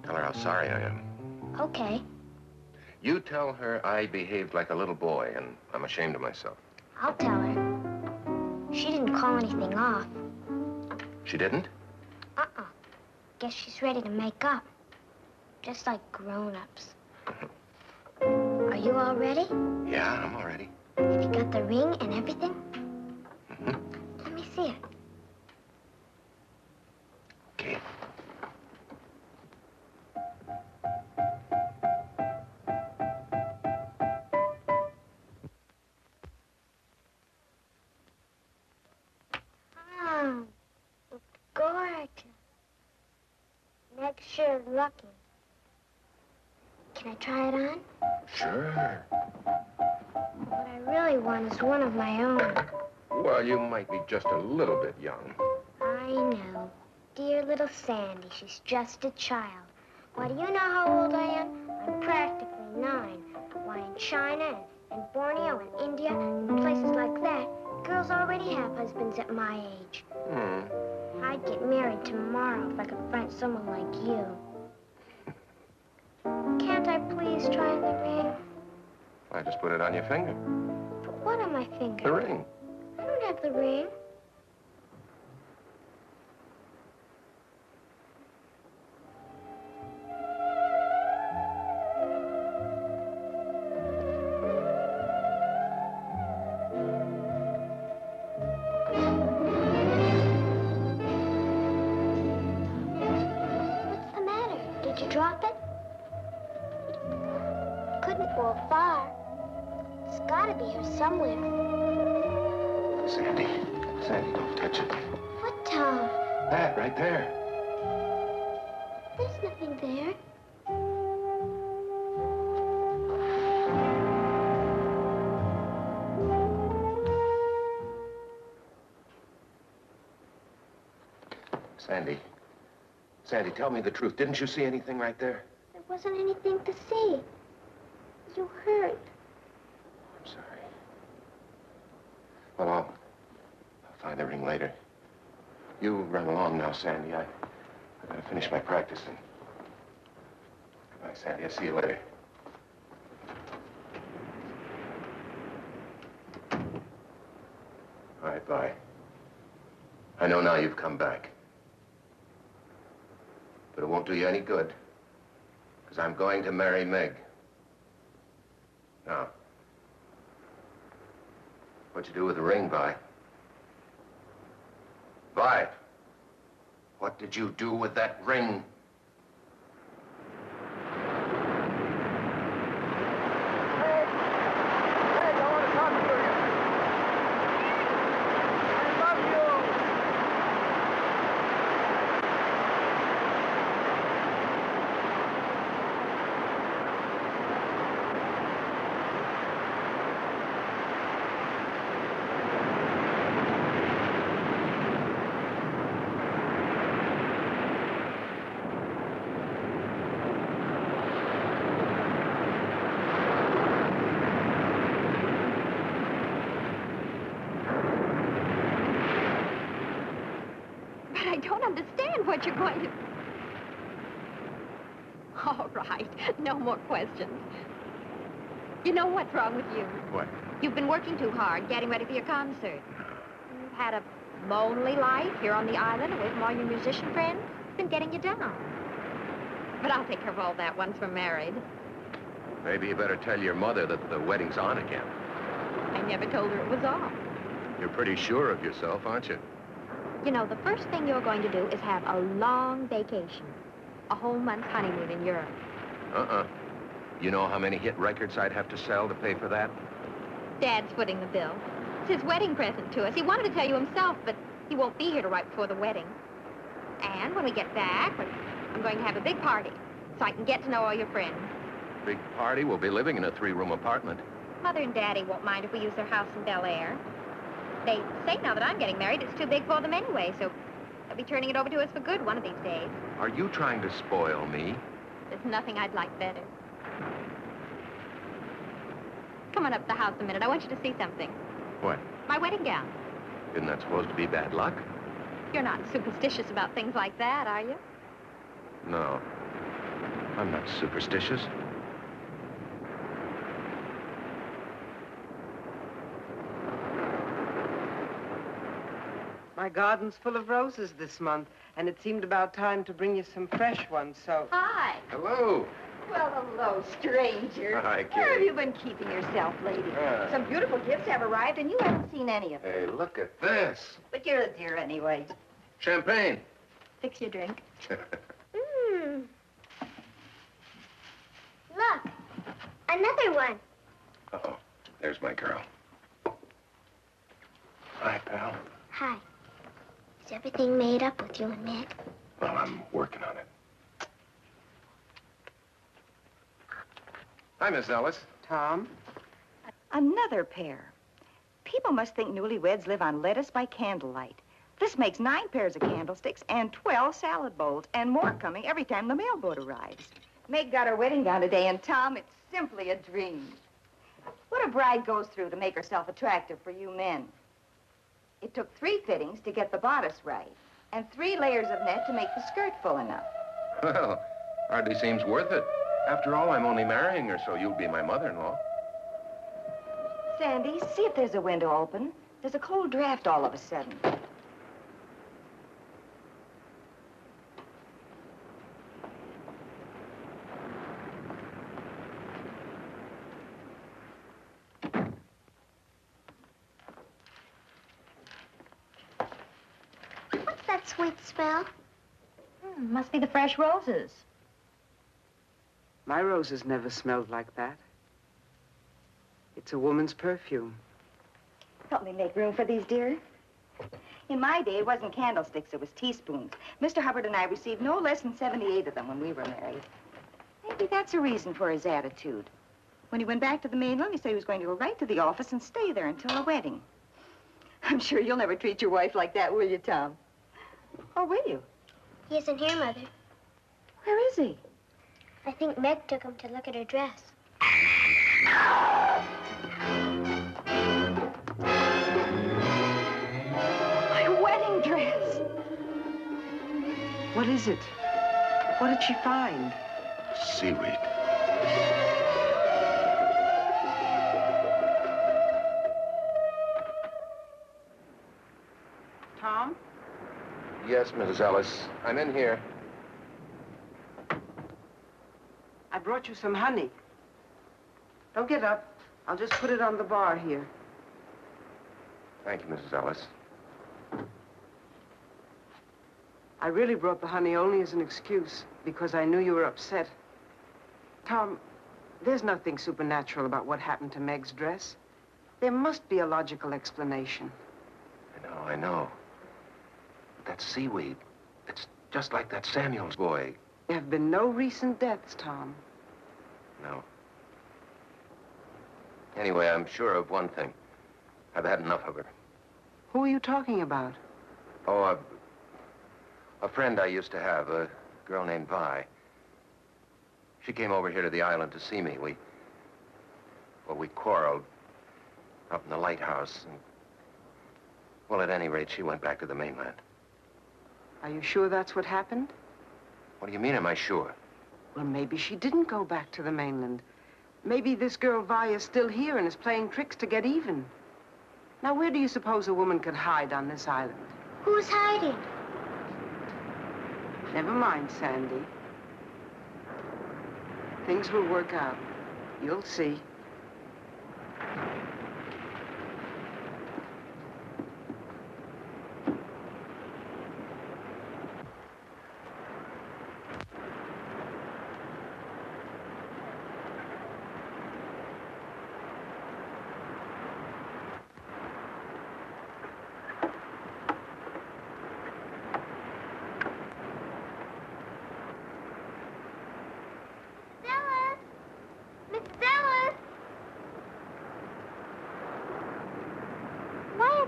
Tell her how sorry I am. Okay. You tell her I behaved like a little boy, and I'm ashamed of myself. I'll tell her. She didn't call anything off. She didn't? Uh-uh. Guess she's ready to make up. Just like grown-ups. Are you all ready? Yeah, I'm all ready. Have you got the ring and everything? Let me see it. Okay. Oh, gorgeous. Meg's sure lucky. Can I try it on? Sure. What I really want is one of my own. Well, you might be just a little bit young. I know. Dear little Sandy, she's just a child. Why, do you know how old I am? I'm practically 9. Why, in China and Borneo and India and places like that, girls already have husbands at my age. I'd get married tomorrow if I could find someone like you. Can't I please try on the ring? I just put it on your finger. But what on my finger? The ring. I don't have the ring. What's the matter? Did you drop it? Couldn't fall far. It's gotta be here somewhere. Sandy. Sandy, don't touch it. What, Tom? That right there. There's nothing there. Sandy. Sandy, tell me the truth. Didn't you see anything right there? There wasn't anything to see. You hurt. I'm sorry. Well, I'll find the ring later. You run along now, Sandy. I gotta finish my practicing. Goodbye, Sandy. I'll see you later. All right, bye. I know now you've come back. But it won't do you any good. Because I'm going to marry Meg. Now, what'd you do with the ring, Vi? Vi, what did you do with that ring? I don't understand what you're going to... All right, no more questions. You know what's wrong with you? What? You've been working too hard, getting ready for your concert. You've had a lonely life here on the island, away from all your musician friends. It's been getting you down. But I'll take care of all that once we're married. Maybe you better tell your mother that the wedding's on again. I never told her it was off. You're pretty sure of yourself, aren't you? You know, the first thing you're going to do is have a long vacation. A whole month's honeymoon in Europe. You know how many hit records I'd have to sell to pay for that? Dad's footing the bill. It's his wedding present to us. He wanted to tell you himself, but he won't be here till right before the wedding. And when we get back, I'm going to have a big party, so I can get to know all your friends. Big party? We'll be living in a 3-room apartment. Mother and Daddy won't mind if we use their house in Bel Air. They say now that I'm getting married, it's too big for them anyway, so they'll be turning it over to us for good one of these days. Are you trying to spoil me? There's nothing I'd like better. Come on up to the house a minute. I want you to see something. What? My wedding gown. Isn't that supposed to be bad luck? You're not superstitious about things like that, are you? No. I'm not superstitious. My garden's full of roses this month, and it seemed about time to bring you some fresh ones, so... Hi. Hello. Well, hello, stranger. Hi, Kitty. Where have you been keeping yourself, lady? Some beautiful gifts have arrived, and you haven't seen any of them. Hey, look at this. But you're a dear anyway. Champagne. Fix your drink. Look, another one. Uh-oh. There's my girl. Hi, pal. Hi. Is everything made up with you and Meg? Well, I'm working on it. Hi, Miss Ellis. Tom? Another pair. People must think newlyweds live on lettuce by candlelight. This makes 9 pairs of candlesticks and 12 salad bowls, and more coming every time the mailboat arrives. Meg got her wedding gown today, and Tom, it's simply a dream. What a bride goes through to make herself attractive for you men. It took 3 fittings to get the bodice right, and 3 layers of net to make the skirt full enough. Well, hardly seems worth it. After all, I'm only marrying her, so you'll be my mother-in-law. Sandy, see if there's a window open. There's a cold draft all of a sudden. What's that sweet smell? Must be the fresh roses. My roses never smelled like that. It's a woman's perfume. Help me make room for these, dear. In my day, it wasn't candlesticks, it was teaspoons. Mr. Hubbard and I received no less than 78 of them when we were married. Maybe that's a reason for his attitude. When he went back to the mainland, he said he was going to go right to the office and stay there until the wedding. I'm sure you'll never treat your wife like that, will you, Tom? Or will you? He isn't here, Mother. Where is he? I think Meg took him to look at her dress. My wedding dress. What is it? What did she find? Seaweed. Tom? Yes, Mrs. Ellis. I'm in here. I brought you some honey. Don't get up. I'll just put it on the bar here. Thank you, Mrs. Ellis. I really brought the honey only as an excuse, because I knew you were upset. Tom, there's nothing supernatural about what happened to Meg's dress. There must be a logical explanation. I know. But that seaweed, it's just like that Samuels boy. There have been no recent deaths, Tom. No. Anyway, I'm sure of one thing. I've had enough of her. Who are you talking about? Oh, a friend I used to have, a girl named Vi. She came over here to the island to see me. We quarreled up in the lighthouse. And, well, at any rate, she went back to the mainland. Are you sure that's what happened? What do you mean, am I sure? Well, maybe she didn't go back to the mainland. Maybe this girl Vi is still here and is playing tricks to get even. Now, where do you suppose a woman could hide on this island? Who's hiding? Never mind, Sandy. Things will work out. You'll see.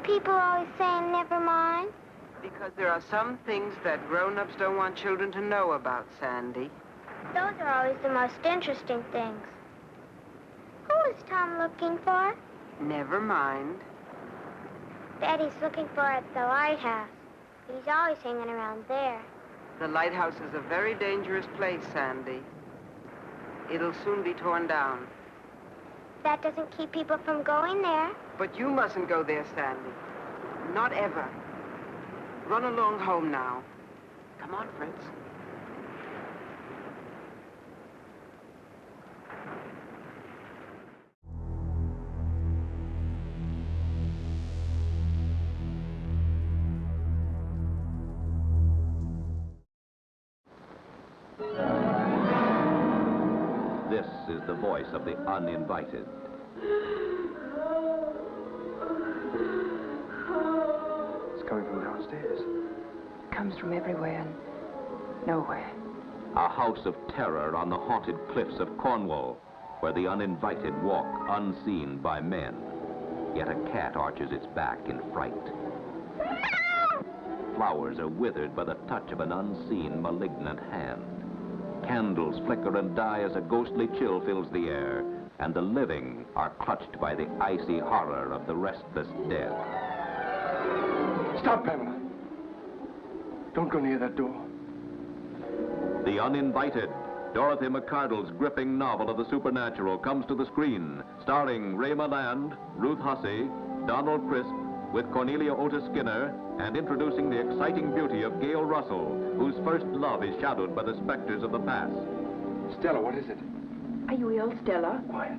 People always saying never mind. Because there are some things that grown-ups don't want children to know about, Sandy. Those are always the most interesting things. Who is Tom looking for? Never mind. Daddy's looking for at the lighthouse. He's always hanging around there. The lighthouse is a very dangerous place, Sandy. It'll soon be torn down. That doesn't keep people from going there. But you mustn't go there, Sandy. Not ever. Run along home now. Come on, Fritz. This is the voice of the uninvited. Coming from downstairs. Comes from everywhere and nowhere. A house of terror on the haunted cliffs of Cornwall, where the uninvited walk unseen by men. Yet a cat arches its back in fright. Flowers are withered by the touch of an unseen, malignant hand. Candles flicker and die as a ghostly chill fills the air, and the living are clutched by the icy horror of the restless dead. Stop, Pamela. Don't go near that door. The Uninvited, Dorothy McCardle's gripping novel of the supernatural, comes to the screen, starring Ray Milland, Ruth Hussey, Donald Crisp, with Cornelia Otis Skinner, and introducing the exciting beauty of Gail Russell, whose first love is shadowed by the specters of the past. Stella, what is it? Are you ill, Stella? Quiet.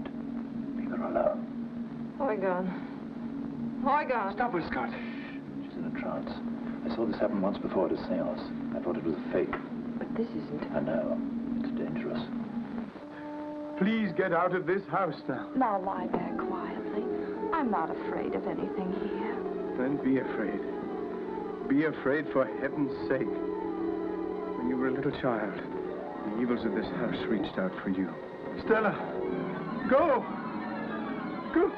Leave her alone. Oregon. Stop her, Scott. She's in a trance. I saw this happen once before at a seance. I thought it was a fake. But this isn't. I know. It's dangerous. Please get out of this house now. Now lie there quietly. I'm not afraid of anything here. Then be afraid. Be afraid for heaven's sake. When you were a little child, the evils of this house reached out for you. Stella, go! Go!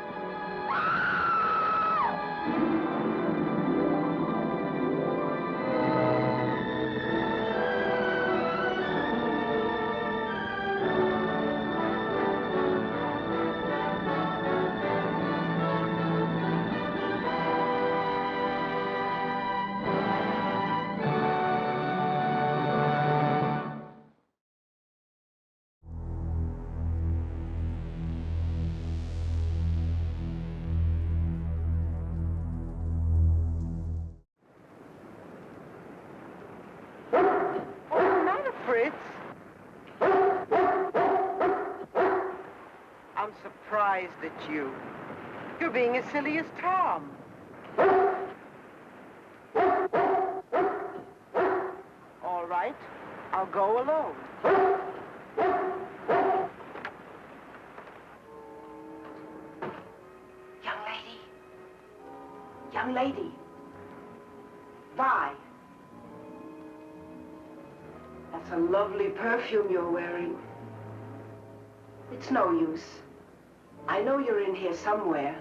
surprised at you. You're being as silly as Tom. All right, I'll go alone. Young lady. Young lady. Vi. That's a lovely perfume you're wearing. It's no use. I know you're in here somewhere.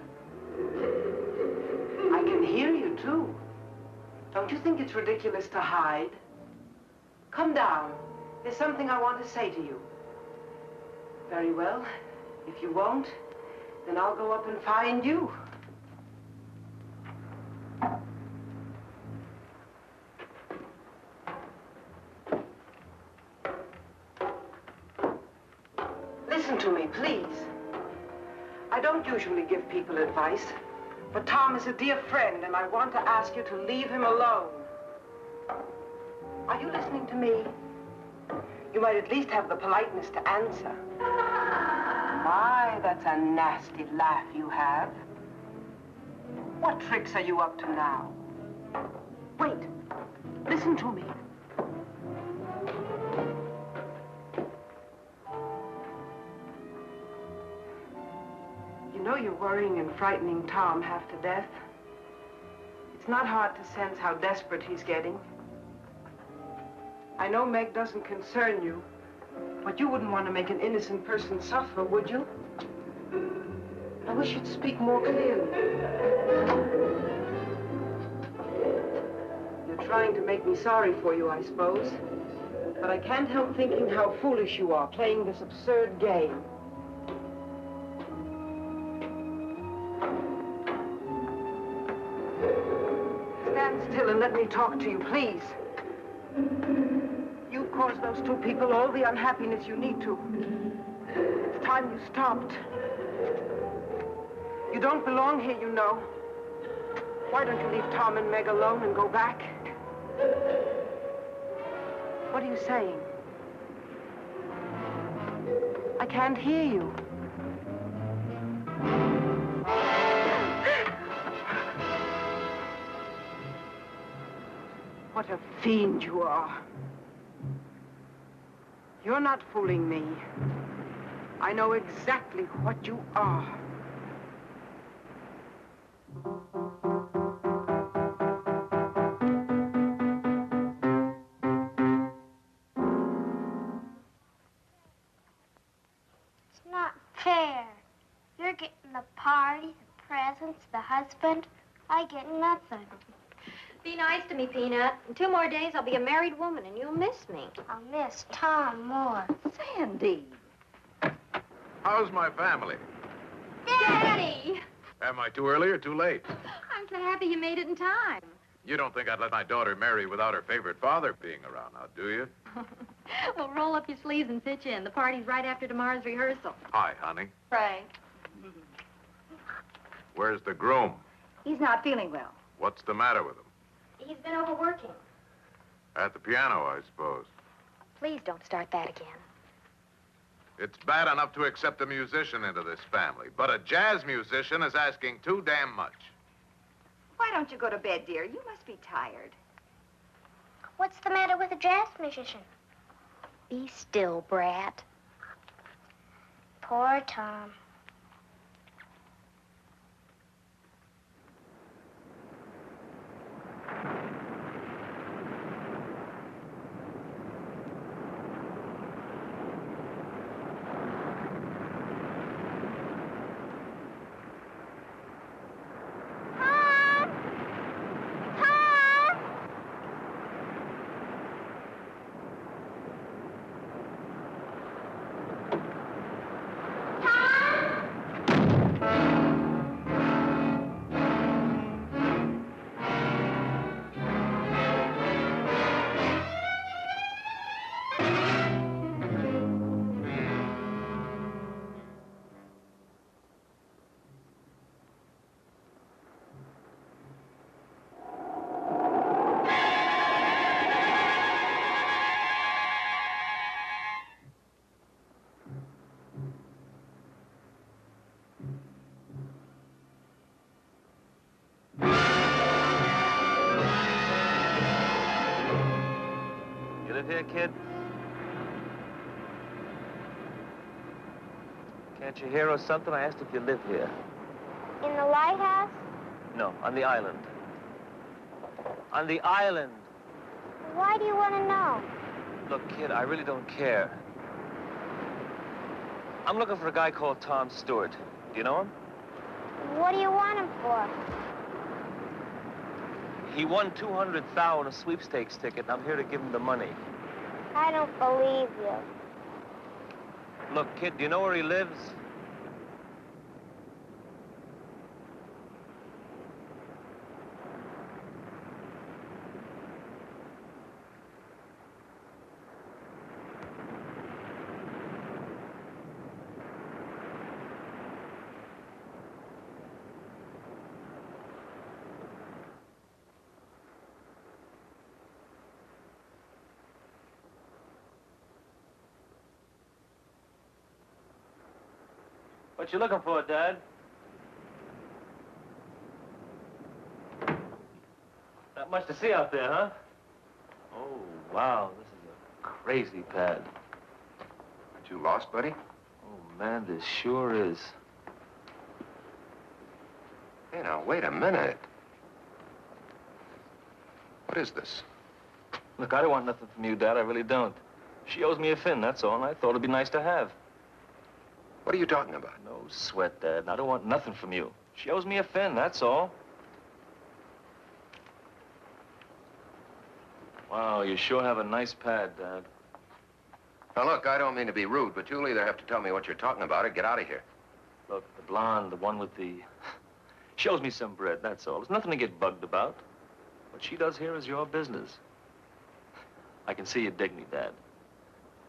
I can hear you, too. Don't you think it's ridiculous to hide? Come down. There's something I want to say to you. Very well. If you won't, then I'll go up and find you. Listen to me, please. I don't usually give people advice, but Tom is a dear friend, and I want to ask you to leave him alone. Are you listening to me? You might at least have the politeness to answer. My, that's a nasty laugh you have. What tricks are you up to now? Wait. Listen to me. You know you're worrying and frightening Tom half to death. It's not hard to sense how desperate he's getting. I know Meg doesn't concern you, but you wouldn't want to make an innocent person suffer, would you? I wish you'd speak more clearly. You're trying to make me sorry for you, I suppose. But I can't help thinking how foolish you are playing this absurd game. Stand still and let me talk to you, please. You've caused those two people all the unhappiness you need to. It's time you stopped. You don't belong here, you know. Why don't you leave Tom and Meg alone and go back? What are you saying? I can't hear you. What a fiend you are. You're not fooling me. I know exactly what you are. It's not fair. You're getting the party, the presents, the husband. I get nothing. Be nice to me, Peanut. In 2 more days, I'll be a married woman, and you'll miss me. I'll miss Tom more. Sandy. How's my family? Daddy! Am I too early or too late? I'm so happy you made it in time. You don't think I'd let my daughter marry without her favorite father being around now, do you? Well, roll up your sleeves and pitch in. The party's right after tomorrow's rehearsal. Hi, honey. Frank. Where's the groom? He's not feeling well. What's the matter with him? He's been overworking. At the piano, I suppose. Please don't start that again. It's bad enough to accept a musician into this family, but a jazz musician is asking too damn much. Why don't you go to bed, dear? You must be tired. What's the matter with a jazz musician? Be still, brat. Poor Tom. Tom! here, kid? Can't you hear or something? I asked if you live here. In the lighthouse? No, on the island. On the island. Why do you want to know? Look, kid, I really don't care. I'm looking for a guy called Tom Stewart. Do you know him? What do you want him for? He won $200,000 on a sweepstakes ticket, and I'm here to give him the money. I don't believe you. Look, kid, do you know where he lives? What you looking for, Dad? Not much to see out there, huh? Oh, wow, this is a crazy pad. Aren't you lost, buddy? Oh, man, this sure is. Hey, now, wait a minute. What is this? Look, I don't want nothing from you, Dad. I really don't. She owes me a fin, that's all, and I thought it'd be nice to have. What are you talking about? No sweat, Dad. I don't want nothing from you. She owes me a fin, that's all. Wow, you sure have a nice pad, Dad. Now, look, I don't mean to be rude, but you'll either have to tell me what you're talking about or get out of here. Look, the blonde, the one with the... She owes me some bread, that's all. There's nothing to get bugged about. What she does here is your business. I can see you dig me, Dad.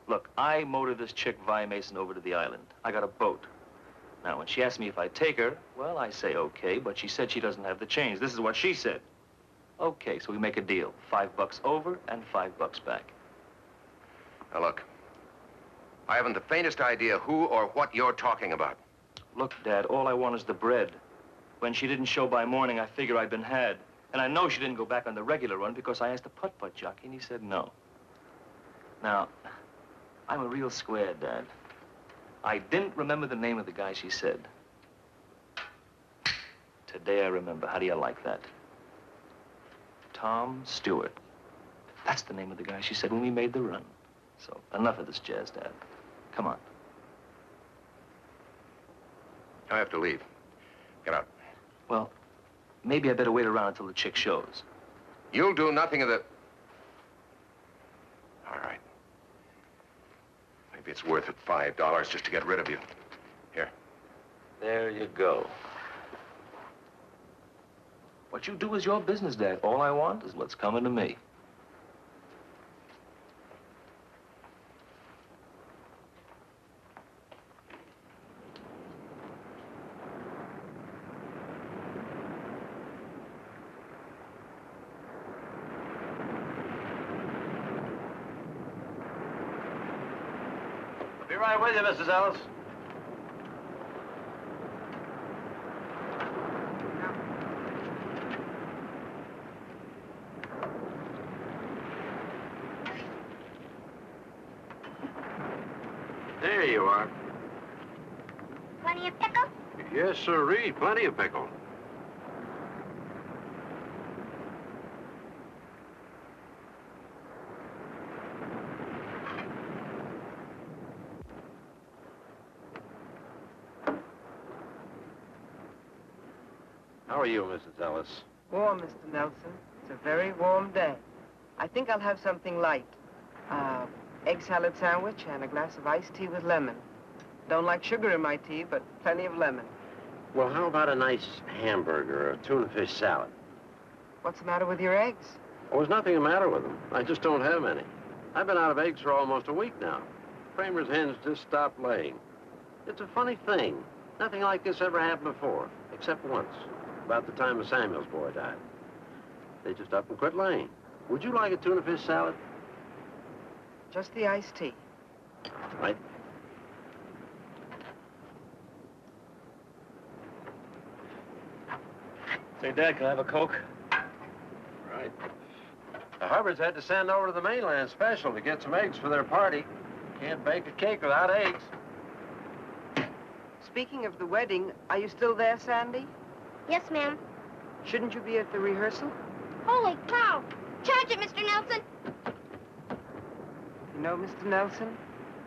Look, I motored this chick, Vi Mason, over to the island. I got a boat. Now, when she asked me if I'd take her, well, I say okay, but she said she doesn't have the change. This is what she said. Okay, so we make a deal. $5 over and $5 back. Now, look, I haven't the faintest idea who or what you're talking about. Look, Dad, all I want is the bread. When she didn't show by morning, I figure I'd been had. And I know she didn't go back on the regular run because I asked the putt-putt jockey, and he said no. Now, I'm a real square, Dad. I didn't remember the name of the guy she said. Today I remember. How do you like that? Tom Stewart. That's the name of the guy she said when we made the run. So, enough of this jazz, Dad. Come on. I have to leave. Get out. Well, maybe I better wait around until the chick shows. You'll do nothing of the... All right. Maybe it's worth it, $5 just to get rid of you. Here. There you go. What you do is your business, Dad. All I want is what's coming to me. Be right with you, Mrs. Ellis. There you are. Plenty of pickle? Yes, sirree. Plenty of pickle. How are you, Mrs. Ellis? Warm, Mr. Nelson. It's a very warm day. I think I'll have something light. Egg salad sandwich and a glass of iced tea with lemon. Don't like sugar in my tea, but plenty of lemon. Well, how about a nice hamburger or a tuna fish salad? What's the matter with your eggs? Oh, there's nothing the matter with them. I just don't have any. I've been out of eggs for almost a week now. Kramer's hens just stopped laying. It's a funny thing. Nothing like this ever happened before, except once, about the time of Samuel's boy died. They just up and quit laying. Would you like a tuna fish salad? Just the iced tea. Right. Say, Dad, can I have a Coke? Right. Hubbards had to send over to the mainland special to get some eggs for their party. Can't bake a cake without eggs. Speaking of the wedding, are you still there, Sandy? Yes, ma'am. Shouldn't you be at the rehearsal? Holy cow! Charge it, Mr. Nelson! You know, Mr. Nelson,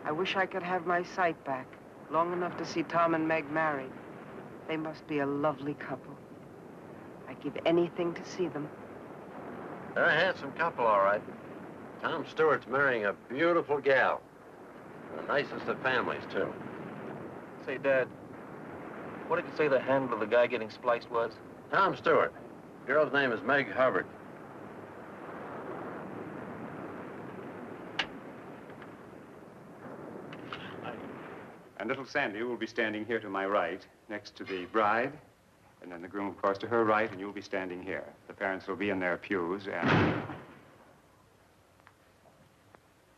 I wish I could have my sight back, long enough to see Tom and Meg married. They must be a lovely couple. I'd give anything to see them. They're a handsome couple, all right. Tom Stewart's marrying a beautiful gal. The nicest of families, too. Say, Dad, what did you say the handle of the guy getting spliced was? Tom Stewart. Girl's name is Meg Hubbard. And little Sandy will be standing here to my right, next to the bride, and then the groom, of course, to her right, and you'll be standing here. The parents will be in their pews, and...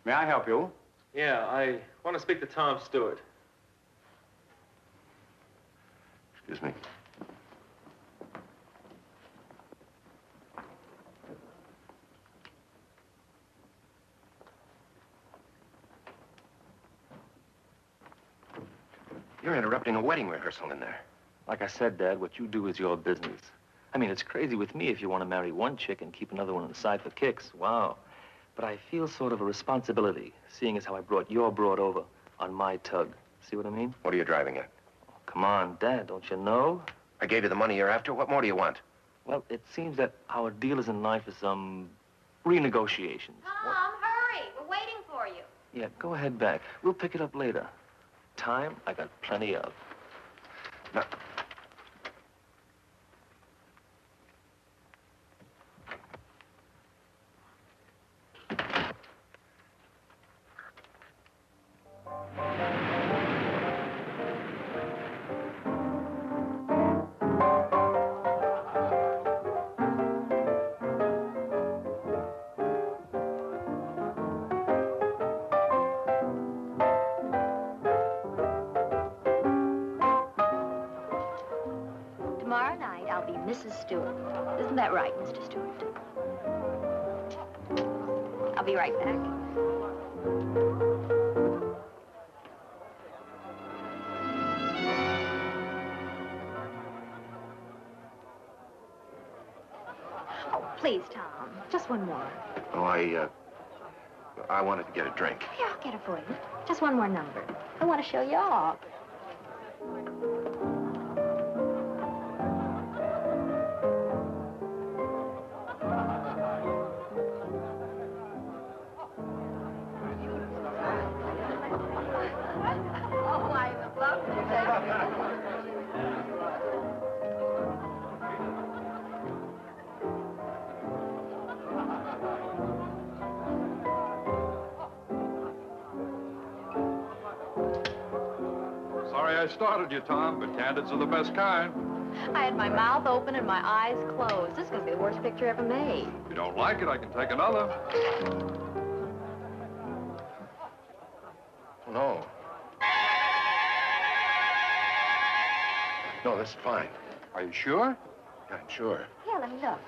May I help you? Yeah, I want to speak to Tom Stewart. Excuse me. You're interrupting a wedding rehearsal in there. Like I said, Dad, what you do is your business. I mean, it's crazy with me if you want to marry one chick and keep another one on the side for kicks. Wow. But I feel sort of a responsibility, seeing as how I brought your broad over on my tug. See what I mean? What are you driving at? Oh, come on, Dad, don't you know? I gave you the money you're after. What more do you want? Well, it seems that our deal is in line for some renegotiations. Tom, hurry. We're waiting for you. Yeah, go ahead back. We'll pick it up later. Time, I got plenty of. No. Tomorrow night, I'll be Mrs. Stewart. Isn't that right, Mr. Stewart? I'll be right back. Oh, please, Tom. Just one more. Oh, I wanted to get a drink. Yeah, I'll get it for you. Just one more number. I want to show you off. Sorry I started you, Tom, but candids are the best kind. I had my mouth open and my eyes closed. This is going to be the worst picture ever made. If you don't like it, I can take another. No. No, this is fine. Are you sure? Yeah, I'm sure. Here, let me look.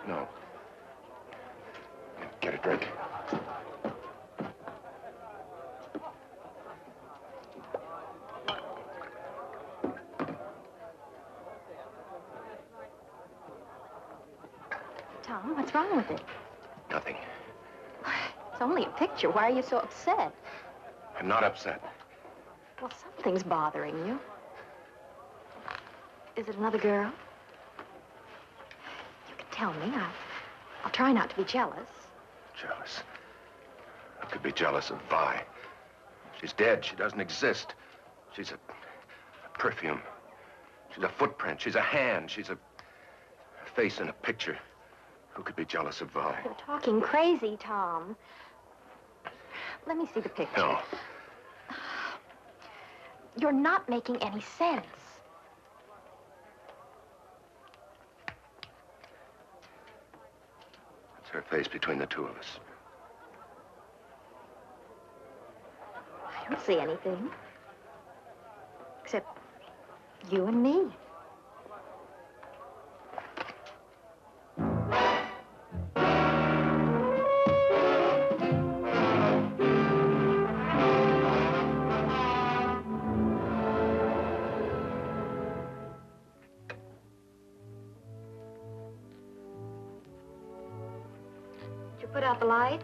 No. Get a drink. Tom, what's wrong with it? Nothing. It's only a picture. Why are you so upset? I'm not upset. Well, something's bothering you. Is it another girl? You can tell me. I'll try not to be jealous. Jealous? I could be jealous of Vi. She's dead. She doesn't exist. She's a perfume. She's a footprint. She's a hand. She's a face in a picture. Who could be jealous of Vi? You're talking crazy, Tom. Let me see the picture. No. You're not making any sense. It's her face between the two of us. I don't see anything. Except you and me. Put out the lights?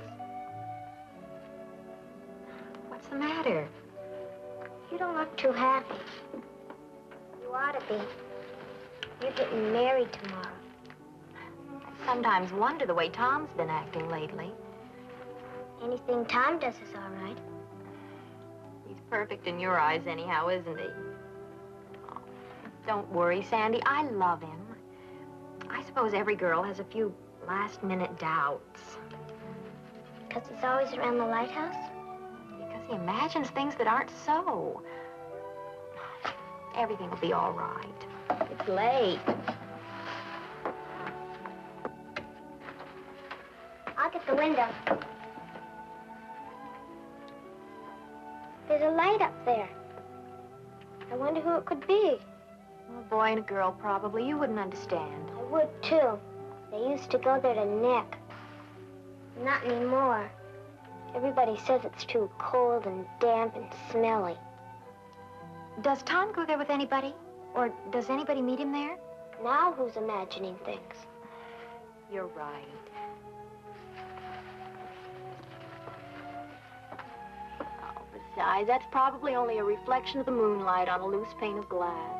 What's the matter? You don't look too happy. You ought to be. You're getting married tomorrow. I sometimes wonder the way Tom's been acting lately. Anything Tom does is all right. He's perfect in your eyes anyhow, isn't he? Oh, don't worry, Sandy. I love him. I suppose every girl has a few last-minute doubts. Because he's always around the lighthouse? Because he imagines things that aren't so. Everything will be all right. It's late. I'll get the window. There's a light up there. I wonder who it could be. A boy and a girl, probably. You wouldn't understand. I would, too. They used to go there to nip. Not anymore. Everybody says it's too cold and damp and smelly. Does Tom go there with anybody? Or does anybody meet him there? Now who's imagining things? You're right. Oh, besides, that's probably only a reflection of the moonlight on a loose pane of glass.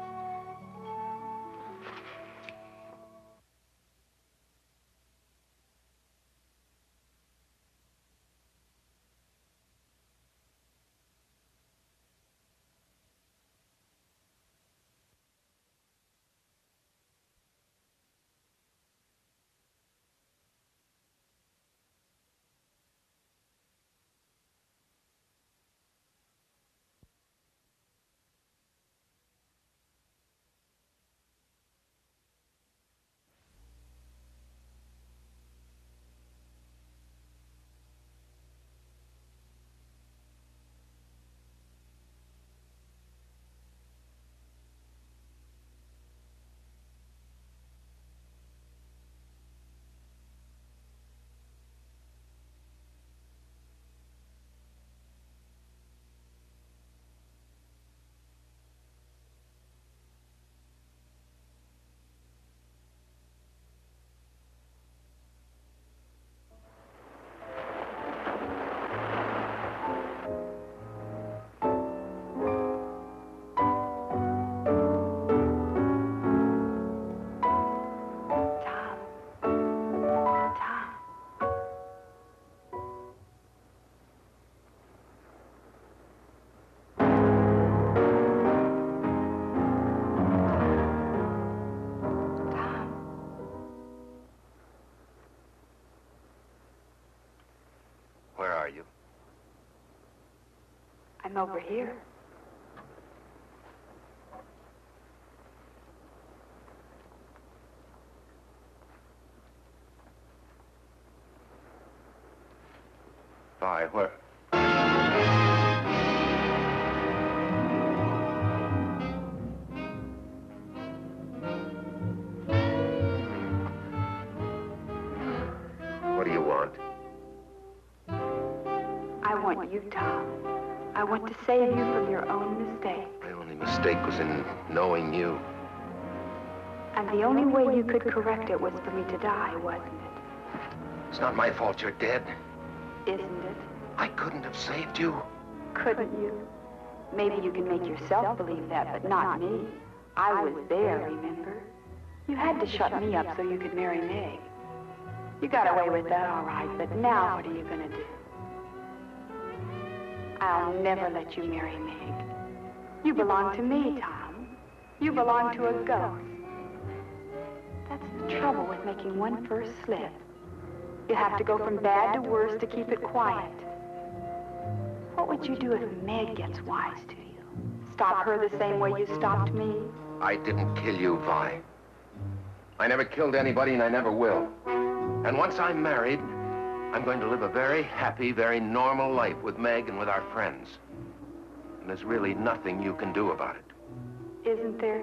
I'm over here. Vi, where? What do you want? I want you, Tom. I want to save you from your own mistake. My only mistake was in knowing you. And the only way you could correct it was for me to die, wasn't it? It's not my fault you're dead. Isn't it? I couldn't have saved you. Couldn't you? Maybe you can make yourself believe that, but not me. I was there, remember? You had to shut me up so you could marry Meg. You got away with that all right, but now what are you gonna do? I'll never let you marry Meg. You belong to me, Tom. You belong to a ghost. That's the trouble with making one first slip. You have to go from bad to worse to keep it quiet. What would you do if Meg gets wise to you? Stop her the same way you stopped me? I didn't kill you, Vi. I never killed anybody, and I never will. And once I'm married, I'm going to live a very happy, very normal life with Meg and with our friends. And there's really nothing you can do about it. Isn't there?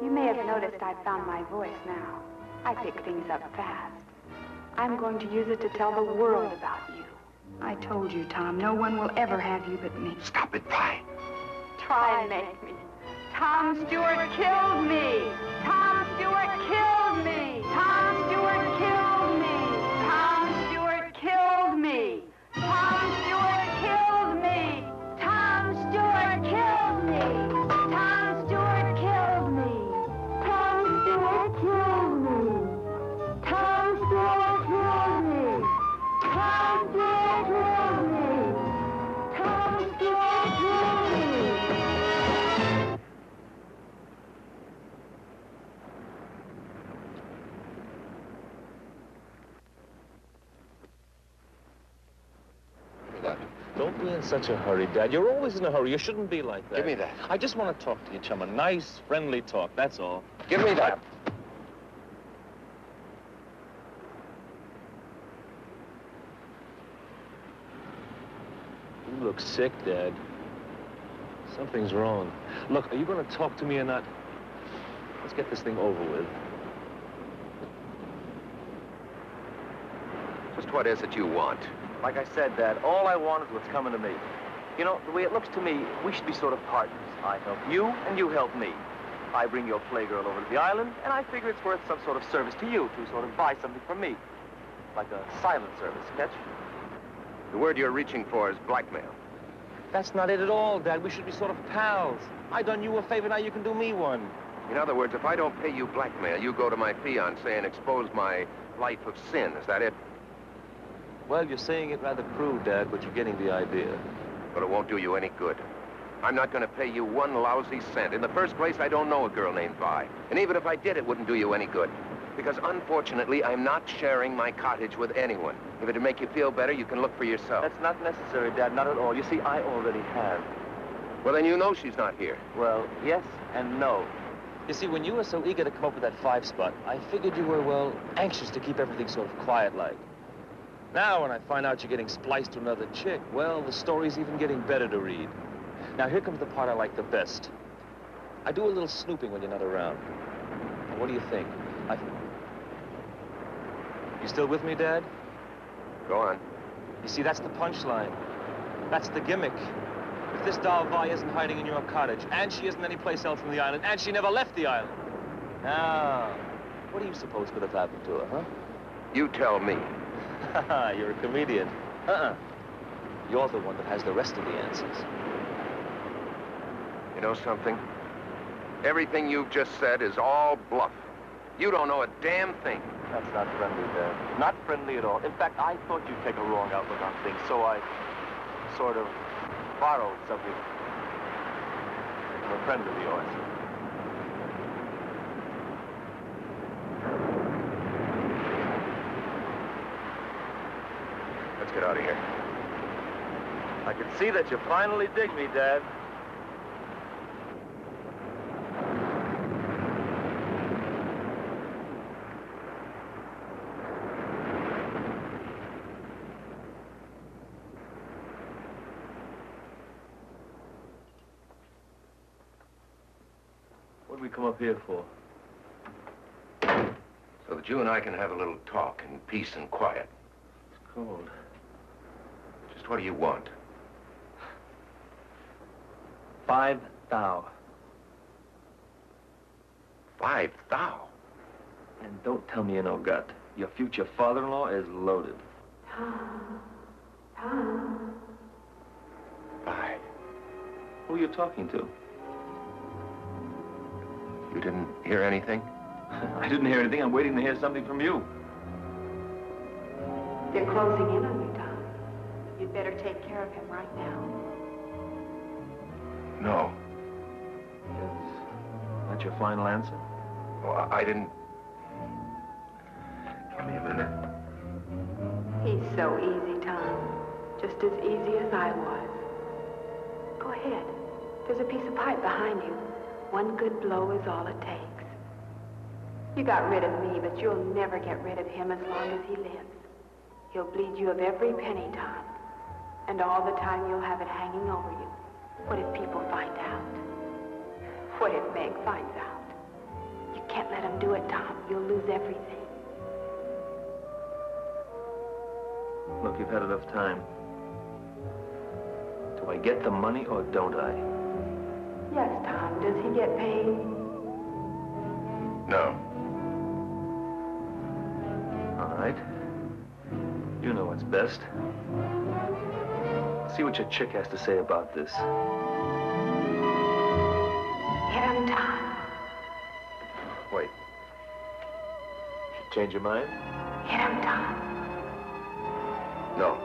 You may have noticed I've found my voice now. I pick things up fast. I'm going to use it to tell the world about you. I told you, Tom, no one will ever have you but me. Stop it, Vi. Try and make me. Tom Stewart killed me. Tom Stewart killed me. Tom Stewart killed me. Tom Stewart killed me. in such a hurry, Dad. You're always in a hurry. You shouldn't be like that. Give me that. I just want to talk to you, chum. A nice, friendly talk, that's all. Give me that. You look sick, Dad. Something's wrong. Look, are you going to talk to me or not? Let's get this thing over with. Just what is it you want? Like I said, Dad, all I want is what's coming to me. You know, the way it looks to me, we should be sort of partners. I help you, and you help me. I bring your playgirl over to the island, and I figure it's worth some sort of service to you to sort of buy something from me. Like a silent service, catch? The word you're reaching for is blackmail. That's not it at all, Dad. We should be sort of pals. I done you a favor, now you can do me one. In other words, if I don't pay you blackmail, you go to my fiancé and expose my life of sin. Is that it? Well, you're saying it rather crude, Dad, but you're getting the idea. But it won't do you any good. I'm not going to pay you one lousy cent. In the first place, I don't know a girl named Vi. And even if I did, it wouldn't do you any good. Because unfortunately, I'm not sharing my cottage with anyone. If it'd make you feel better, you can look for yourself. That's not necessary, Dad, not at all. You see, I already have. Well, then you know she's not here. Well, yes and no. You see, when you were so eager to come up with that 5 spot, I figured you were, well, anxious to keep everything sort of quiet-like. Now, when I find out you're getting spliced to another chick, well, the story's even getting better to read. Now, here comes the part I like the best. I do a little snooping when you're not around. Now, what do you think? You still with me, Dad? Go on. You see, that's the punchline. That's the gimmick. If this doll Vi isn't hiding in your cottage, and she isn't anyplace else on the island, and she never left the island. Now, what do you suppose could have happened to her, huh? You tell me. You're a comedian. You're the one that has the rest of the answers. You know something? Everything you've just said is all bluff. You don't know a damn thing. That's not friendly, Dad. Not friendly at all. In fact, I thought you'd take a wrong outlook on things, so I sort of borrowed something from a friend of yours. Let's get out of here. I can see that you finally dig me, Dad. What did we come up here for? So that you and I can have a little talk in peace and quiet. It's cold. Just what do you want? 5 thou. 5 thou? And don't tell me you no gut. Your future father-in-law is loaded. Tom. 5. Who are you talking to? You didn't hear anything? I didn't hear anything. I'm waiting to hear something from you. They're closing in on you, Tom. You'd better take care of him right now. No. That's your final answer? Well, I didn't... Give me a minute. He's so easy, Tom. Just as easy as I was. Go ahead. There's a piece of pipe behind you. One good blow is all it takes. You got rid of me, but you'll never get rid of him as long as he lives. He'll bleed you of every penny, Tom. And all the time you'll have it hanging over you. What if people find out? What if Meg finds out? You can't let him do it, Tom. You'll lose everything. Look, you've had enough time. Do I get the money or don't I? Yes, Tom. Does he get paid? No. All right. You know what's best. See what your chick has to say about this. Hit him, Tom. Wait. Change your mind? Hit him, Tom. No.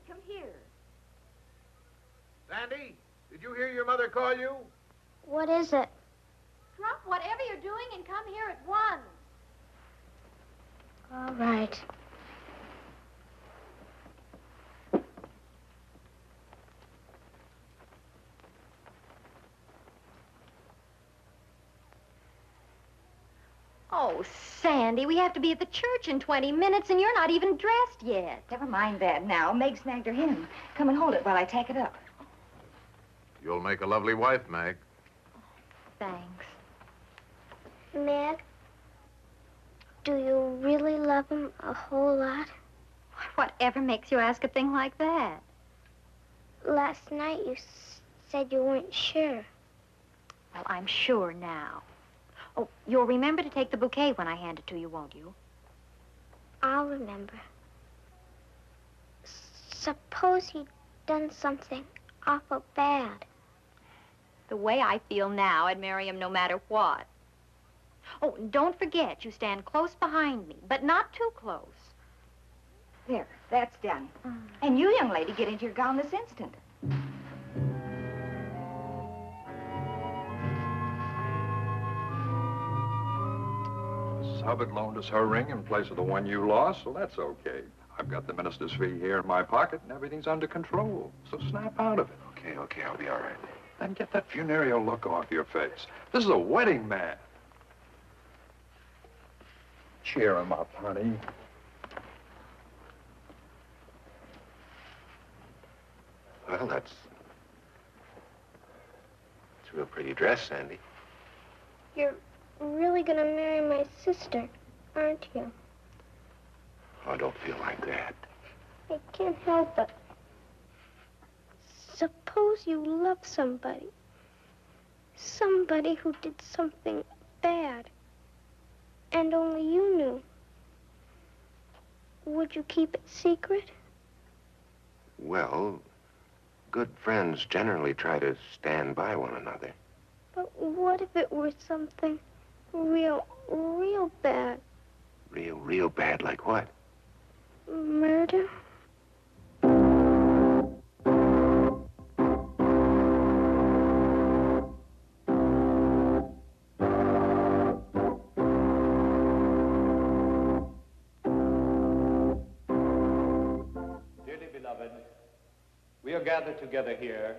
come here. Sandy, did you hear your mother call you? What is it? Drop whatever you're doing and come here at once. All right. Oh, Sandy, we have to be at the church in 20 minutes, and you're not even dressed yet. Never mind that now. Meg snagged her hem. Come and hold it while I tack it up. You'll make a lovely wife, Meg. Thanks. Meg, do you really love him a whole lot? Whatever makes you ask a thing like that? Last night you said you weren't sure. Well, I'm sure now. Oh, you'll remember to take the bouquet when I hand it to you, won't you? I'll remember. Suppose he'd done something awful bad. The way I feel now, I'd marry him no matter what. Oh, don't forget, you stand close behind me, but not too close. There, that's done. And you, young lady, get into your gown this instant. Hubbard loaned us her ring in place of the one you lost, so that's okay. I've got the minister's fee here in my pocket, and everything's under control. So snap out of it. Okay, I'll be all right. Then get that funereal look off your face. This is a wedding man. Cheer him up, honey. Well, that's a real pretty dress, Sandy. You're really gonna marry my sister, aren't you? Oh, don't feel like that. I can't help it. Suppose you love somebody. Somebody who did something bad. And only you knew. Would you keep it secret? Well, good friends generally try to stand by one another. But what if it were something real bad? Real bad, like what? Murder? Dearly beloved, we are gathered together here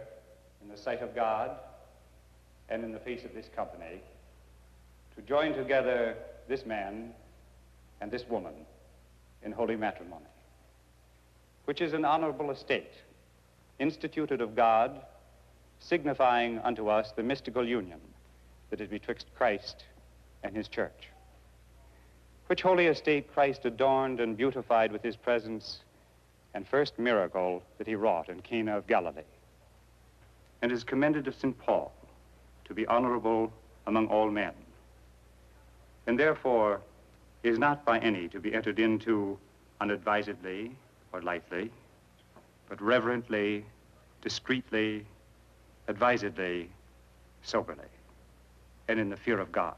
in the sight of God and in the face of this company to join together this man and this woman in holy matrimony, which is an honorable estate, instituted of God, signifying unto us the mystical union that is betwixt Christ and his church. Which holy estate Christ adorned and beautified with his presence and first miracle that he wrought in Cana of Galilee, and is commended of St. Paul to be honorable among all men, and therefore is not by any to be entered into unadvisedly or lightly, but reverently, discreetly, advisedly, soberly, and in the fear of God.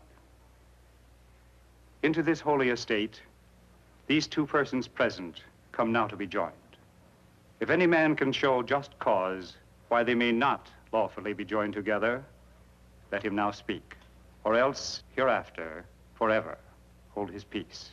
Into this holy estate, these two persons present come now to be joined. If any man can show just cause why they may not lawfully be joined together, let him now speak, or else hereafter, forever, hold his peace.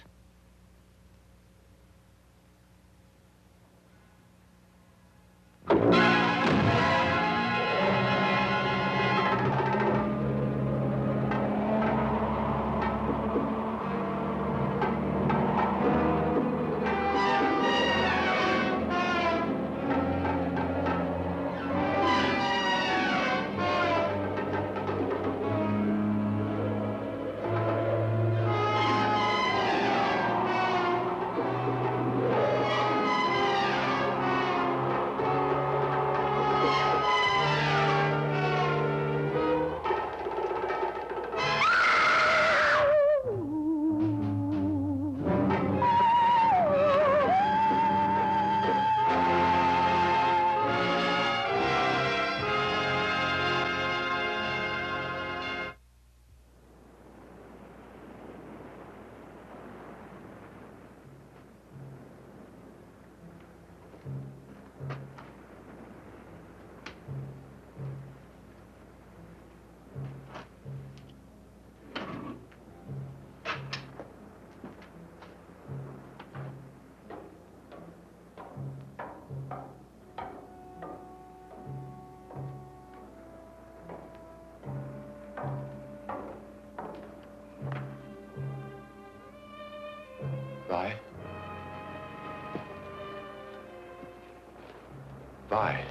Vi.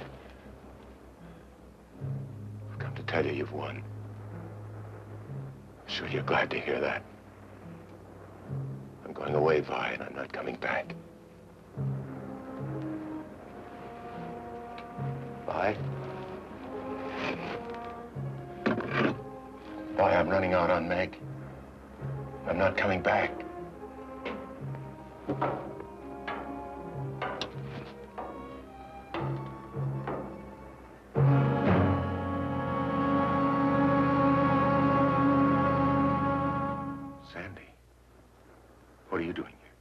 I've come to tell you you've won. I'm sure you're glad to hear that. I'm going away, Vi, and I'm not coming back. Vi? Vi, I'm running out on Meg. I'm not coming back. Sandy, what are you doing here?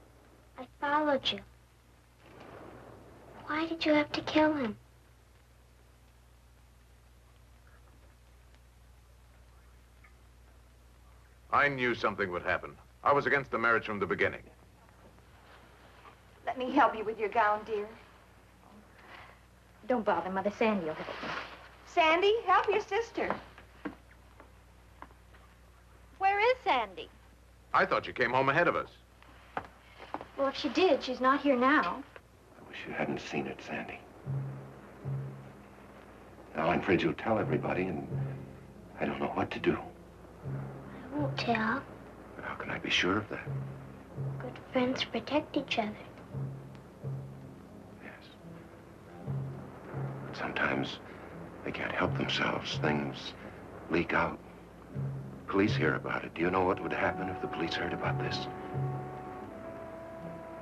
I followed you. Why did you have to kill him? I knew something would happen. I was against the marriage from the beginning. Let me help you with your gown, dear. Don't bother, Mother. Sandy will help me. Sandy, help your sister. Where is Sandy? I thought you came home ahead of us. Well, if she did, she's not here now. I wish you hadn't seen it, Sandy. Now I'm afraid you'll tell everybody, and I don't know what to do. I won't tell. But how can I be sure of that? Good friends protect each other. But sometimes they can't help themselves. Things leak out. Police hear about it. Do you know what would happen if the police heard about this?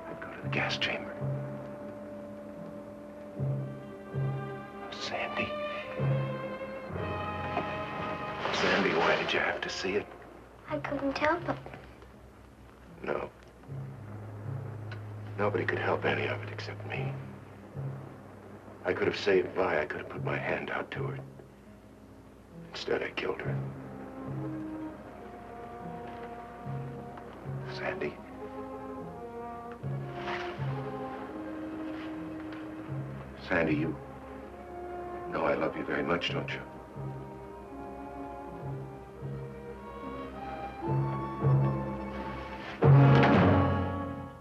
I'd go to the gas chamber. Sandy. Sandy, why did you have to see it? I couldn't help it. No. Nobody could help any of it except me. I could have saved Vi. I could have put my hand out to her. Instead, I killed her. Sandy. Sandy, you know I love you very much, don't you?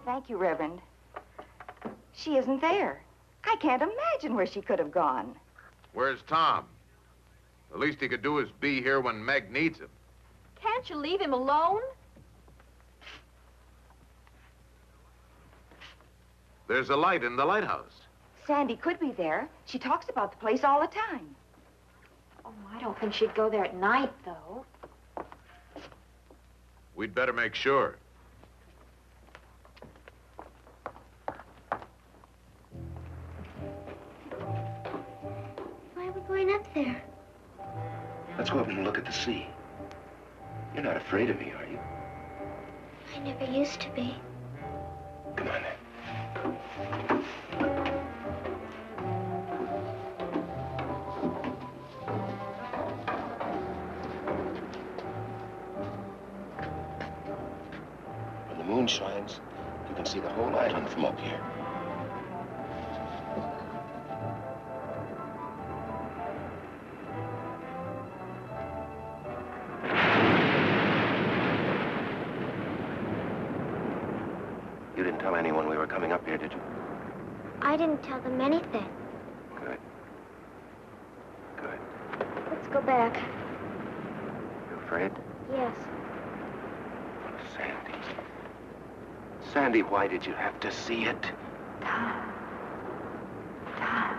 Thank you, Reverend. She isn't there. I can't imagine where she could have gone. Where's Tom? The least he could do is be here when Meg needs him. Can't you leave him alone? There's a light in the lighthouse. Sandy could be there. She talks about the place all the time. Oh, I don't think she'd go there at night, though. We'd better make sure. Why are we going up there? Let's go up and look at the sea. You're not afraid of me, are you? I never used to be. Come on, then. When the moon shines, you can see the whole island from up here. You didn't tell anyone we were coming up here, did you? I didn't tell them anything. Good. Good. Let's go back. You afraid? Yes. Sandy. Sandy, why did you have to see it? Tom. Tom.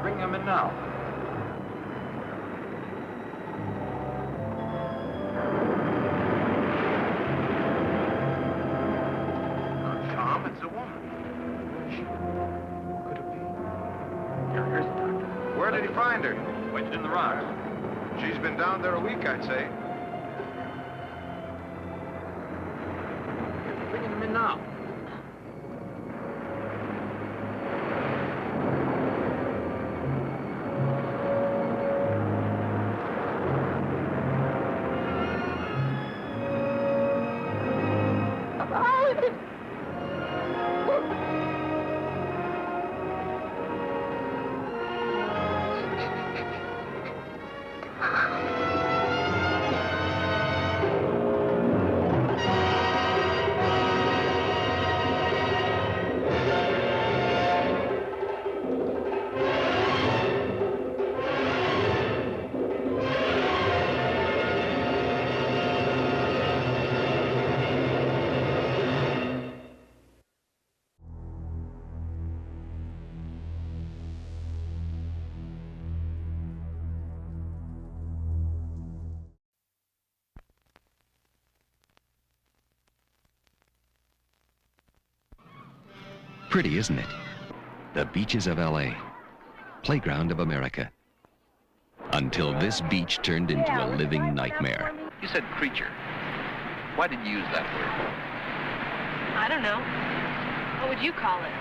Bring him in now. Tom, it's a woman. Could it be? Here's the doctor. Where did he find her? Wedged in the rocks. She's been down there a week, I'd say. Bringing him in now. Pretty, isn't it? The beaches of L.A., playground of America. Until this beach turned into a living nightmare. You said creature. Why did you use that word? I don't know. What would you call it?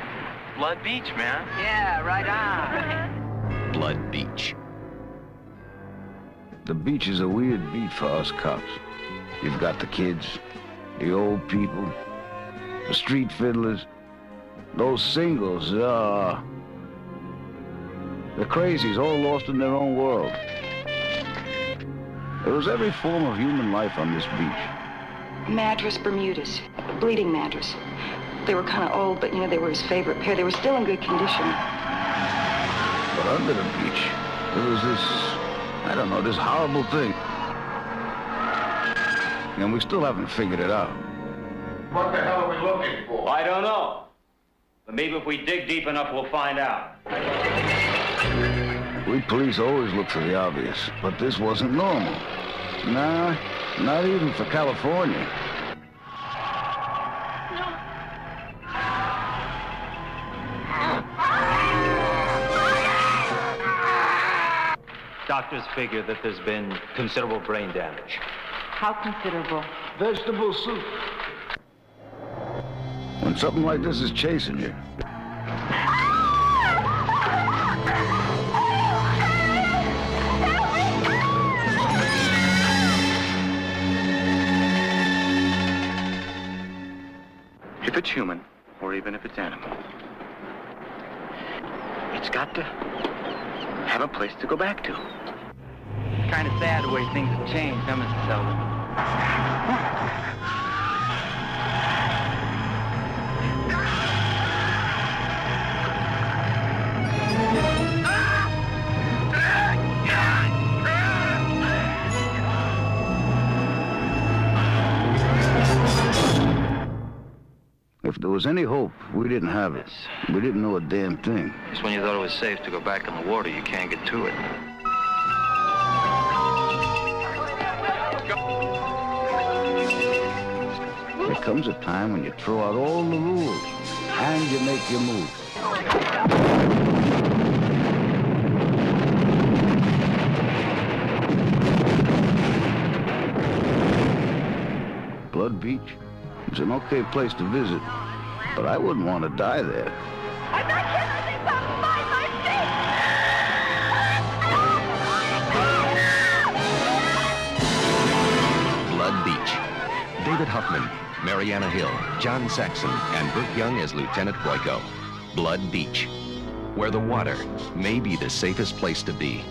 Blood Beach, man. Yeah, right on. Blood Beach. The beach is a weird beat for us cops. You've got the kids, the old people, the street fiddlers, those singles, the crazies, all lost in their own world. There was every form of human life on this beach. Madras Bermudas, bleeding madras. They were kind of old, but you know, they were his favorite pair. They were still in good condition. But under the beach, there was this, I don't know, this horrible thing. And we still haven't figured it out. What the hell are we looking for? I don't know. But maybe if we dig deep enough, we'll find out. We police always look for the obvious, but this wasn't normal. Nah, not even for California. Doctors figure that there's been considerable brain damage. How considerable? Vegetable soup. When something like this is chasing you, If it's human, or even if it's animal, it's got to have a place to go back to. Kind of sad the way things have changed, huh, Mr. Sullivan? if there was any hope, we didn't have it. We didn't know a damn thing. Just when you thought it was safe to go back in the water, you can't get to it. There comes a time when you throw out all the rules and you make your move. Blood Beach is an okay place to visit, but I wouldn't want to die there. Blood Beach. David Huffman, Mariana Hill, John Saxon, and Burt Young as Lieutenant Boyko. Blood Beach, where the water may be the safest place to be.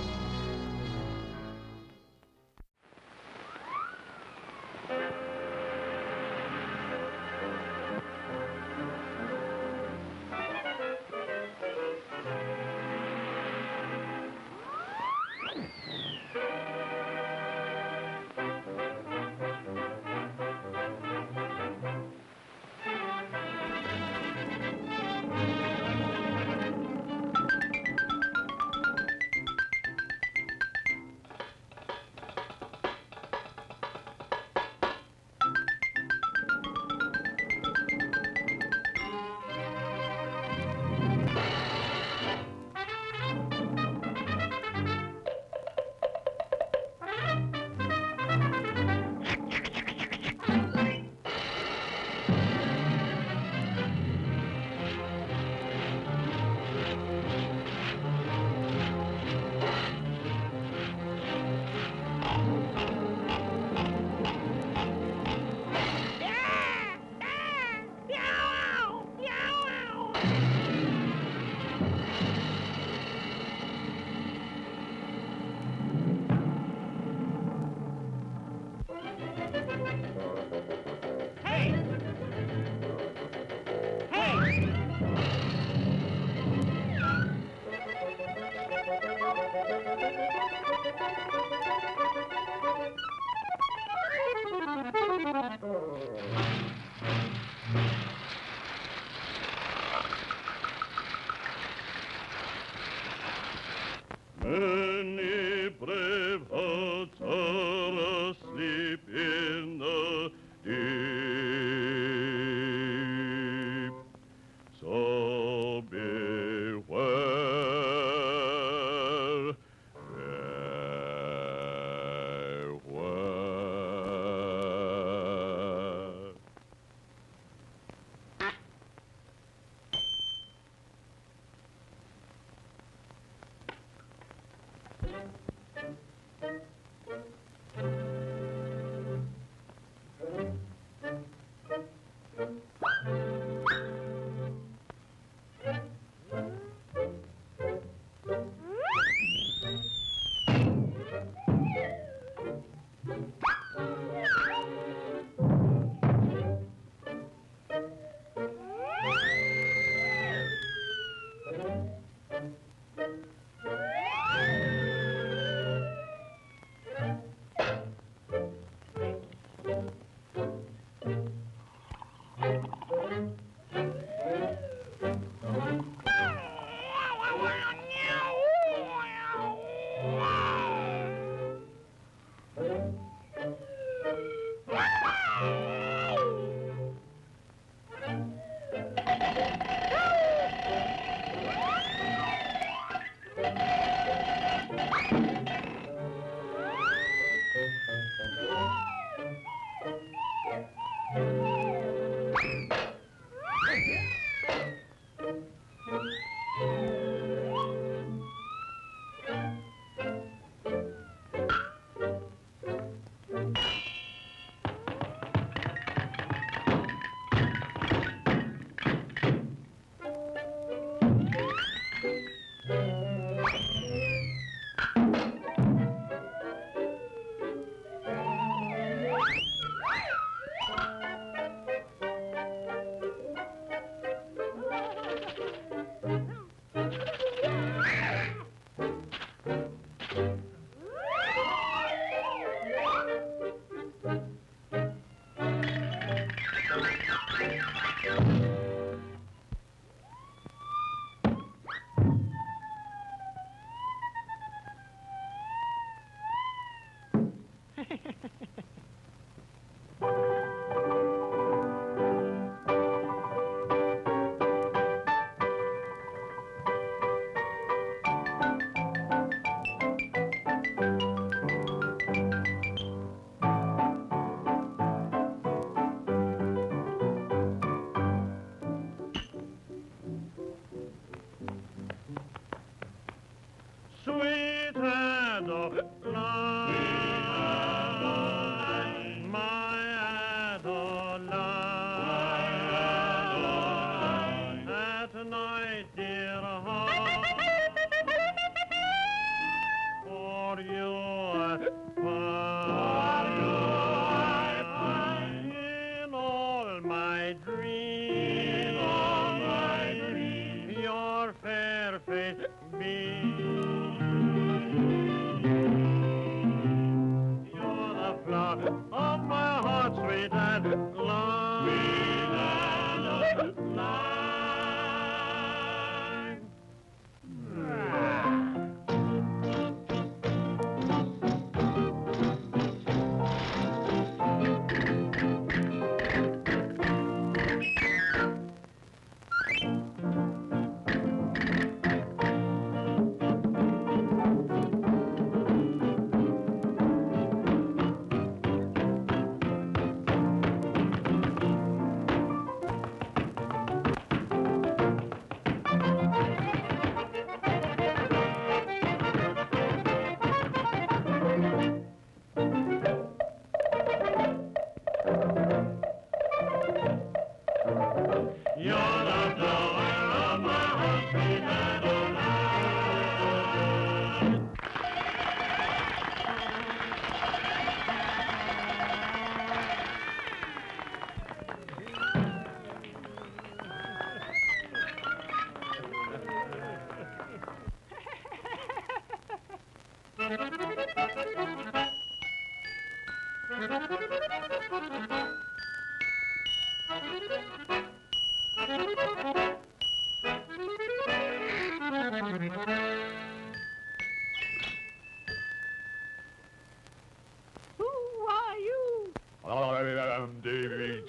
Many brave hearts are asleep in the deep. So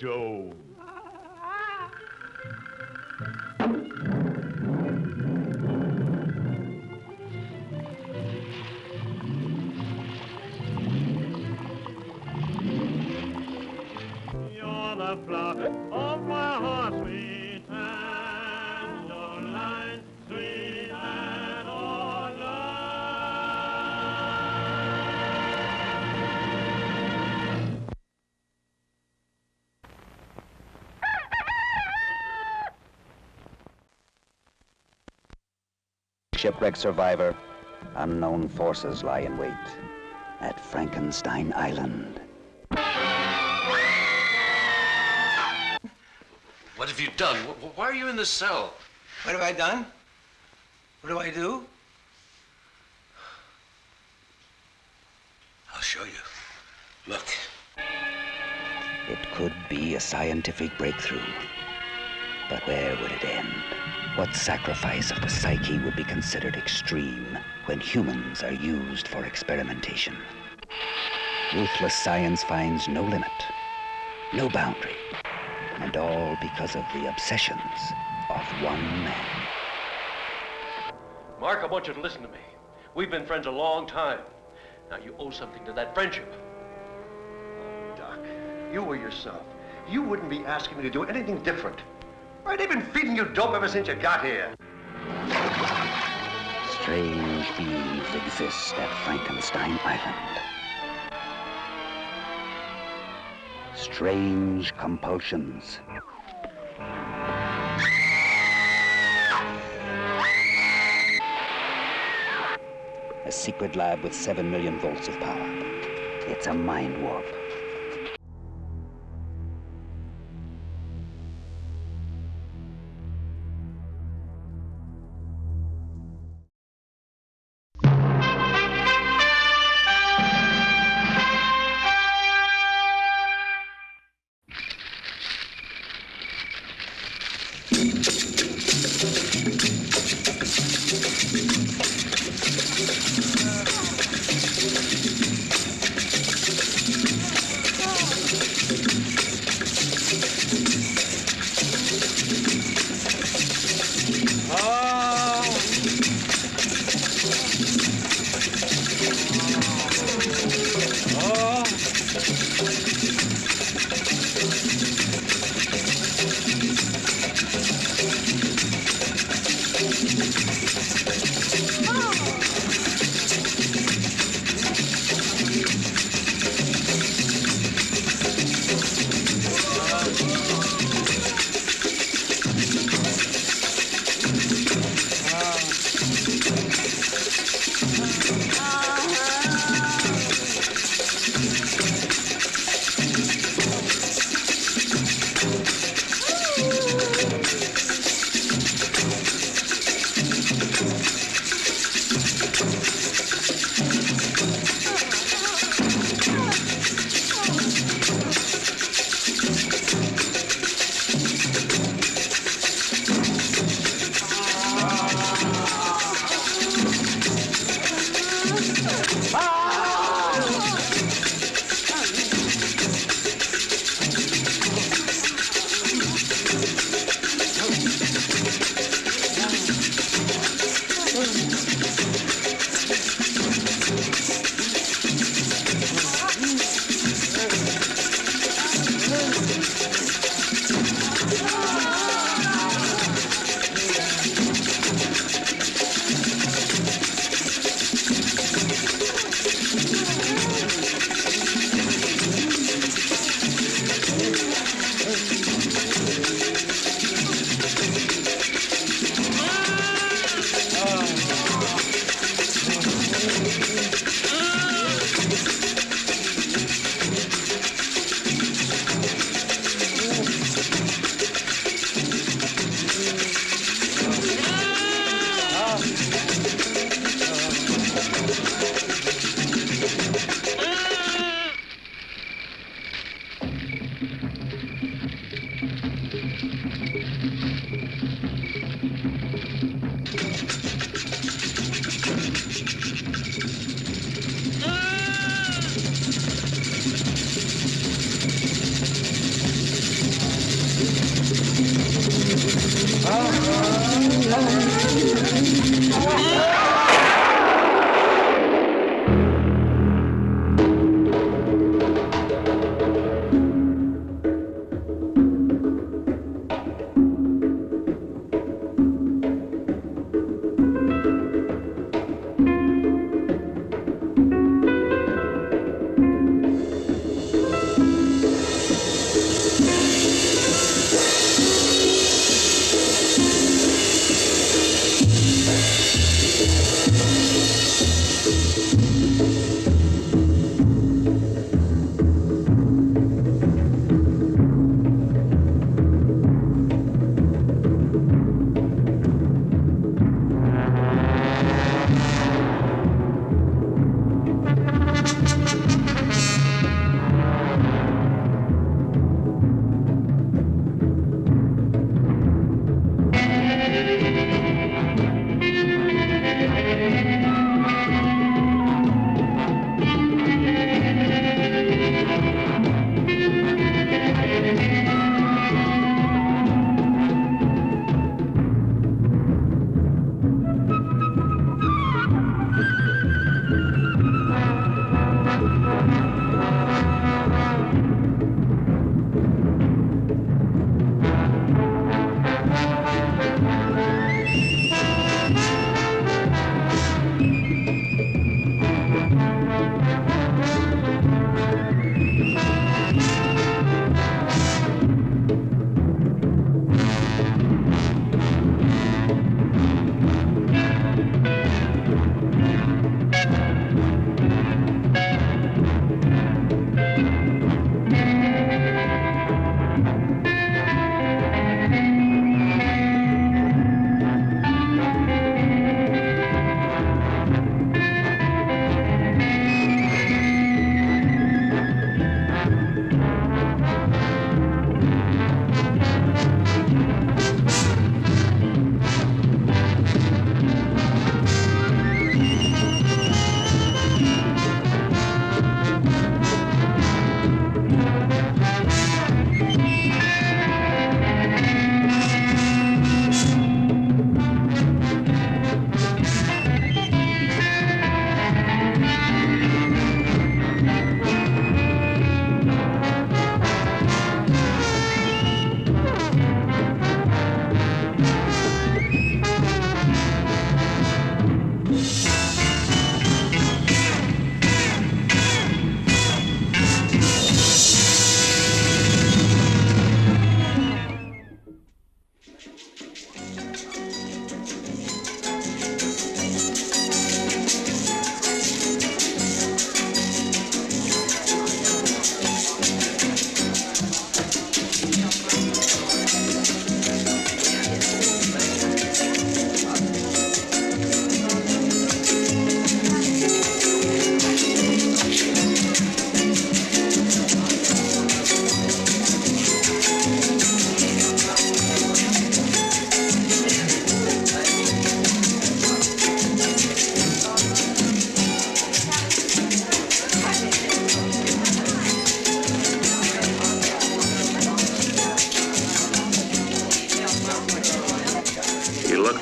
Joe. You're the flower of my heart, sweet Caroline, sweet Shipwreck survivor, unknown forces lie in wait at Frankenstein Island. What have you done? Why are you in the cell? What have I done? What do I do? I'll show you. Look. It could be a scientific breakthrough. But where would it end? What sacrifice of the psyche would be considered extreme when humans are used for experimentation? Ruthless science finds no limit, no boundary, and all because of the obsessions of one man. Mark, I want you to listen to me. We've been friends a long time. Now, you owe something to that friendship. Oh, Doc, you were yourself. You wouldn't be asking me to do anything different. Right, they've been feeding you dope ever since you got here. Strange beings exist at Frankenstein Island. Strange compulsions. A secret lab with 7 million volts of power. It's a mind warp.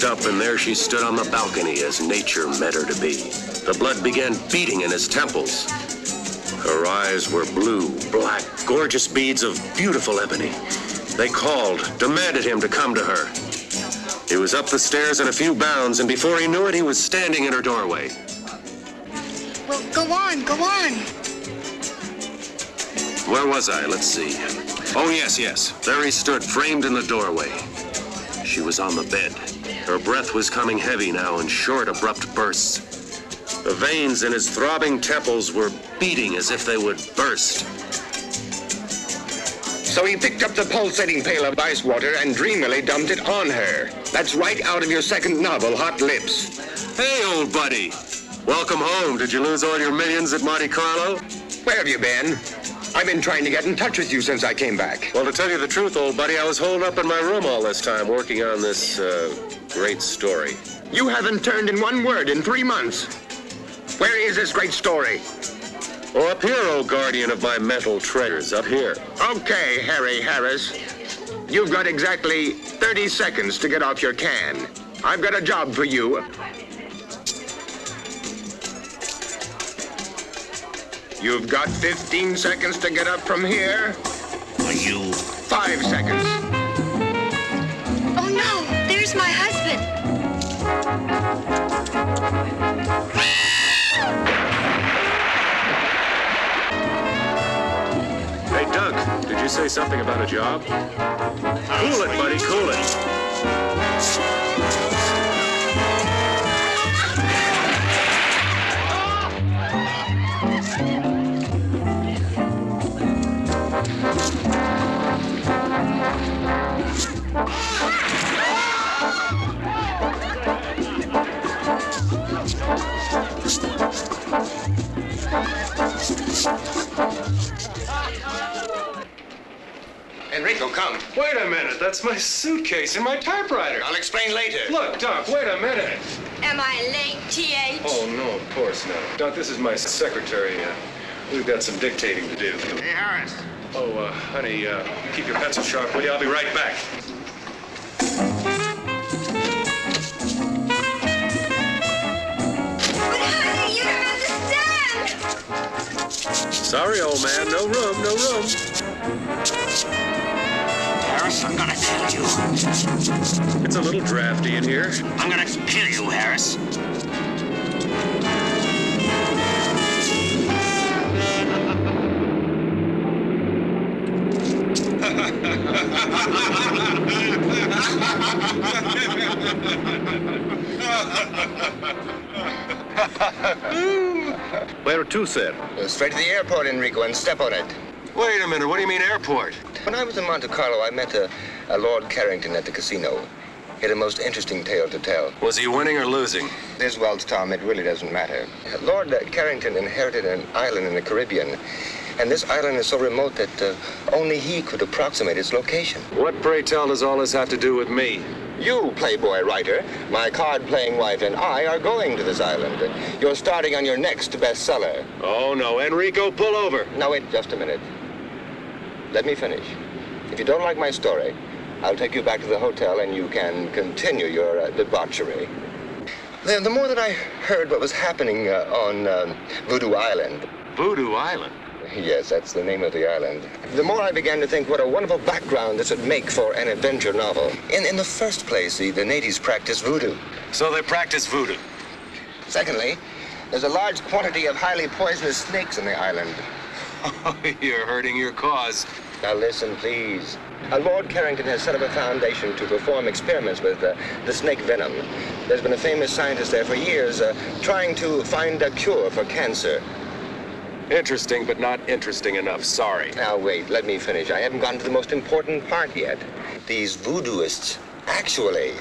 looked up, and there she stood on the balcony as nature meant her to be. The blood began beating in his temples. Her eyes were blue, black, gorgeous beads of beautiful ebony. They called, demanded him to come to her. He was up the stairs in a few bounds, and before he knew it, he was standing in her doorway. Well, go on, go on. Where was I? Let's see. Oh, yes. There he stood, framed in the doorway. She was on the bed. Her breath was coming heavy now in short, abrupt bursts. The veins in his throbbing temples were beating as if they would burst. So he picked up the pulsating pail of ice water and dreamily dumped it on her. That's right out of your second novel, Hot Lips. Hey, old buddy. Welcome home. Did you lose all your millions at Monte Carlo? Where have you been? I've been trying to get in touch with you since I came back. Well, to tell you the truth, old buddy, I was holed up in my room all this time working on this, great story. You haven't turned in one word in 3 months. Where is this great story? Oh, up here, old guardian of my mental treasures, up here. Okay, Harry Harris. You've got exactly 30 seconds to get off your can. I've got a job for you. You've got 15 seconds to get up from here. Are you? 5 seconds. Oh, no, there's my husband. Hey, Doug, did you say something about a job? Cool it, buddy, cool it. Enrico, come. Wait a minute, that's my suitcase and my typewriter. I'll explain later. Look, Doc, wait a minute. Am I late, T.H.? Oh, no, of course not. Doc, this is my secretary. We've got some dictating to do. Hey, Harris. Oh, honey, keep your pencil sharp, will you? I'll be right back. But honey, you don't understand. Sorry, old man, no room, no room. Harris, I'm gonna kill you. It's a little drafty in here. I'm gonna kill you, Harris. Where to, sir? Straight to the airport, Enrico, and step on it. Wait a minute, what do you mean airport? When I was in Monte Carlo, I met a Lord Carrington at the casino. He had a most interesting tale to tell. Was he winning or losing? This welts, Tom, it really doesn't matter. Lord Carrington inherited an island in the Caribbean, and this island is so remote that only he could approximate its location. What, pray tell, does all this have to do with me? You, Playboy writer, my card-playing wife, and I are going to this island. You're starting on your next bestseller. Oh, no, Enrico, pull over. Now, wait just a minute. Let me finish. If you don't like my story, I'll take you back to the hotel and you can continue your debauchery. The more that I heard what was happening on Voodoo Island. Voodoo Island? Yes, that's the name of the island. The more I began to think what a wonderful background this would make for an adventure novel. In the first place, the natives practice voodoo. So they practice voodoo? Secondly, there's a large quantity of highly poisonous snakes in the island. Oh, you're hurting your cause. Now listen, please. Lord Carrington has set up a foundation to perform experiments with the snake venom. There's been a famous scientist there for years trying to find a cure for cancer. Interesting, but not interesting enough. Sorry. Now, wait, let me finish. I haven't gotten to the most important part yet. These voodooists actually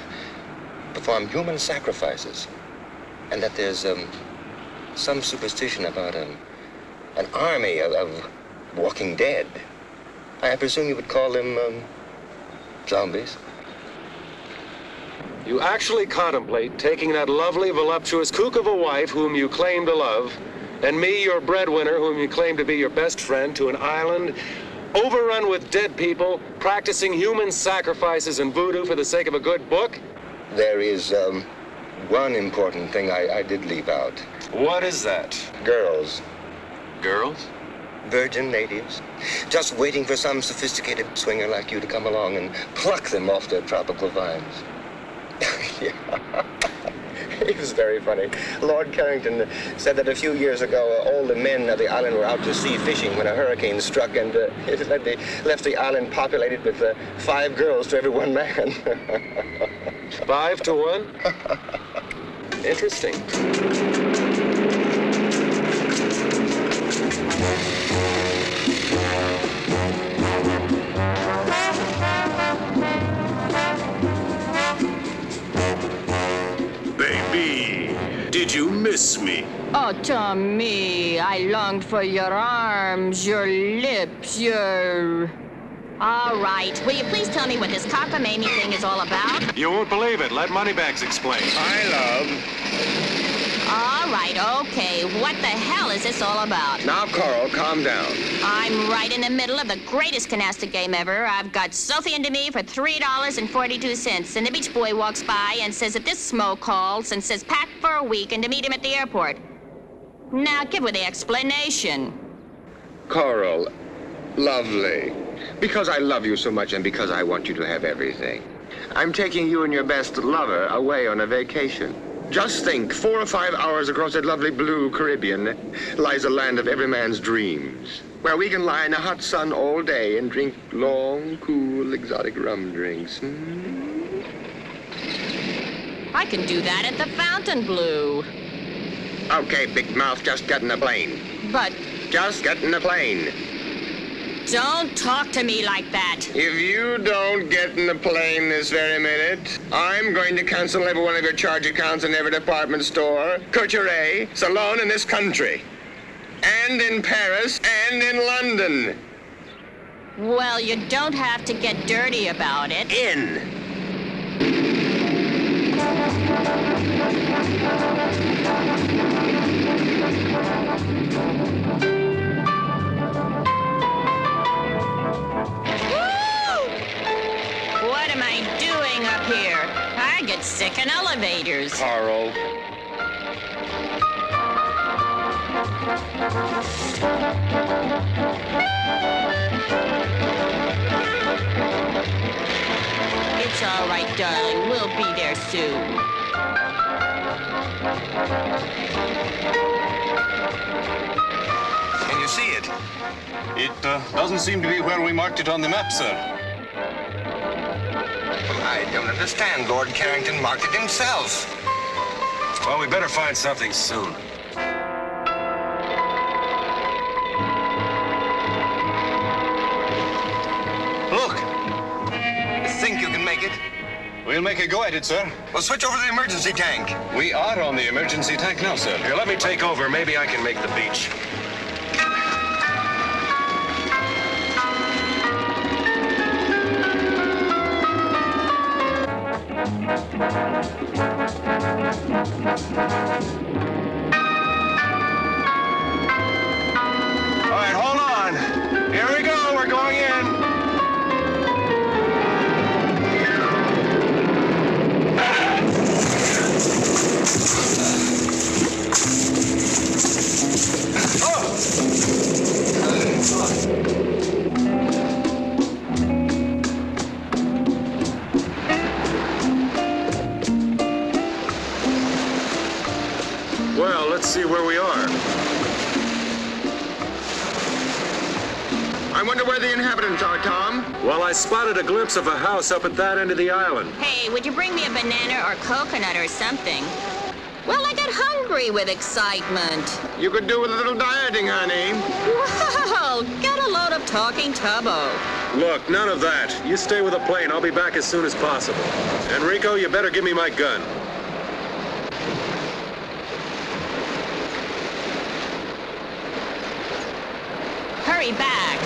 perform human sacrifices. And that there's some superstition about an army of walking dead. I presume you would call them zombies. You actually contemplate taking that lovely, voluptuous kook of a wife whom you claim to love, and me, your breadwinner, whom you claim to be your best friend, to an island overrun with dead people, practicing human sacrifices and voodoo for the sake of a good book? There is one important thing I did leave out. What is that? Girls. Girls? Virgin natives. Just waiting for some sophisticated swinger like you to come along and pluck them off their tropical vines. Yeah. It was very funny. Lord Carrington said that a few years ago, all the men of the island were out to sea fishing when a hurricane struck, and they left the island populated with 5 girls to every one man. 5 to 1? Interesting. Baby, did you miss me? Oh, Tommy, I longed for your arms, your lips, your... All right, will you please tell me what this cockamamie thing is all about? You won't believe it. Let Moneybags explain. All right, okay. What the hell is this all about? Now, Coral, calm down. I'm right in the middle of the greatest canasta game ever. I've got Sophie into me for $3.42, and the beach boy walks by and says that this smoke calls and says pack for a week and to meet him at the airport. Now, give her the explanation. Coral, lovely. Because I love you so much and because I want you to have everything. I'm taking you and your best lover away on a vacation. Just think, 4 or 5 hours across that lovely blue Caribbean lies a land of every man's dreams, where we can lie in the hot sun all day and drink long, cool, exotic rum drinks. I can do that at the Fontainebleau. Okay, big mouth, just get in the plane. But... Just get in the plane. Don't talk to me like that. If you don't get in the plane this very minute, I'm going to cancel every one of your charge accounts in every department store, couture, salon in this country. And in Paris, and in London. Well, you don't have to get dirty about it. What am I doing up here? I get sick in elevators. Carl. It's all right, darling. We'll be there soon. Can you see it? It doesn't seem to be where we marked it on the map, sir. Well, I don't understand. Lord Carrington marked it himself. Well, we better find something soon. Look. You think you can make it? We'll make a go at it, sir. Well, switch over to the emergency tank. We are on the emergency tank now, sir. Here, let me take over. Maybe I can make the beach. All right, hold on. Here we go. We're going in. Well, let's see where we are. I wonder where the inhabitants are, Tom. Well, I spotted a glimpse of a house up at that end of the island. Hey, would you bring me a banana or coconut or something? Well, I got hungry with excitement. You could do with a little dieting, honey. Well, get a load of talking tubbo. Look, none of that. You stay with the plane. I'll be back as soon as possible. Enrico, you better give me my gun. Hurry back.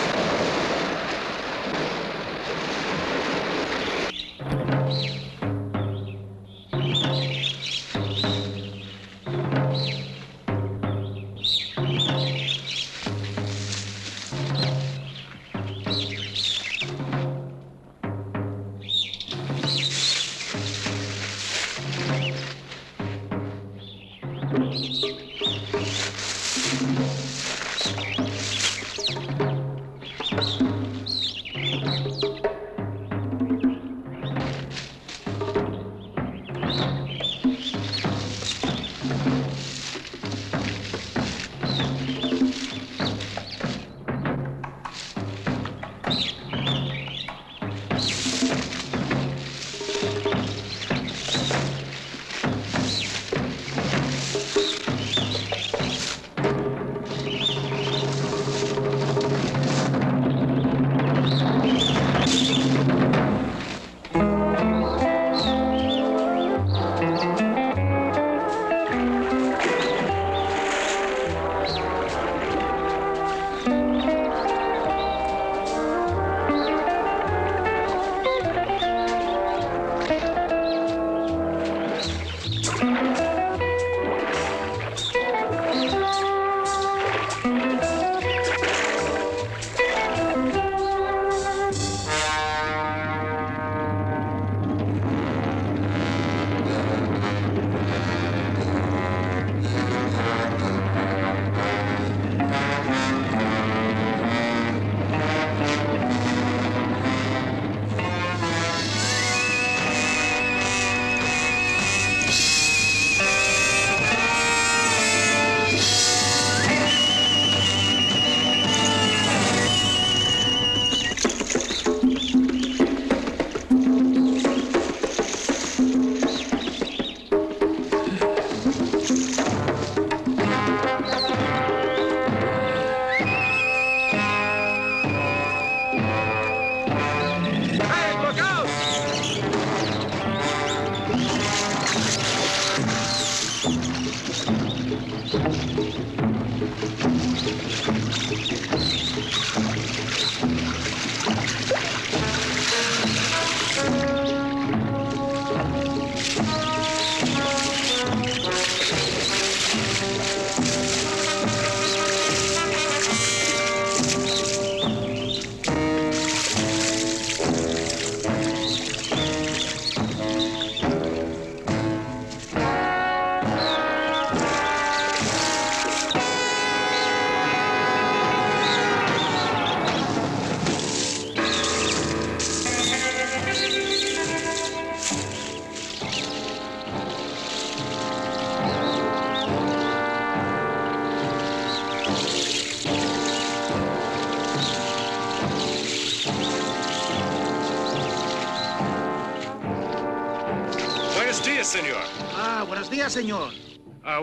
senor. Buenos dias, senor.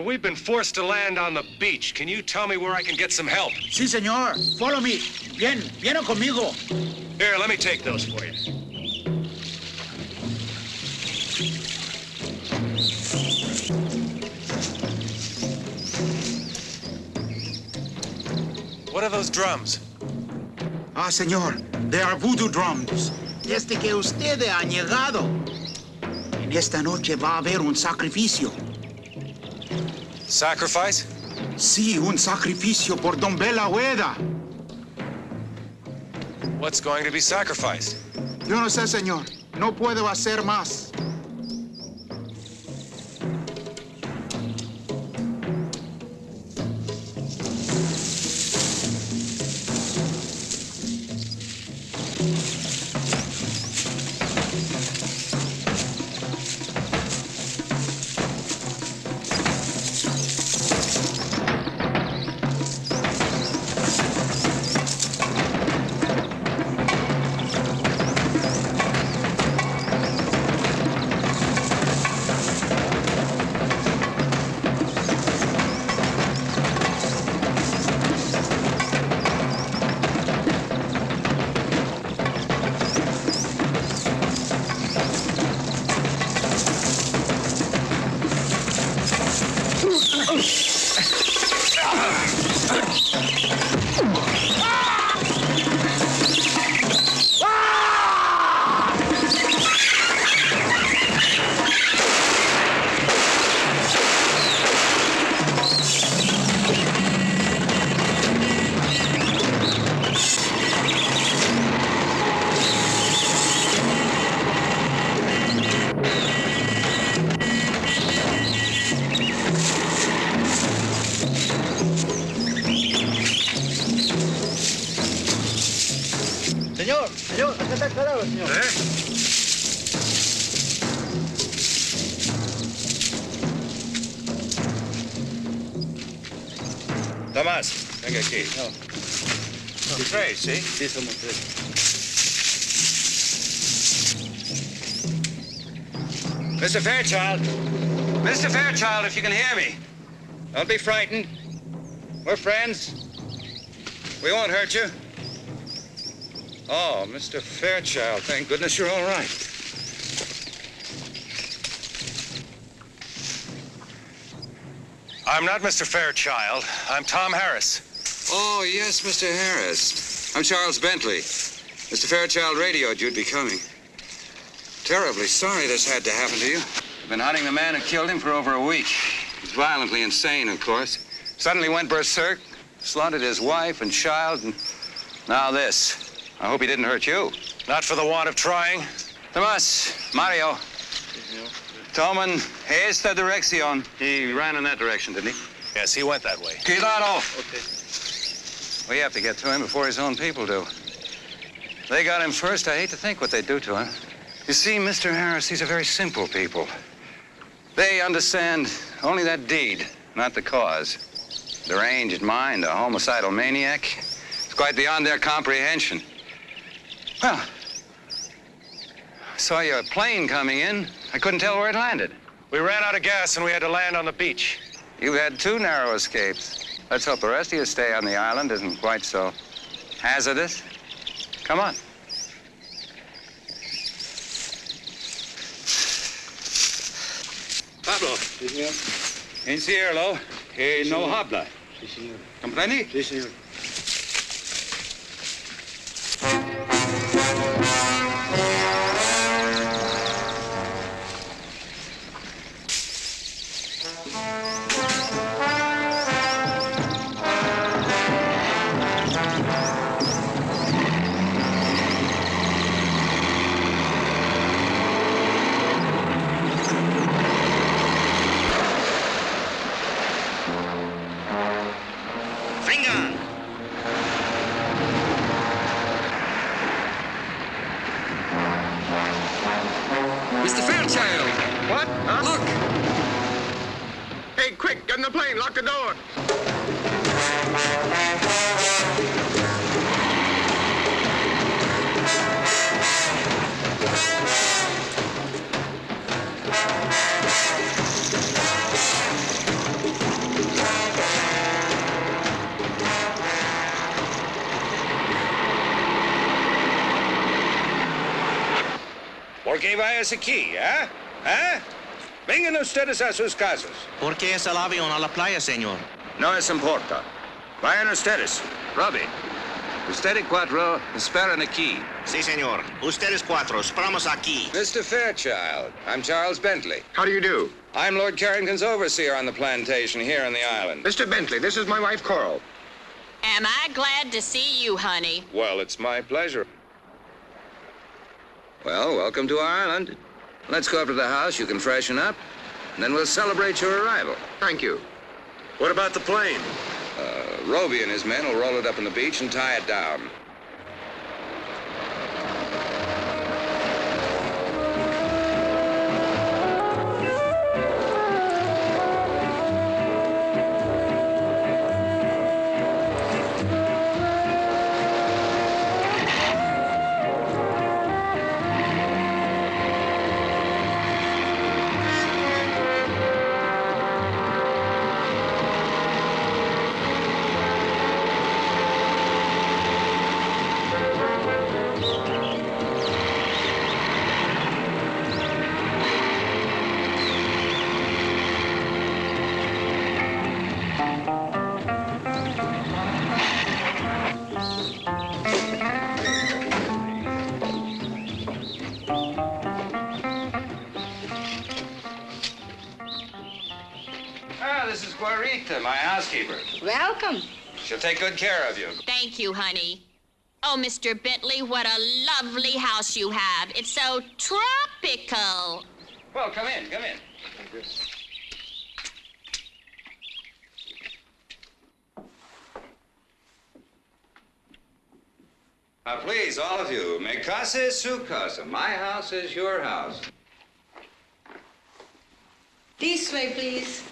We've been forced to land on the beach. Can you tell me where I can get some help? Sí, senor. Follow me. Viene conmigo. Here, let me take those for you. What are those drums? Senor, they are voodoo drums. Desde que ustedes han llegado, en esta noche va a haber un sacrificio. Sacrifice? Sí, un sacrificio por Don Bela Hueda. What's going to be sacrificed? Yo no sé, señor. No puedo hacer más. Señor, acá está el cadáver, señor. Tomás, venga aquí. No. Tú tres, ¿sí? Sí, somos tres. Mr. Fairchild. Mr. Fairchild, if you can hear me. Don't be frightened. We're friends. We won't hurt you. Oh, Mr. Fairchild, thank goodness you're all right. I'm not Mr. Fairchild. I'm Tom Harris. Oh, yes, Mr. Harris. I'm Charles Bentley. Mr. Fairchild radioed you'd be coming. Terribly sorry this had to happen to you. I've been hunting the man who killed him for over a week. He's violently insane, of course. Suddenly went berserk, slaughtered his wife and child, and now this. I hope he didn't hurt you. Not for the want of trying. Tomás, Mario. Tomen esta dirección. He ran in that direction, didn't he? Yes, he went that way. Cuidado. Okay. We have to get to him before his own people do. They got him first. I hate to think what they'd do to him. You see, Mr. Harris, these are very simple people. They understand only that deed, not the cause. Deranged mind, a homicidal maniac. It's quite beyond their comprehension. Well, I saw your plane coming in. I couldn't tell where it landed. We ran out of gas and we had to land on the beach. You had two narrow escapes. Let's hope the rest of your stay on the island isn't quite so hazardous. Come on. Pablo. Sí, señor. Encierro, que no habla. Sí, señor. ¿Comprende? Sí, señor. Mr. Fairchild! What? Huh? Look! Hey, quick, get in the plane, lock the door. qué vayas aquí, ¿eh? ¿Eh? Vengan ustedes a sus casas. ¿Por qué es el avión a la playa, señor? No les importa. Vayan ustedes. Robbie, usted y cuatro esperan aquí. Sí, señor. Ustedes cuatro, esperamos aquí. Mr. Fairchild, I'm Charles Bentley. How do you do? I'm Lord Carrington's overseer on the plantation here on the island. Mr. Bentley, this is my wife, Coral. Am I glad to see you, honey? Well, it's my pleasure. Well, welcome to our island. Let's go up to the house. You can freshen up, and then we'll celebrate your arrival. Thank you. What about the plane? Roby and his men will roll it up on the beach and tie it down. This is Guarita, my housekeeper. Welcome. She'll take good care of you. Thank you, honey. Oh, Mr. Bentley, what a lovely house you have. It's so tropical. Well, come in, come in. Now, please, all of you, mi casa es su casa. My house is your house. This way, please.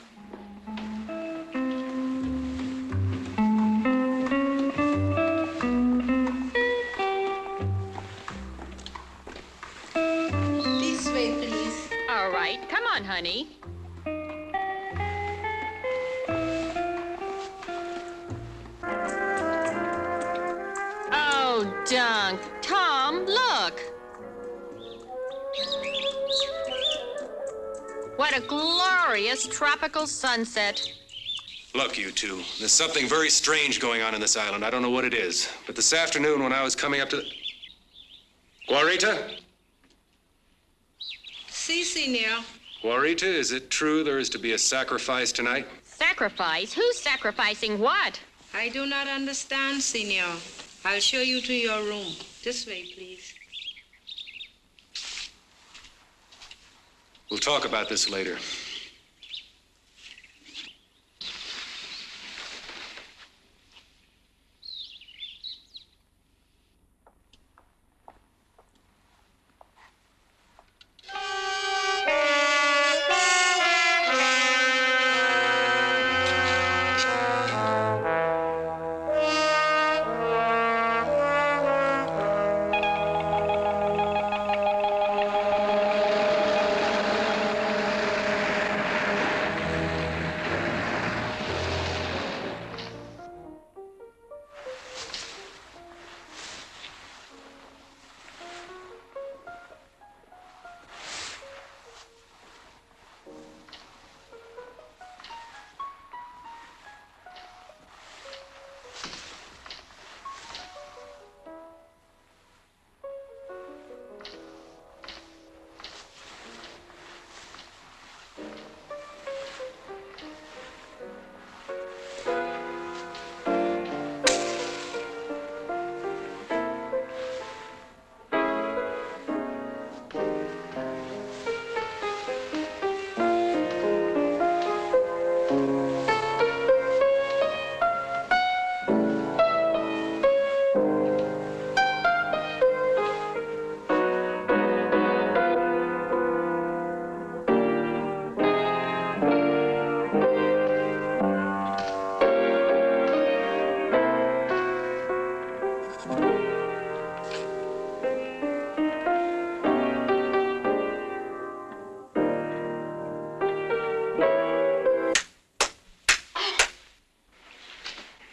This way, please. All right, come on, honey. Oh, Dunk. Tom, look. What a glorious tropical sunset. Look, you two, there's something very strange going on in this island. I don't know what it is. But this afternoon when I was coming up to the... Guarita? Si, senor. Guarita, is it true there is to be a sacrifice tonight? Sacrifice? Who's sacrificing what? I do not understand, senor. I'll show you to your room. This way, please. We'll talk about this later.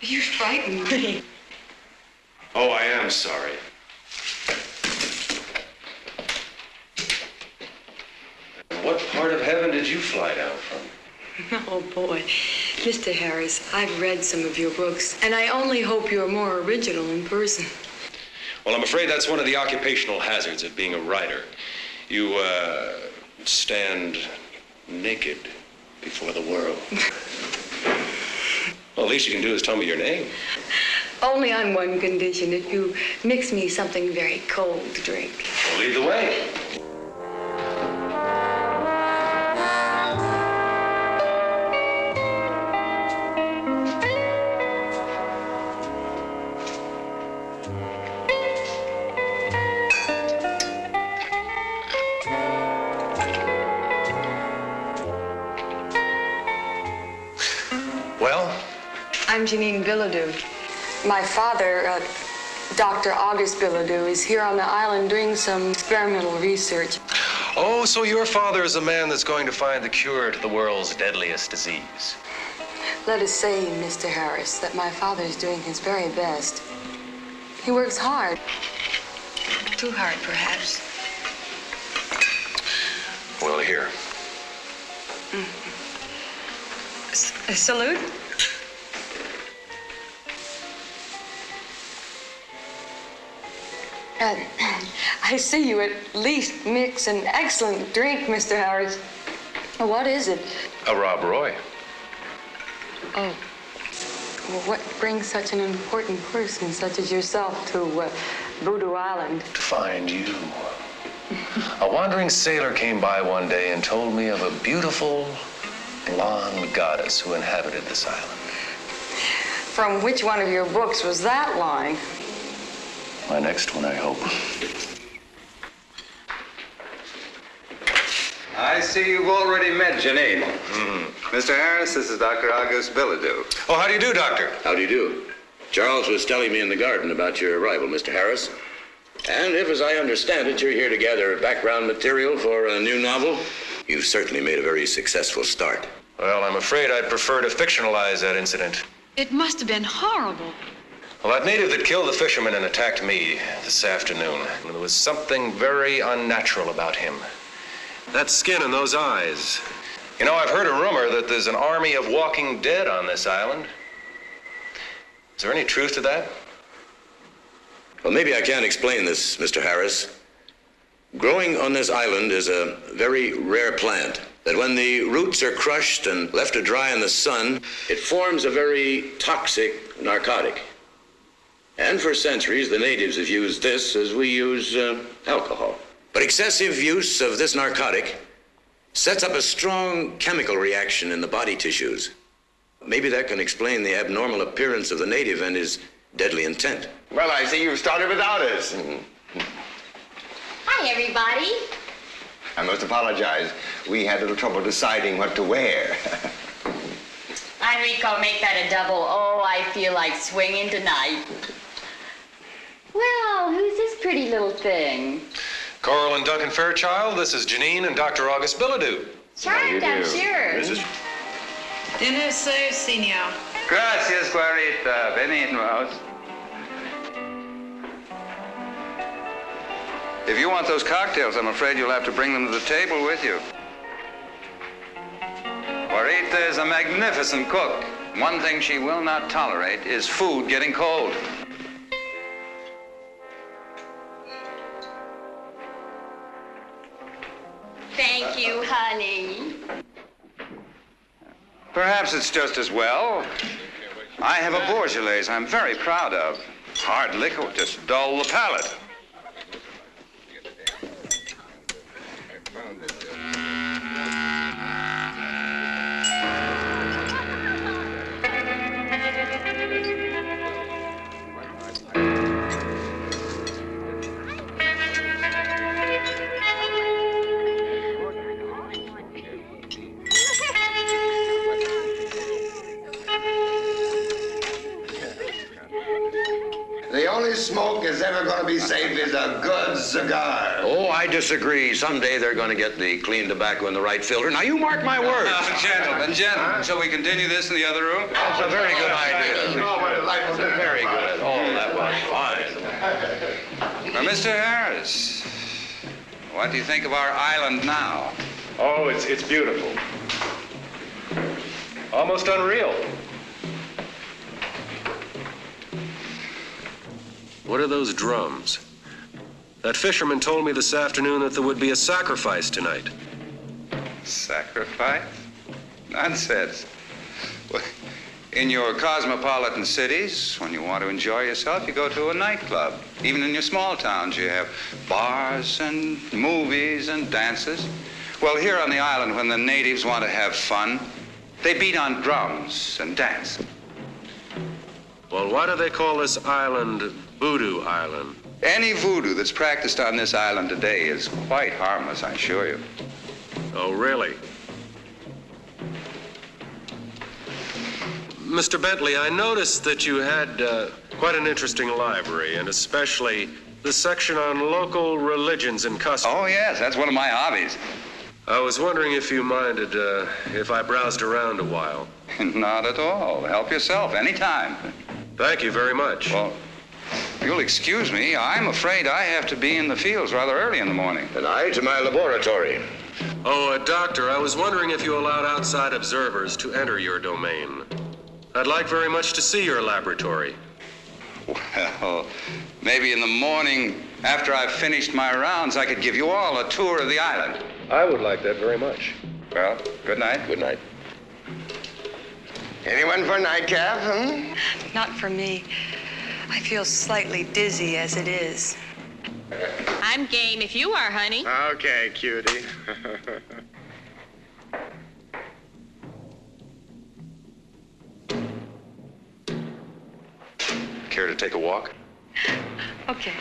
You frightened me. Oh, I am sorry. part of heaven did you fly down from? Oh, boy. Mr. Harris, I've read some of your books, and I only hope you're more original in person. Well, I'm afraid that's one of the occupational hazards of being a writer. You, stand naked before the world. Well, the least you can do is tell me your name. Only on one condition, if you mix me something very cold to drink. Well, lead the way. I'm Janine Bilodeau. My father, Dr. August Bilodeau, is here on the island doing some experimental research. Oh, so your father is a man that's going to find the cure to the world's deadliest disease. Let us say, Mr. Harris, that my father is doing his very best. He works hard. Too hard, perhaps. Well, here. A salute? I see you at least mix an excellent drink, Mr. Harris. What is it? A Rob Roy. Oh. Well, what brings such an important person such as yourself to Voodoo Island? To find you. A wandering sailor came by one day and told me of a beautiful blonde goddess who inhabited this island. From which one of your books was that line? My next one, I hope. I see you've already met Janine. Mr. Harris, this is Dr. August Bilodeau. Oh, how do you do, Doctor? How do you do? Charles was telling me in the garden about your arrival, Mr. Harris. And if, as I understand it, you're here to gather background material for a new novel, you've certainly made a very successful start. Well, I'm afraid I'd prefer to fictionalize that incident. It must have been horrible. Well, that native that killed the fisherman and attacked me this afternoon, there was something very unnatural about him. That skin and those eyes. You know, I've heard a rumor that there's an army of walking dead on this island. Is there any truth to that? Well, maybe I can't explain this, Mr. Harris. Growing on this island is a very rare plant that when the roots are crushed and left to dry in the sun, it forms a very toxic narcotic. And for centuries, the natives have used this as we use alcohol. But excessive use of this narcotic sets up a strong chemical reaction in the body tissues. Maybe that can explain the abnormal appearance of the native and his deadly intent. Well, I see you've started without us. Hi, everybody. I must apologize. We had a little trouble deciding what to wear. Enrico, make that a double. Oh, I feel like swinging tonight. Well, who's this pretty little thing? Coral and Duncan Fairchild, this is Janine and Dr. August Bilodeau. Charmed, I'm sure. Dinner served, Senor. Gracias, Guarita. Benignos. If you want those cocktails, I'm afraid you'll have to bring them to the table with you. Guarita is a magnificent cook. One thing she will not tolerate is food getting cold. Thank you, honey. Perhaps it's just as well. I have a Beaujolais I'm very proud of. Hard liquor will just dull the palate. The only smoke that's ever going to be safe is a good cigar. Oh, I disagree. Someday they're going to get the clean tobacco in the right filter. Now, you mark my words. Gentlemen, shall we continue this in the other room? That's a very good idea. Very good. Oh, that was fine. Now, Mr. Harris, what do you think of our island now? Oh, it's beautiful. Almost unreal. What are those drums? That fisherman told me this afternoon that there would be a sacrifice tonight. Sacrifice? Nonsense. Well, in your cosmopolitan cities, when you want to enjoy yourself, you go to a nightclub. Even in your small towns, you have bars and movies and dances. Well, here on the island, when the natives want to have fun, they beat on drums and dance. Well, why do they call this island Voodoo Island? Any voodoo that's practiced on this island today is quite harmless, I assure you. Oh, really? Mr. Bentley, I noticed that you had quite an interesting library, and especially the section on local religions and customs. Oh, yes, that's one of my hobbies. I was wondering if you minded if I browsed around a while. Not at all. Help yourself anytime. Thank you very much. Well, you'll excuse me. I'm afraid I have to be in the fields rather early in the morning. And I to my laboratory. Oh, Doctor, I was wondering if you allowed outside observers to enter your domain. I'd like very much to see your laboratory. Well, maybe in the morning, after I've finished my rounds, I could give you all a tour of the island. I would like that very much. Well, good night. Good night. Anyone for a nightcap, huh? Not for me. I feel slightly dizzy as it is. I'm game if you are, honey. Okay, cutie. Care to take a walk? Okay.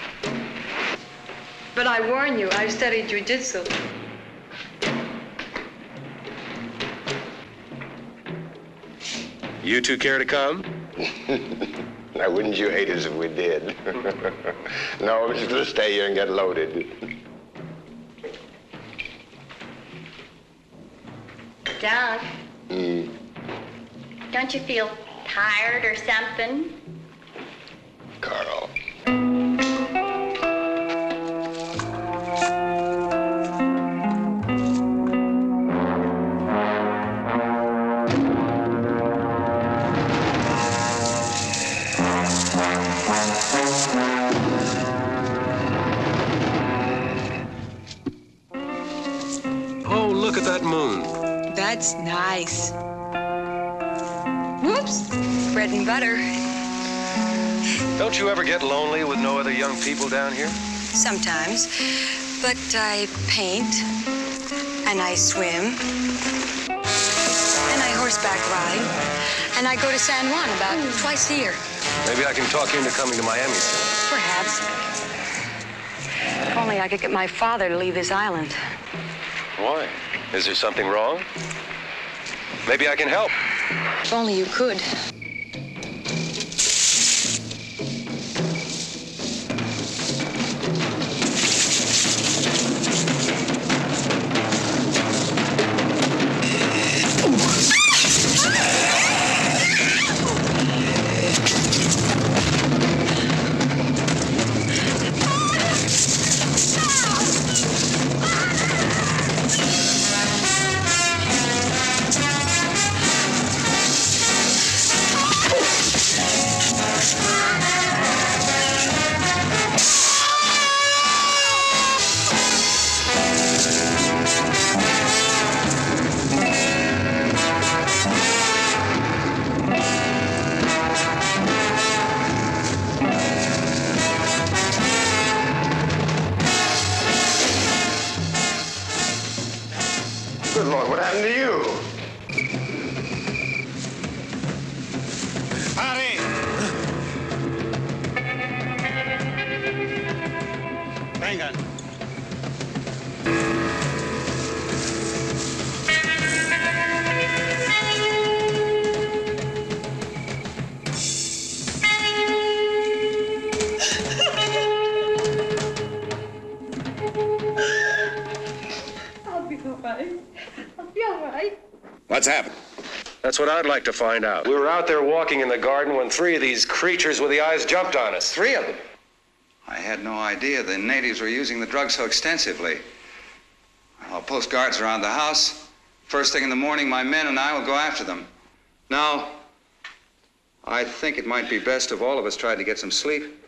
But I warn you, I've studied jiu-jitsu. You two care to come? Now, wouldn't you hate us if we did? No, we're just going to stay here and get loaded. Doug, don't you feel tired or something? Carl. Oh, look at that moon. That's nice. Whoops. Bread and butter. Don't you ever get lonely with no other young people down here? Sometimes. But I paint. And I swim. And I horseback ride. And I go to San Juan about twice a year. Maybe I can talk you into coming to Miami soon. Perhaps. If only I could get my father to leave this island. Why? Is there something wrong? Maybe I can help. If only you could. Good Lord, what happened to you? Pare! Vengan. I'll be all right. I'll be all right. What's happened? That's what I'd like to find out. We were out there walking in the garden when 3 of these creatures with the eyes jumped on us. 3 of them. I had no idea the natives were using the drug so extensively. I'll post guards around the house. First thing in the morning, my men and I will go after them. Now, I think it might be best if all of us tried to get some sleep.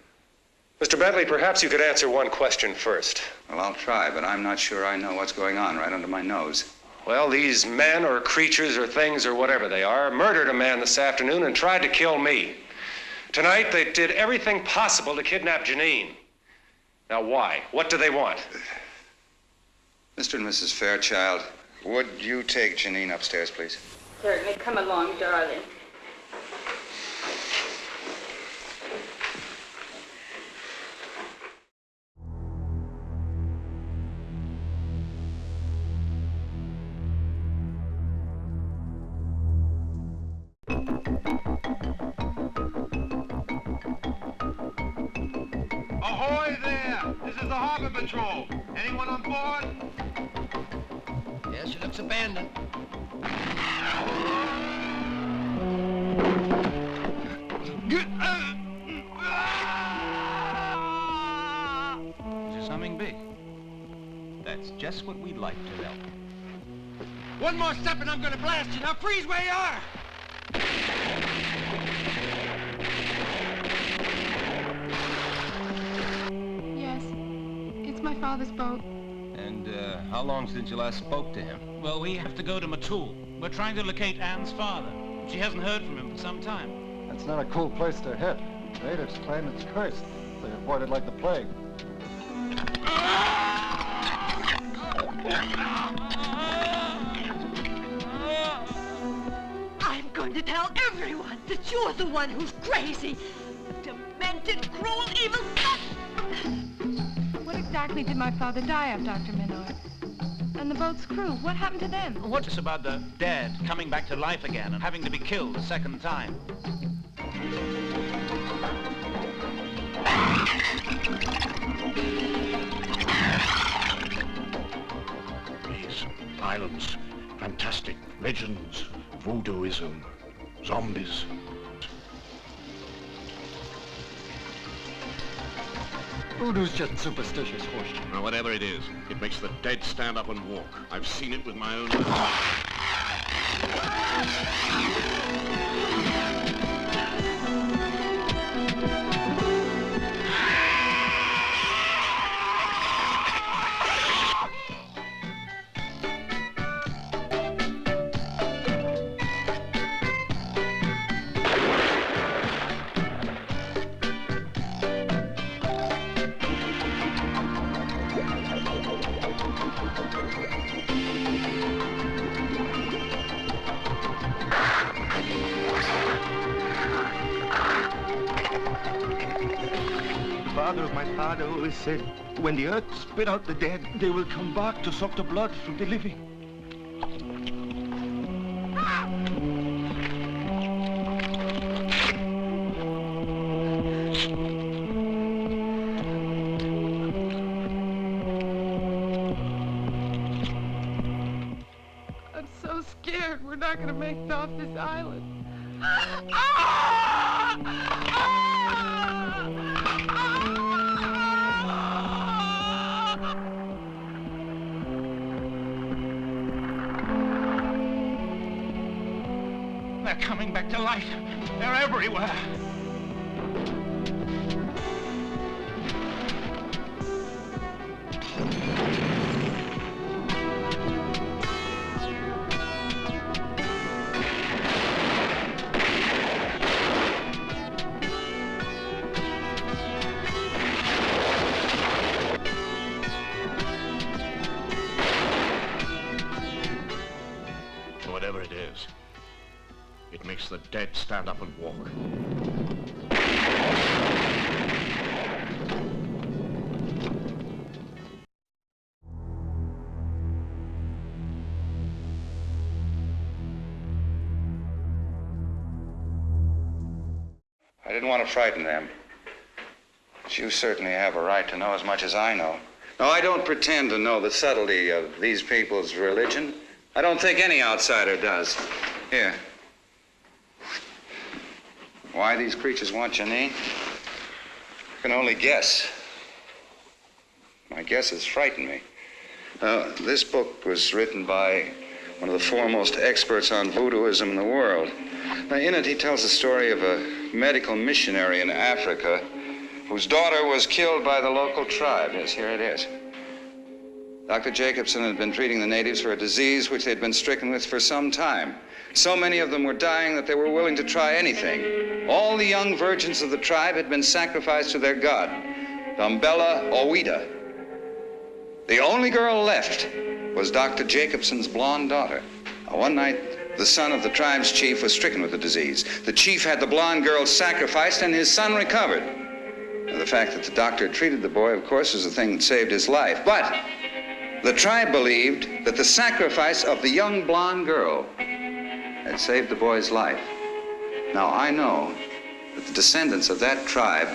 Mr. Bentley, perhaps you could answer one question first. Well, I'll try, but I'm not sure I know what's going on right under my nose. Well, these men or creatures or things or whatever they are murdered a man this afternoon and tried to kill me. Tonight, they did everything possible to kidnap Janine. Now, why? What do they want? Mr. and Mrs. Fairchild, would you take Janine upstairs, please? Certainly. Come along, darling. Ahoy there! This is the Harbor Patrol. Anyone on board? Yes, she looks abandoned. Is there something big? That's just what we'd like to know. One more step and I'm gonna blast you. Now freeze where you are! Yes, it's my father's boat. And how long since you last spoke to him? Well, we have to go to Matul. We're trying to locate Anne's father. She hasn't heard from him for some time. That's not a cool place to hit. Natives claim it's cursed. They avoid it like the plague. I'm going to tell everyone that you're the one who's crazy. Demented, cruel, evil son! What exactly did my father die of, Dr. Minor? And the boat's crew, what happened to them? What's about the dead coming back to life again and having to be killed a second time? These islands, fantastic legends, voodooism, zombies. Voodoo's just superstitious horseshit. Now, whatever it is, it makes the dead stand up and walk. I've seen it with my own eyes. The father of my father always said, when the earth spit out the dead, they will come back to suck the blood from the living. I'm so scared we're not gonna make it off this island. They're coming back to life. They're everywhere. Whatever it is, it makes the dead stand up and walk. I didn't want to frighten them. But you certainly have a right to know as much as I know. No, I don't pretend to know the subtlety of these people's religion. I don't think any outsider does. Here. Why these creatures want Janine? I can only guess. My guesses frighten me. This book was written by one of the foremost experts on voodooism in the world. Now, in it, he tells the story of a medical missionary in Africa whose daughter was killed by the local tribe. Yes, here it is. Dr. Jacobson had been treating the natives for a disease which they'd been stricken with for some time. So many of them were dying that they were willing to try anything. All the young virgins of the tribe had been sacrificed to their god, Dumbella Owida. The only girl left was Dr. Jacobson's blonde daughter. One night, the son of the tribe's chief was stricken with the disease. The chief had the blonde girl sacrificed, and his son recovered. Now, the fact that the doctor had treated the boy, of course, was the thing that saved his life. But the tribe believed that the sacrifice of the young blonde girl had saved the boy's life. Now, I know that the descendants of that tribe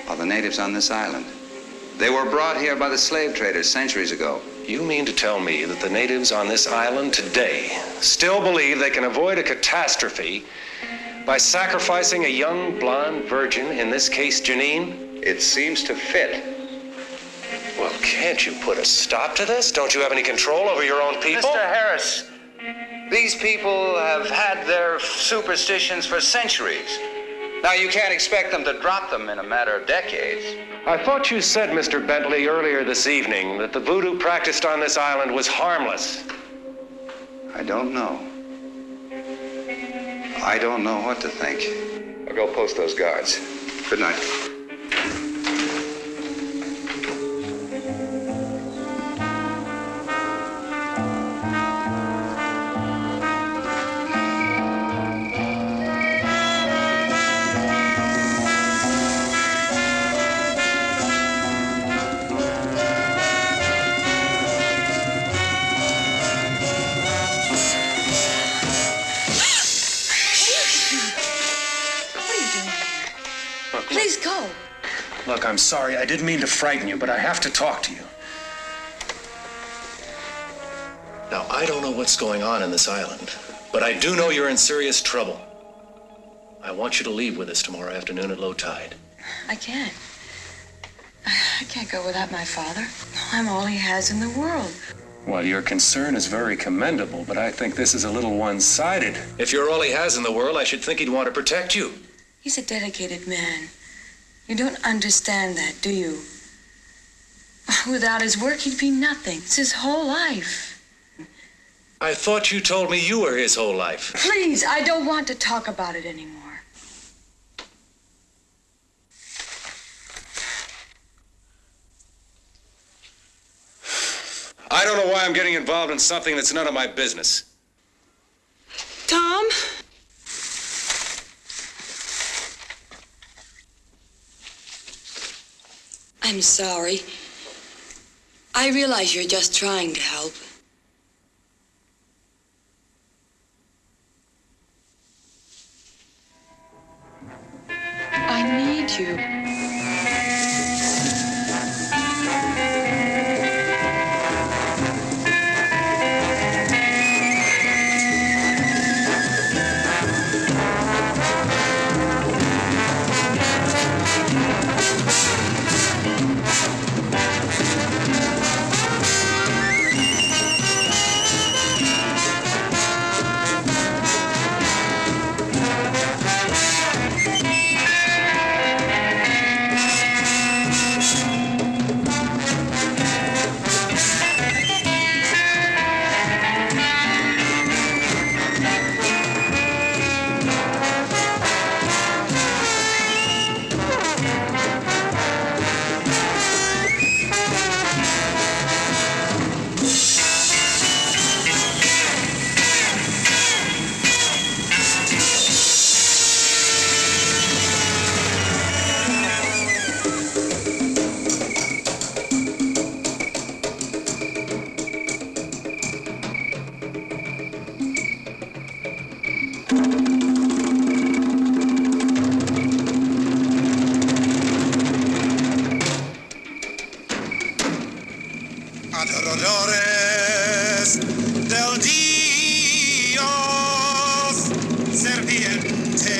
are the natives on this island. They were brought here by the slave traders centuries ago. You mean to tell me that the natives on this island today still believe they can avoid a catastrophe by sacrificing a young blonde virgin, in this case Janine? It seems to fit. Well, can't you put a stop to this? Don't you have any control over your own people? Mr. Harris, these people have had their superstitions for centuries. Now, you can't expect them to drop them in a matter of decades. I thought you said, Mr. Bentley, earlier this evening that the voodoo practiced on this island was harmless. I don't know. I don't know what to think. I'll go post those guards. Good night. Look, I'm sorry. I didn't mean to frighten you, but I have to talk to you. Now, I don't know what's going on in this island, but I do know you're in serious trouble. I want you to leave with us tomorrow afternoon at low tide. I can't. I can't go without my father. I'm all he has in the world. Well, your concern is very commendable, but I think this is a little one-sided. If you're all he has in the world, I should think he'd want to protect you. He's a dedicated man. You don't understand that, do you? Without his work, he'd be nothing. It's his whole life. I thought you told me you were his whole life. Please, I don't want to talk about it anymore. I don't know why I'm getting involved in something that's none of my business. Tom? I'm sorry. I realize you're just trying to help. I need you. Adoradores del Dios serpiente.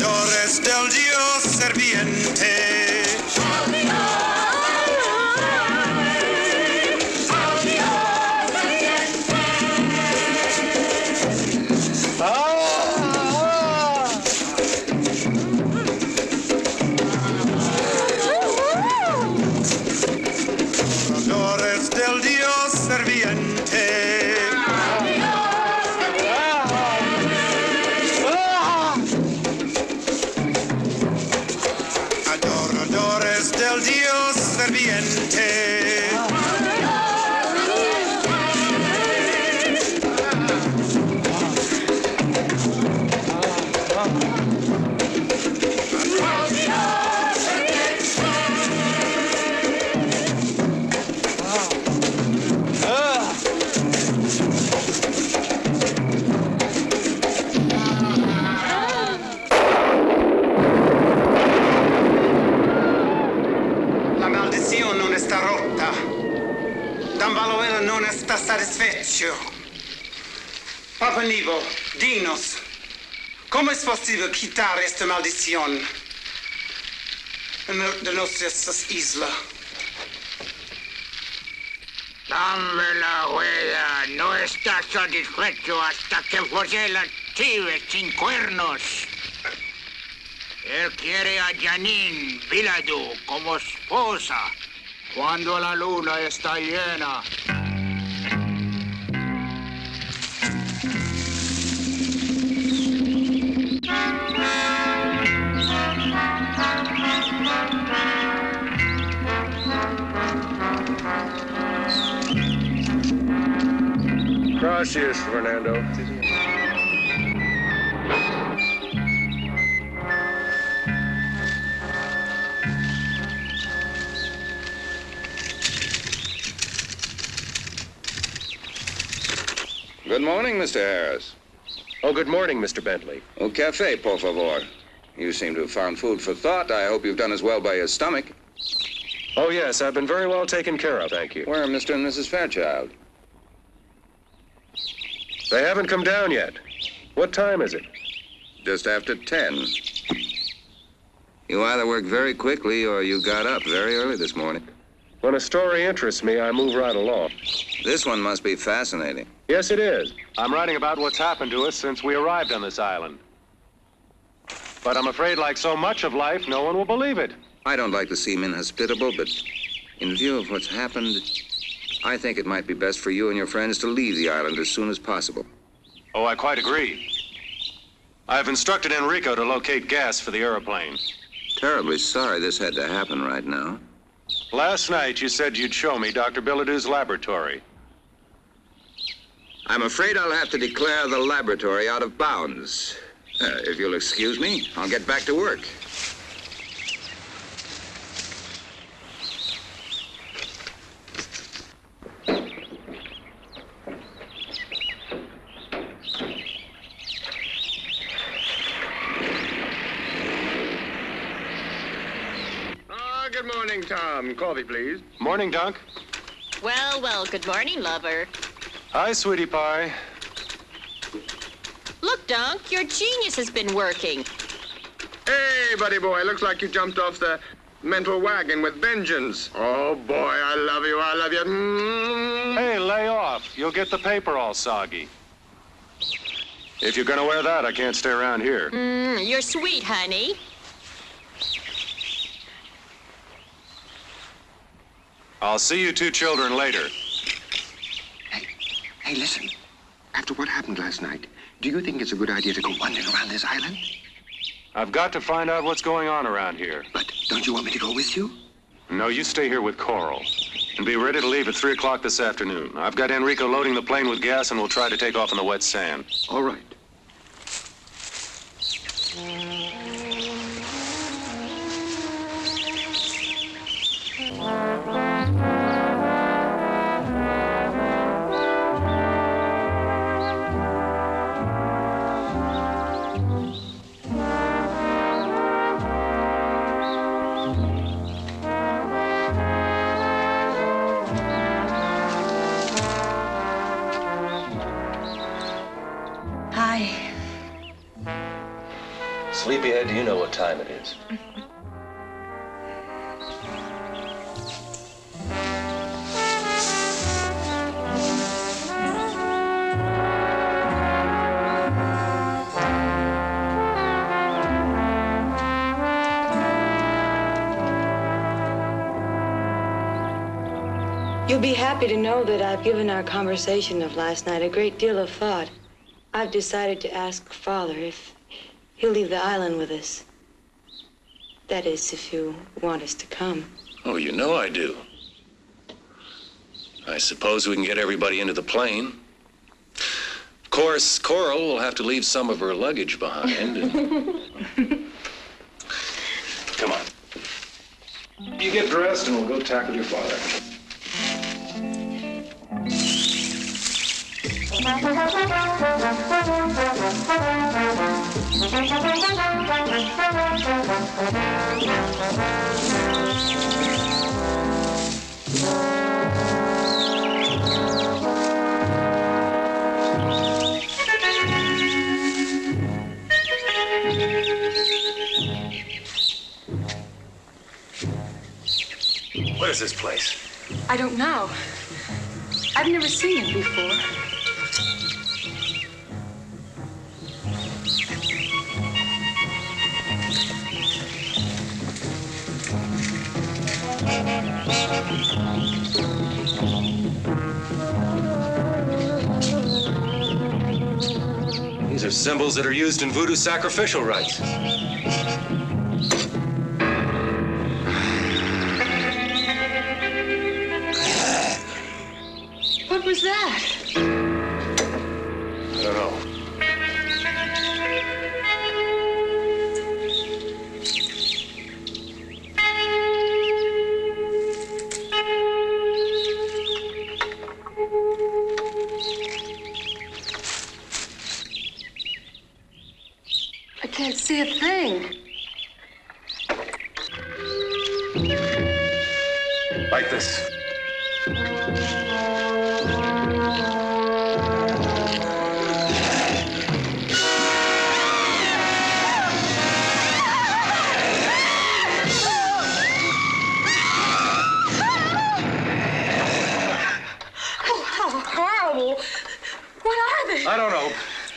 adoradores del Dios serviente. Adoradores del Dios serviente. Adoradores del Dios serviente. La maldición non está rota. Dambaluela non está satisfecho. Papa Nivo, dinos, ¿cómo es posible quitar esta maldición de nuestras islas? Dame la huella, no está satisfecho hasta que folle la chive sin cuernos. Él quiere a Janine Viladu como esposa cuando la luna está llena. Gracias, Fernando. Good morning, Mr. Harris. Oh, good morning, Mr. Bentley. Un café, por favor. You seem to have found food for thought. I hope you've done as well by your stomach. Oh, yes, I've been very well taken care of, thank you. Where are Mr. and Mrs. Fairchild? They haven't come down yet. What time is it? Just after 10. You either worked very quickly or you got up very early this morning. When a story interests me, I move right along. This one must be fascinating. Yes, it is. I'm writing about what's happened to us since we arrived on this island. But I'm afraid, like so much of life, no one will believe it. I don't like to seem inhospitable, but in view of what's happened, I think it might be best for you and your friends to leave the island as soon as possible. Oh, I quite agree. I've instructed Enrico to locate gas for the airplane. Terribly sorry this had to happen right now. Last night, you said you'd show me Dr. Billadue's laboratory. I'm afraid I'll have to declare the laboratory out of bounds. If you'll excuse me, I'll get back to work. Good morning, Tom. Coffee, please. Morning, Dunk. Well, well, good morning, lover. Hi, sweetie pie. Look, Dunk, your genius has been working. Hey, buddy boy, looks like you jumped off the mental wagon with vengeance. Oh, boy, I love you, I love you. Hey, lay off. You'll get the paper all soggy. If you're gonna wear that, I can't stay around here. You're sweet, honey. I'll see you two children later. Hey, listen. After what happened last night, do you think it's a good idea to go wandering around this island? I've got to find out what's going on around here. But don't you want me to go with you? No, you stay here with Coral. And be ready to leave at 3 o'clock this afternoon. I've got Enrico loading the plane with gas, and we'll try to take off in the wet sand. All right. Sleepyhead, do you know what time it is? You'll be happy to know that I've given our conversation of last night a great deal of thought. I've decided to ask Father if he'll leave the island with us. That is, if you want us to come. Oh, you know I do. I suppose we can get everybody into the plane. Of course, Coral will have to leave some of her luggage behind. Come on. You get dressed and we'll go tackle your father. What is this place? I don't know. I've never seen it before. These are symbols that are used in voodoo sacrificial rites. What was that? I don't know. I can't see a thing. Like this. I don't know,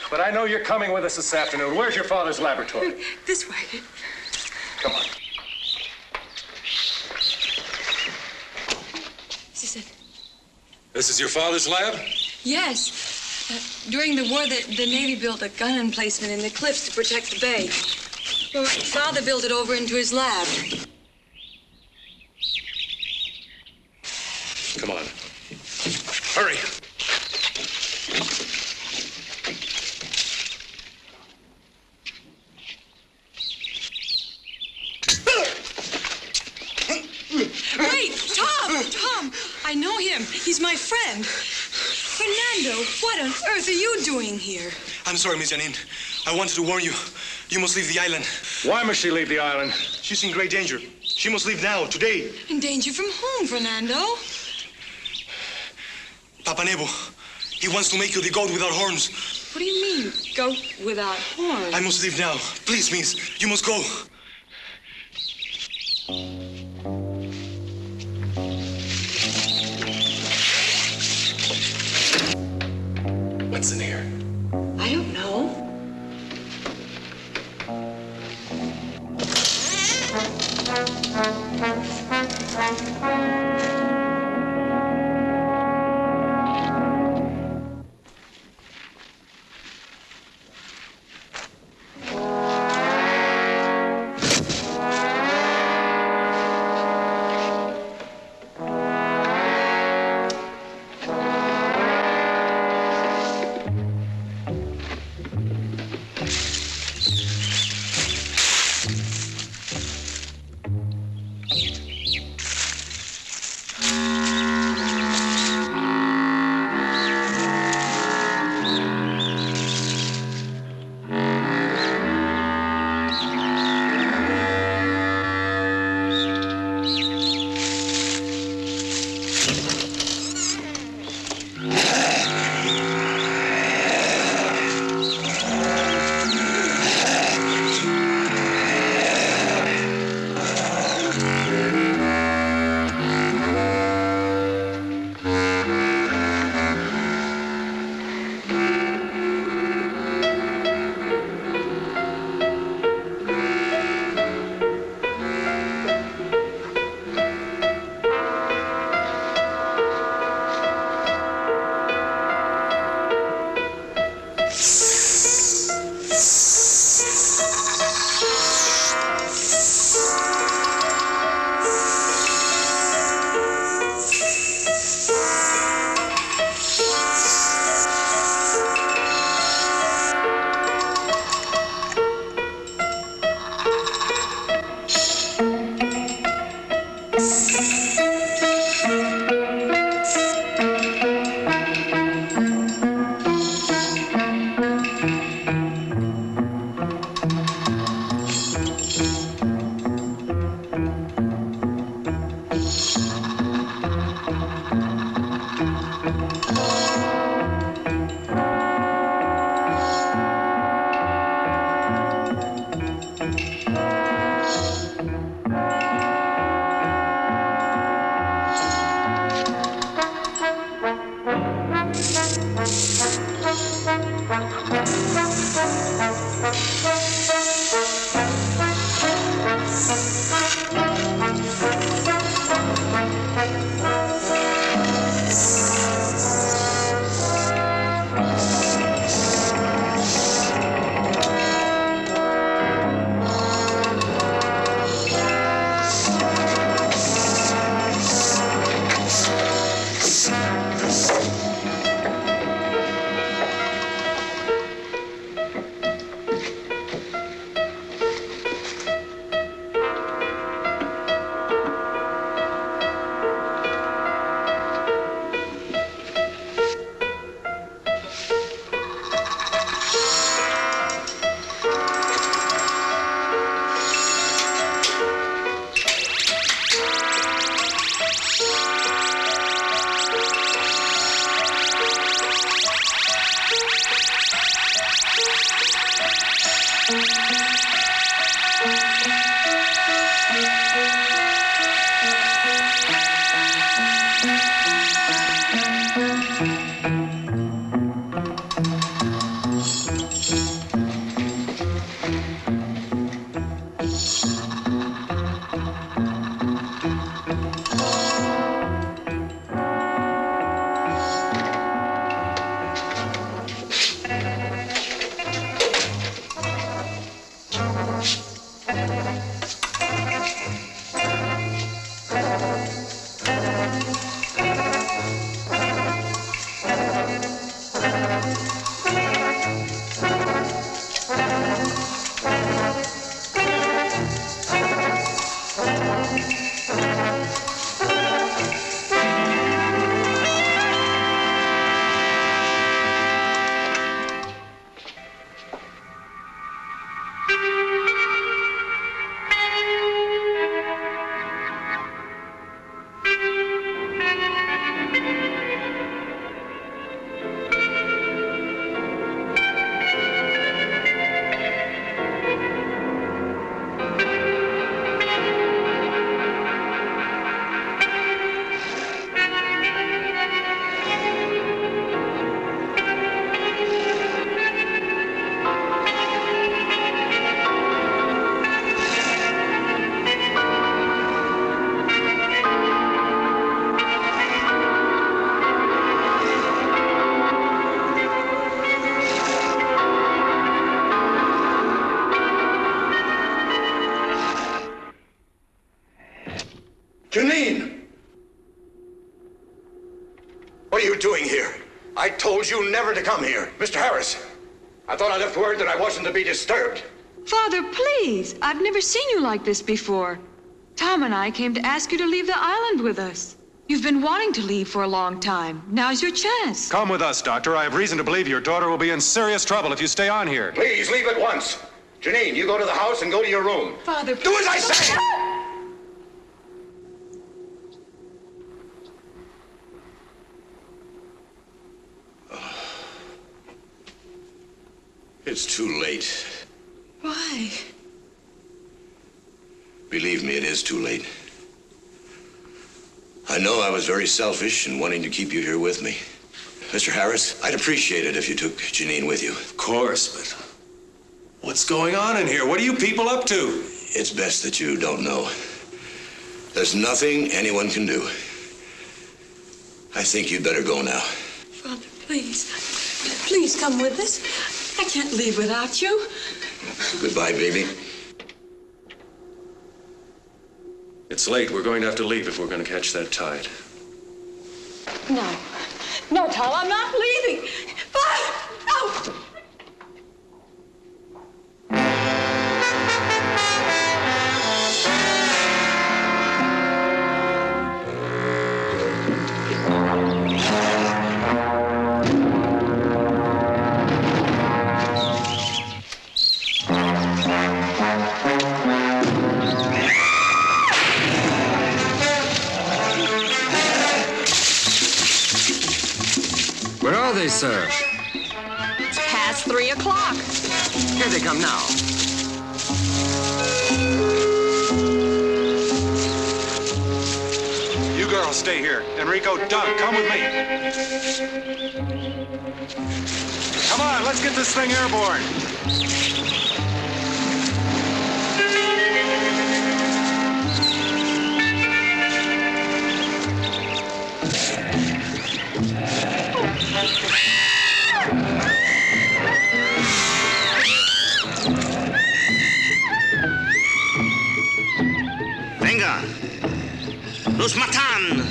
but I know you're coming with us this afternoon. Where's your father's laboratory? This way. Come on. This is it. This is your father's lab? Yes. During the war, the Navy built a gun emplacement in the cliffs to protect the bay. Well, my father built it over into his lab. Come on. Hurry. Wait, Tom! I know him. He's my friend. Fernando, what on earth are you doing here? I'm sorry, Miss Janine. I wanted to warn you. You must leave the island. Why must she leave the island? She's in great danger. She must leave now, today. In danger from whom, Fernando? Papa Nebo. He wants to make you the goat without horns. What do you mean, goat without horns? I must leave now. Please, miss. You must go. What's in here? I don't know. Janine! What are you doing here? I told you never to come here. Mr. Harris, I thought I left word that I wasn't to be disturbed. Father, please. I've never seen you like this before. Tom and I came to ask you to leave the island with us. You've been wanting to leave for a long time. Now's your chance. Come with us, Doctor. I have reason to believe your daughter will be in serious trouble if you stay on here. Please, leave at once. Janine, you go to the house and go to your room. Father, do as I say! It's too late. Why? Believe me, it is too late. I know I was very selfish in wanting to keep you here with me. Mr. Harris, I'd appreciate it if you took Janine with you. Of course, but what's going on in here? What are you people up to? It's best that you don't know. There's nothing anyone can do. I think you'd better go now. Father, please. Please come with us. I can't leave without you. Goodbye, baby. It's late. We're going to have to leave if we're going to catch that tide. No. No, Tom, I'm not leaving. Father! No! Where are they, sir? It's past 3 o'clock. Here they come now. You girls stay here. Enrico, Doug, come with me. Come on, let's get this thing airborne. Venga. Los matan.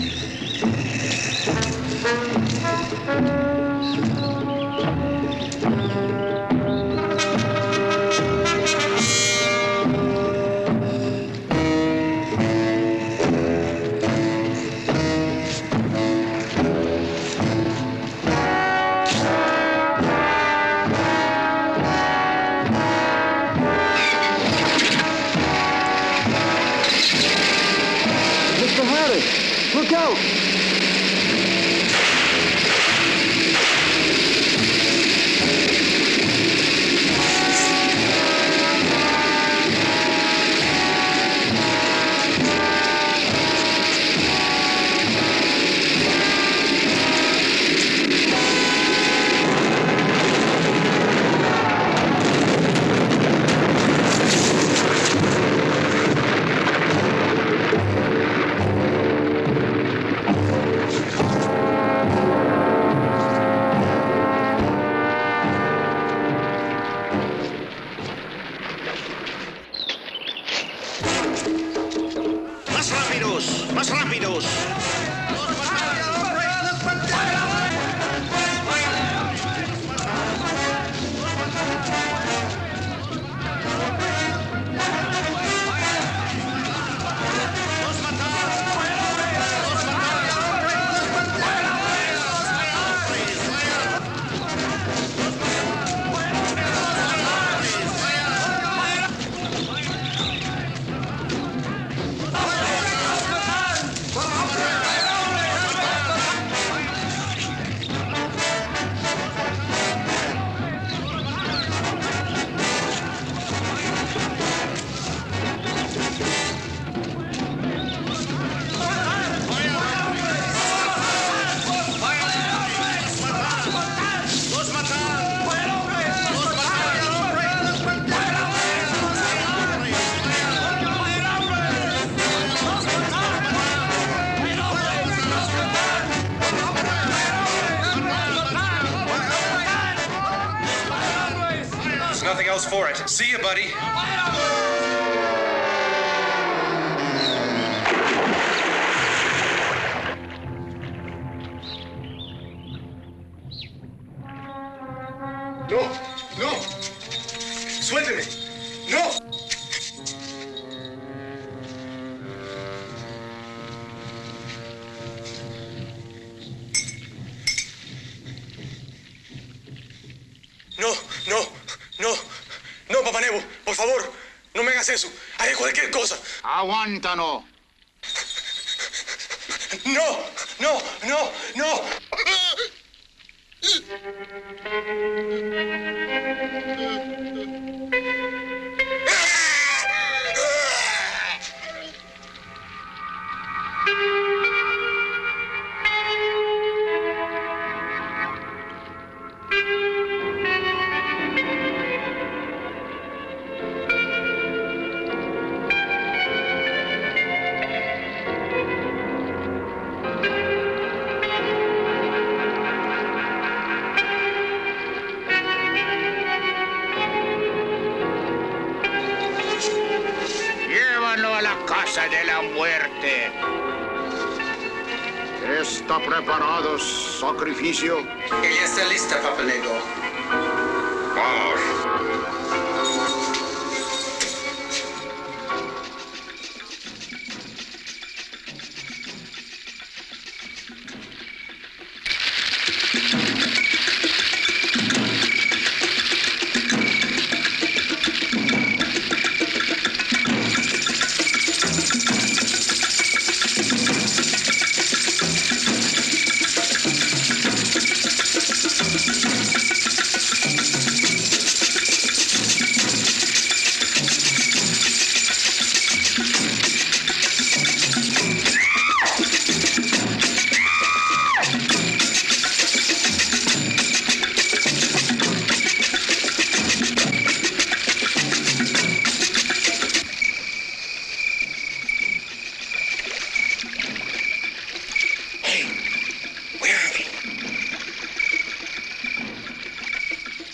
Look out! Más rápidos, más rápidos. Nothing else for it. See you, buddy. No, no. Suélteme. No. No, no, no, no, Papá Nebo, por favor, no me hagas eso. Haré cualquier cosa. Aguántalo. No, no, no, no. Llévanlo a la casa de la muerte. ¿Está preparado sacrificio? Ella está lista, Papa Nego. Vamos.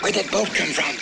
Where'd that boat come from?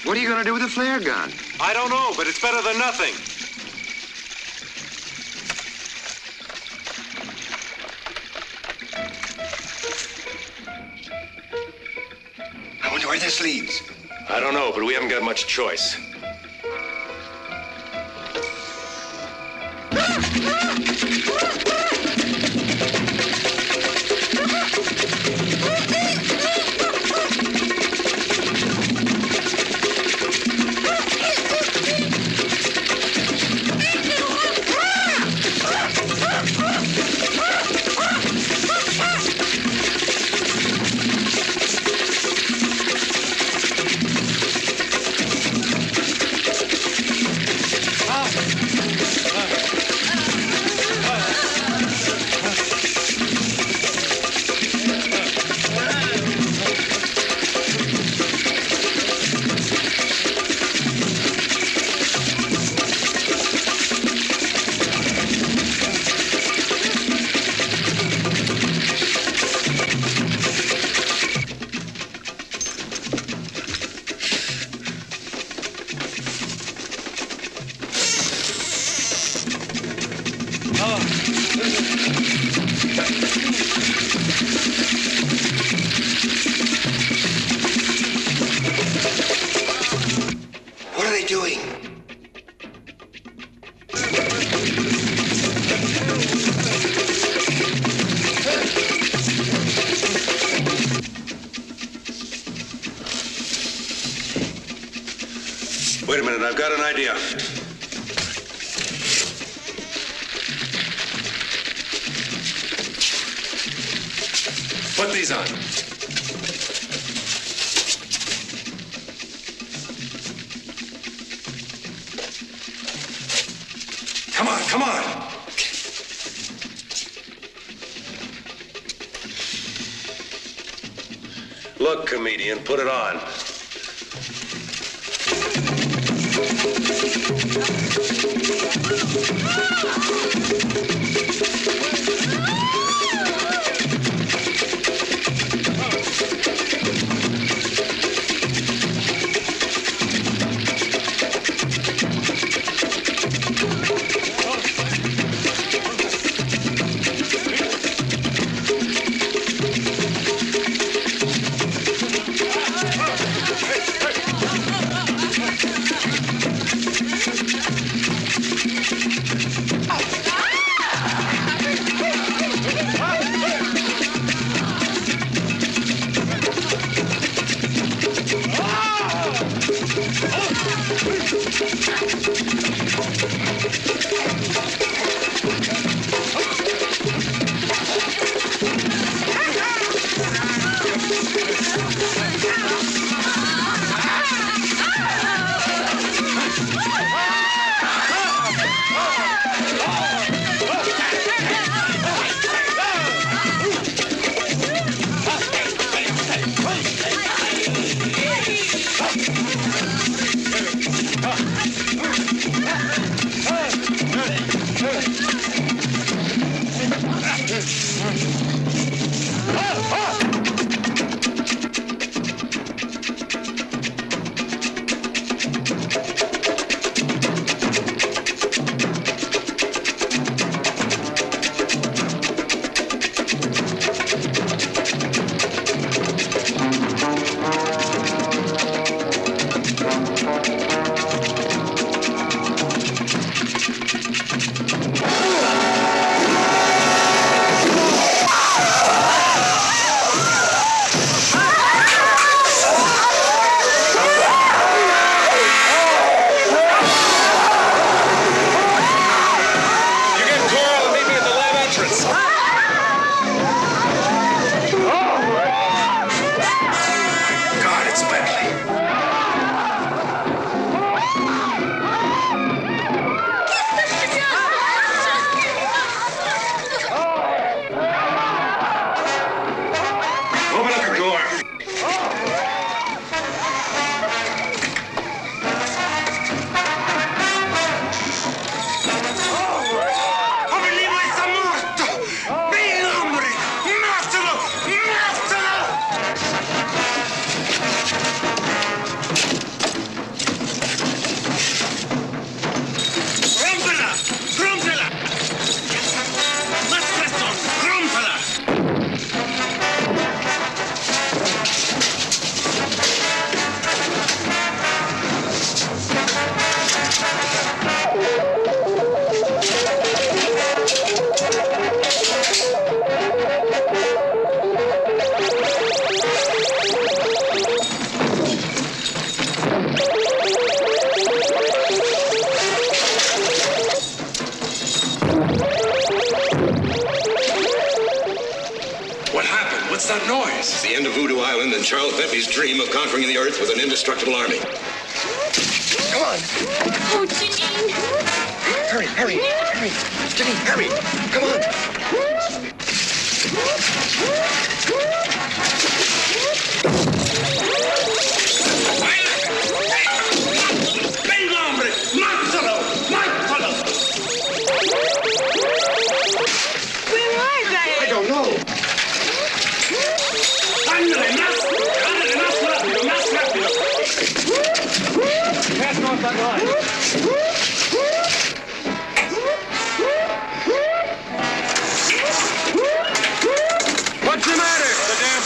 What are you going to do with the flare gun? I don't know, but it's better than nothing. I wonder where this leads. I don't know, but we haven't got much choice. Wait a minute, I've got an idea. Put these on. Come on, come on! Look, comedian, put it on. What's that noise? It's the end of Voodoo Island and Charles Pepe's dream of conquering the Earth with an indestructible army. Come on. Oh, Janine. Hurry, hurry, hurry. Janine, hurry. Come on. Venga, hombre. Mátalo. Mátalo. Where are they? I don't know. Ándale, más rápido, más rápido. Pass off that line. What's the matter? The dam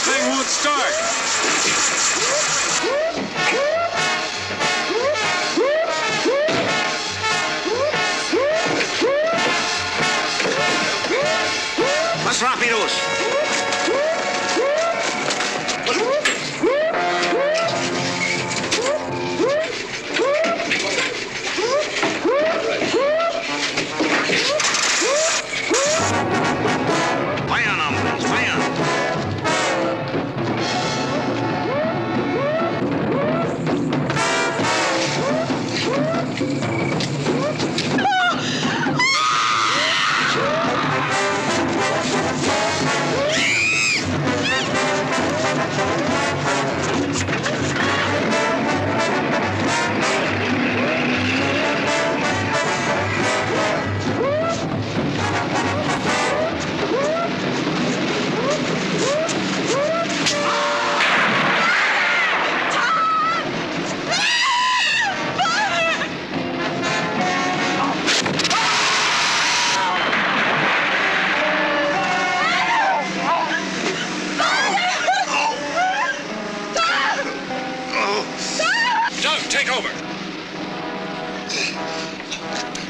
take over.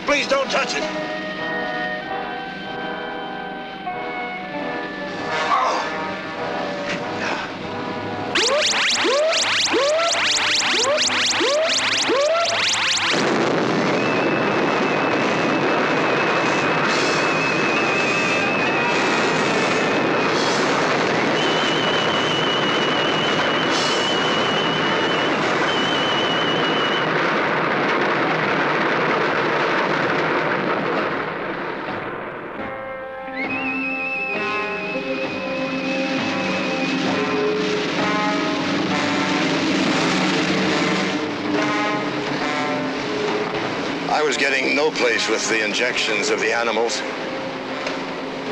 Please don't touch it. I was getting no place with the injections of the animals.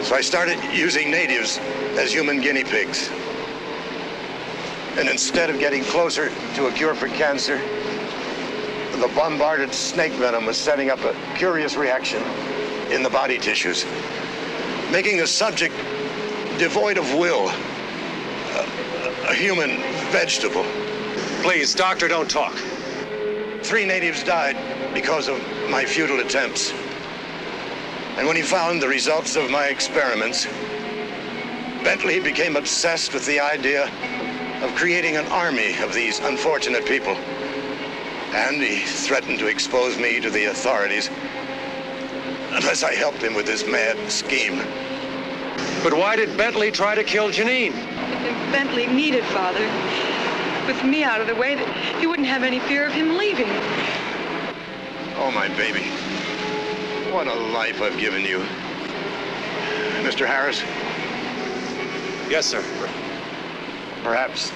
So I started using natives as human guinea pigs. And instead of getting closer to a cure for cancer, the bombarded snake venom was setting up a curious reaction in the body tissues, making the subject devoid of will, a human vegetable. Please, doctor, don't talk. 3 natives died because of my futile attempts. And when he found the results of my experiments, Bentley became obsessed with the idea of creating an army of these unfortunate people. And he threatened to expose me to the authorities unless I helped him with this mad scheme. But why did Bentley try to kill Janine? If Bentley needed Father, with me out of the way, that he wouldn't have any fear of him leaving. Oh, my baby. What a life I've given you. Mr. Harris? Yes, sir. Perhaps.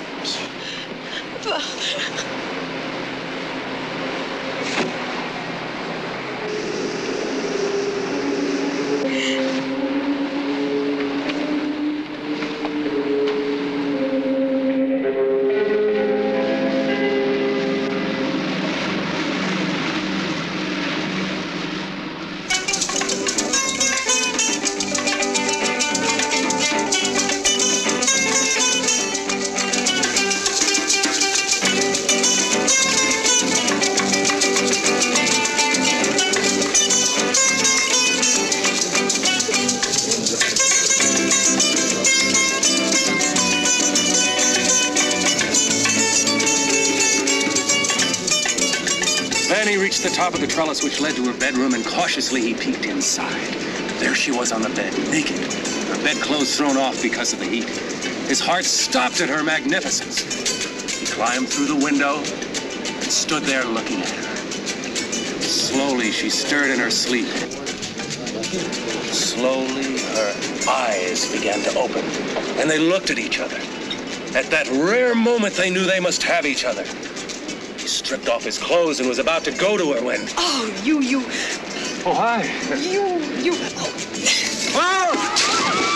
He reached the top of the trellis which led to her bedroom, and cautiously he peeked inside. There she was on the bed, naked, her bedclothes thrown off because of the heat. His heart stopped at her magnificence. He climbed through the window and stood there looking at her. Slowly she stirred in her sleep. Slowly her eyes began to open, and they looked at each other. At that rare moment they knew they must have each other. He stripped off his clothes and was about to go to her when... Oh, you. Oh, hi. You. Oh!